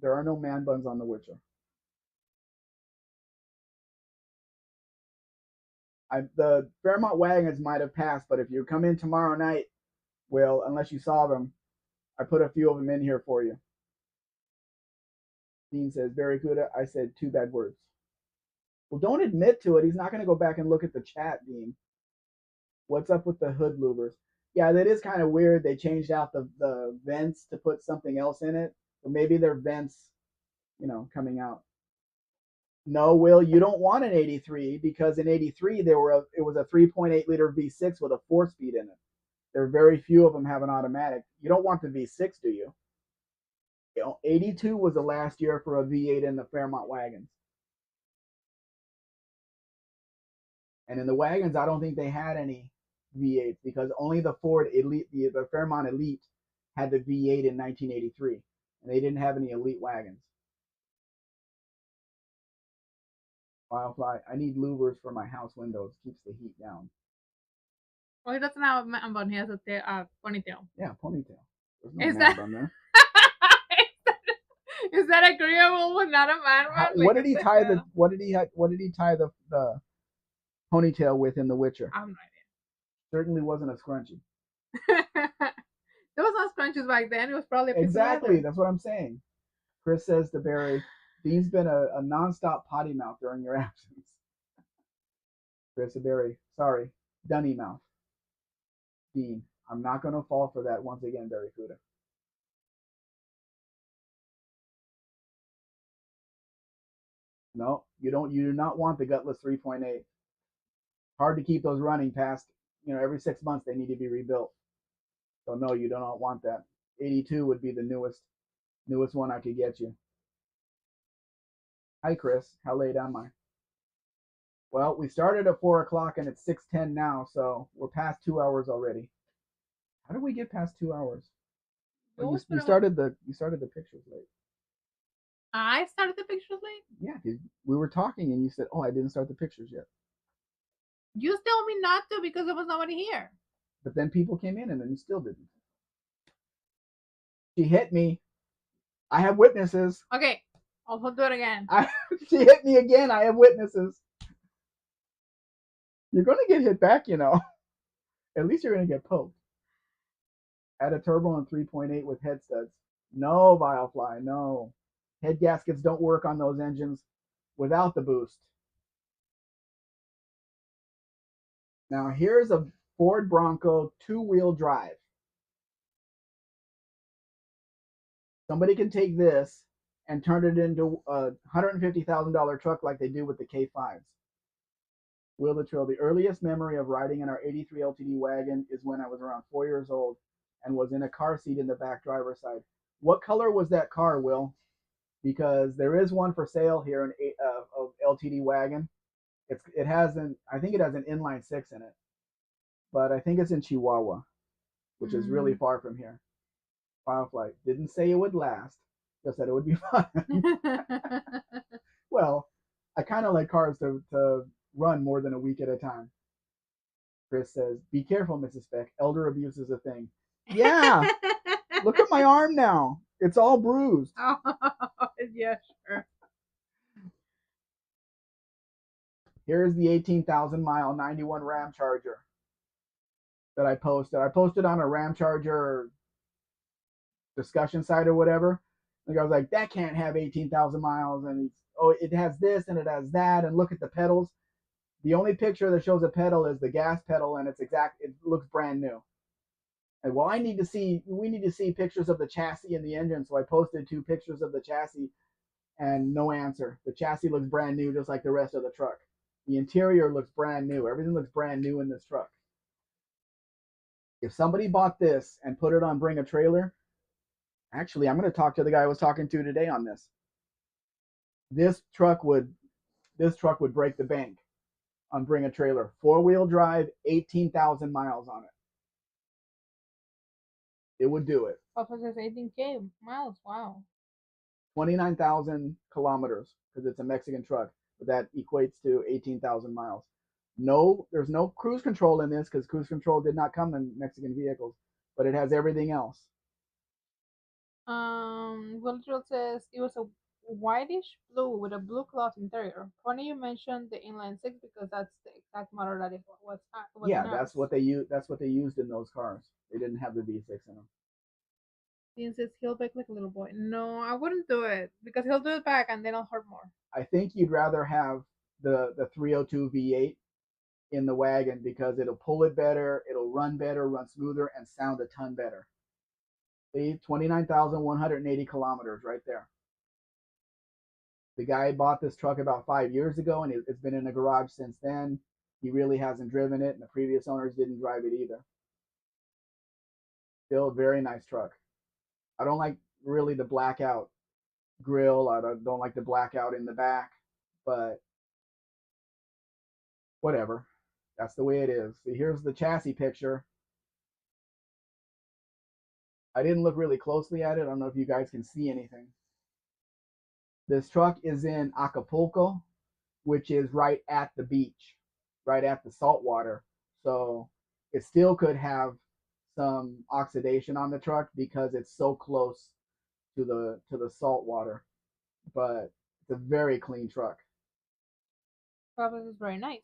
There are no man buns on the Witcher. The Fairmont wagons might have passed, but if you come in tomorrow night, Will, unless you saw them, I put a few of them in here for you. Dean says, Barracuda, I said 2 bad words. Well, don't admit to it. He's not going to go back and look at the chat, Dean. What's up with the hood louvers? Yeah, that is kind of weird. They changed out the vents to put something else in it. Or maybe they're vents, coming out. No, Will, you don't want an 83 because in 83 it was a 3.8 liter V6 with a 4-speed in it. There are very few of them have an automatic. You don't want the V6, do you? 82 was the last year for a V8 in the Fairmont wagons. And in the wagons, I don't think they had any V8s because only the Ford Elite, the Fairmont Elite, had the V8 in 1983, and they didn't have any Elite wagons. Firefly, I need louvers for my house windows. Keeps the heat down. Well, he doesn't have a man bun. He has a ponytail. Yeah, ponytail. There's no man bun there. Is that agreeable with not a man bun? What did he tie the ponytail with in The Witcher? I have no idea. Certainly wasn't a scrunchie. There was no scrunchies back then. It was probably a piece Exactly. of leather. That's what I'm saying. Chris says to Barry, Dean's been a nonstop potty mouth during your absence. Chris to Barry, sorry, dunny mouth. Dean, I'm not going to fall for that once again, Barry Cuda. No, you don't. You do not want the gutless 3.8. Hard to keep those running past. Every 6 months they need to be rebuilt. So no, you do not want that. 82 would be the newest one I could get you. Hi, Chris. How late am I? Well, we started at 4 o'clock and it's 6:10 now, so we're past 2 hours already. How did we get past 2 hours? You You, always put you them. started the pictures late. I started the pictures late. Yeah, we were talking and you said, "Oh, I didn't start the pictures yet." You told me not to because there was nobody here. But then people came in and then you still didn't. She hit me. I have witnesses. Okay, I'll do it again. She hit me again. I have witnesses. You're going to get hit back, At least you're going to get poked. Add a turbo on 3.8 with head studs. No, Vilefly, no. Head gaskets don't work on those engines without the boost. Now here's a Ford Bronco two-wheel drive. Somebody can take this and turn it into a $150,000 truck like they do with the K5s. Wheel the Trail. The earliest memory of riding in our 83 LTD wagon is when I was around 4 years old and was in a car seat in the back driver's side. What color was that car, Will? Because there is one for sale here, an LTD wagon. I think it has an inline six in it, but I think it's in Chihuahua, which is really far from here. Firefly didn't say it would last, just said it would be fun. Well, I kind of like cars to run more than a week at a time. Chris says, "Be careful, Mrs. Spec. Elder abuse is a thing." Yeah, look at my arm now. It's all bruised. Oh, yeah, sure. Here's the 18,000 mile 91 Ram Charger that I posted. I posted on a Ram Charger discussion site or whatever. The guy was like, "That can't have 18,000 miles." And it has this and it has that. And look at the pedals. The only picture that shows a pedal is the gas pedal, and it looks brand new. And well, we need to see pictures of the chassis and the engine. So I posted 2 pictures of the chassis and no answer. The chassis looks brand new, just like the rest of the truck. The interior looks brand new. Everything looks brand new in this truck. If somebody bought this and put it on Bring a Trailer, actually, I'm going to talk to the guy I was talking to today on this. This truck would break the bank on Bring a Trailer. 4-wheel drive, 18,000 miles on it. It would do it. Also says 18K miles. Wow. 29,000 kilometers because it's a Mexican truck, but that equates to 18,000 miles. No, there's no cruise control in this because cruise control did not come in Mexican vehicles, but it has everything else. Wiltrill says it was a whitish blue with a blue cloth interior. Funny you mentioned the inline six because that's the exact model that it was. Yeah, that's what they used. That's what they used in those cars. They didn't have the V6 in them. Dean says he'll bake like a little boy. No, I wouldn't do it because he'll do it back and then I'll hurt more. I think you'd rather have the 302 V8 in the wagon because it'll pull it better, it'll run better, run smoother, and sound a ton better. See, 29,180 kilometers right there. The guy bought this truck about 5 years ago, and it's been in the garage since then. He really hasn't driven it, and the previous owners didn't drive it either. Still a very nice truck. I don't like really the blackout grill. I don't like the blackout in the back, but whatever. That's the way it is. See, here's the chassis picture. I didn't look really closely at it. I don't know if you guys can see anything. This truck is in Acapulco, which is right at the beach, right at the salt water. So it still could have some oxidation on the truck because it's so close to the salt water. But it's a very clean truck. Process is very nice.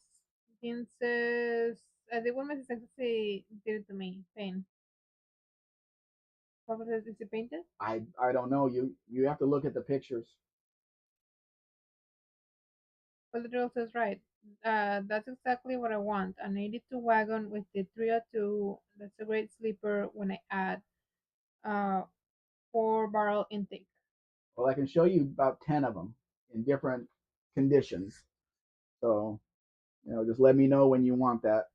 Dean says igual me dice si did it to me. Pain. What was it? Is it painted? I don't know. You have to look at the pictures. But the drill says right. That's exactly what I want. An 82 wagon with the 302. That's a great sleeper when I add 4-barrel intake. Well, I can show you about 10 of them in different conditions. So, just let me know when you want that.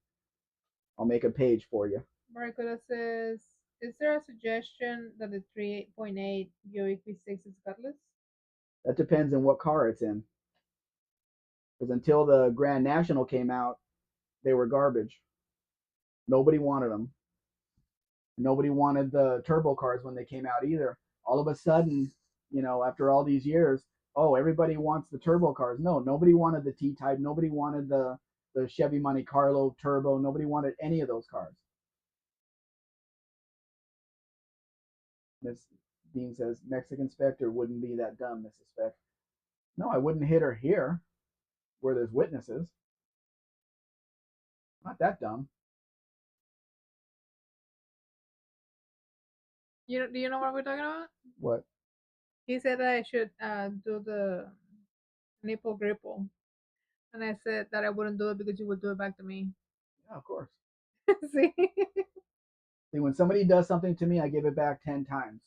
I'll make a page for you. Barracuda says, is there a suggestion that the 3.8 Buick V6 is gutless? That depends on what car it's in. Because until the Grand National came out, they were garbage. Nobody wanted them. Nobody wanted the turbo cars when they came out either. All of a sudden, after all these years, oh, everybody wants the turbo cars. No, nobody wanted the T-Type. Nobody wanted the Chevy Monte Carlo turbo. Nobody wanted any of those cars. Miss Dean says, Mexican Spectre wouldn't be that dumb, Mrs. Spec. No, I wouldn't hit her here where there's witnesses. Not that dumb. Do you know what we're talking about? What? He said that I should do the nipple gripple. And I said that I wouldn't do it because you would do it back to me. Yeah, of course. See? See, when somebody does something to me, I give it back 10 times.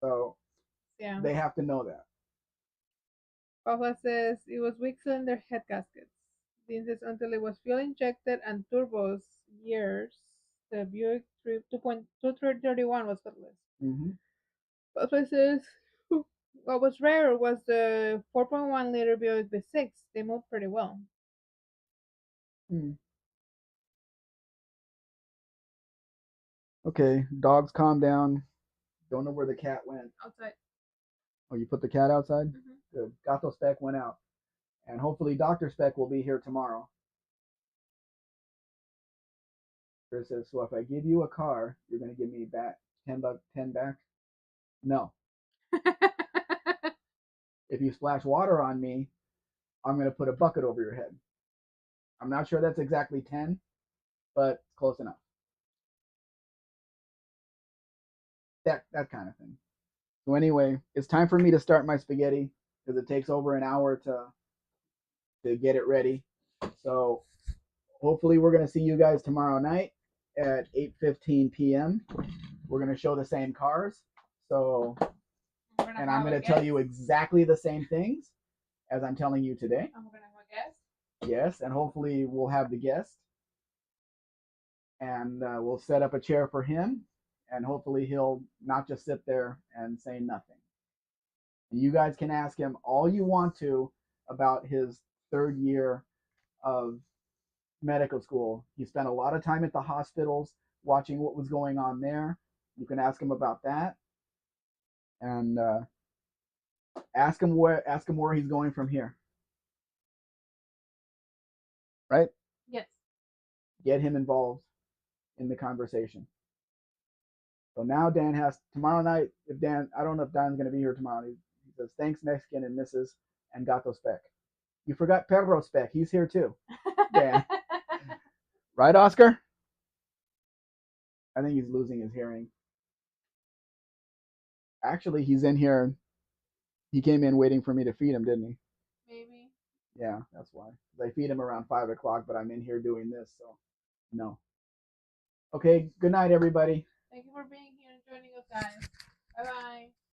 So yeah, they have to know that. Papa says it was weak cylinder head gaskets. Dean says until it was fuel injected and turbos years, the Buick 2.2331 was gutless. Papa says what was rare was the 4.1 liter Buick V6. They moved pretty well. Okay, dogs, calm down. Don't know where the cat went. Outside. Oh, you put the cat outside? Good. Gato Spec went out. And hopefully Dr. Spec will be here tomorrow. Chris says, so if I give you a car, you're going to give me back 10 back? No. If you splash water on me, I'm going to put a bucket over your head. I'm not sure that's exactly 10, but close enough. That kind of thing. So anyway, it's time for me to start my spaghetti because it takes over an hour to get it ready. So hopefully we're going to see you guys tomorrow night at 8:15 p.m. We're going to show the same cars. So, and I'm going to tell you exactly the same things as I'm telling you today. I'm going to have a guest. Yes, and hopefully we'll have the guest. And we'll set up a chair for him. And hopefully he'll not just sit there and say nothing. And you guys can ask him all you want to about his third year of medical school. He spent a lot of time at the hospitals watching what was going on there. You can ask him about that. And ask him where he's going from here. Right? Yes. Get him involved in the conversation. So now Dan has tomorrow night. If Dan, I don't know if Dan's going to be here tomorrow. He says thanks Mexican and Mrs. and Gato Spec. You forgot Perro Spec. He's here too. Dan. Right, Oscar? I think he's losing his hearing. Actually, he's in here. He came in waiting for me to feed him, didn't he? Maybe. Yeah, that's why. I feed him around 5 o'clock, but I'm in here doing this, so no. Okay, good night, everybody. Thank you for being here and joining us, guys. Bye-bye.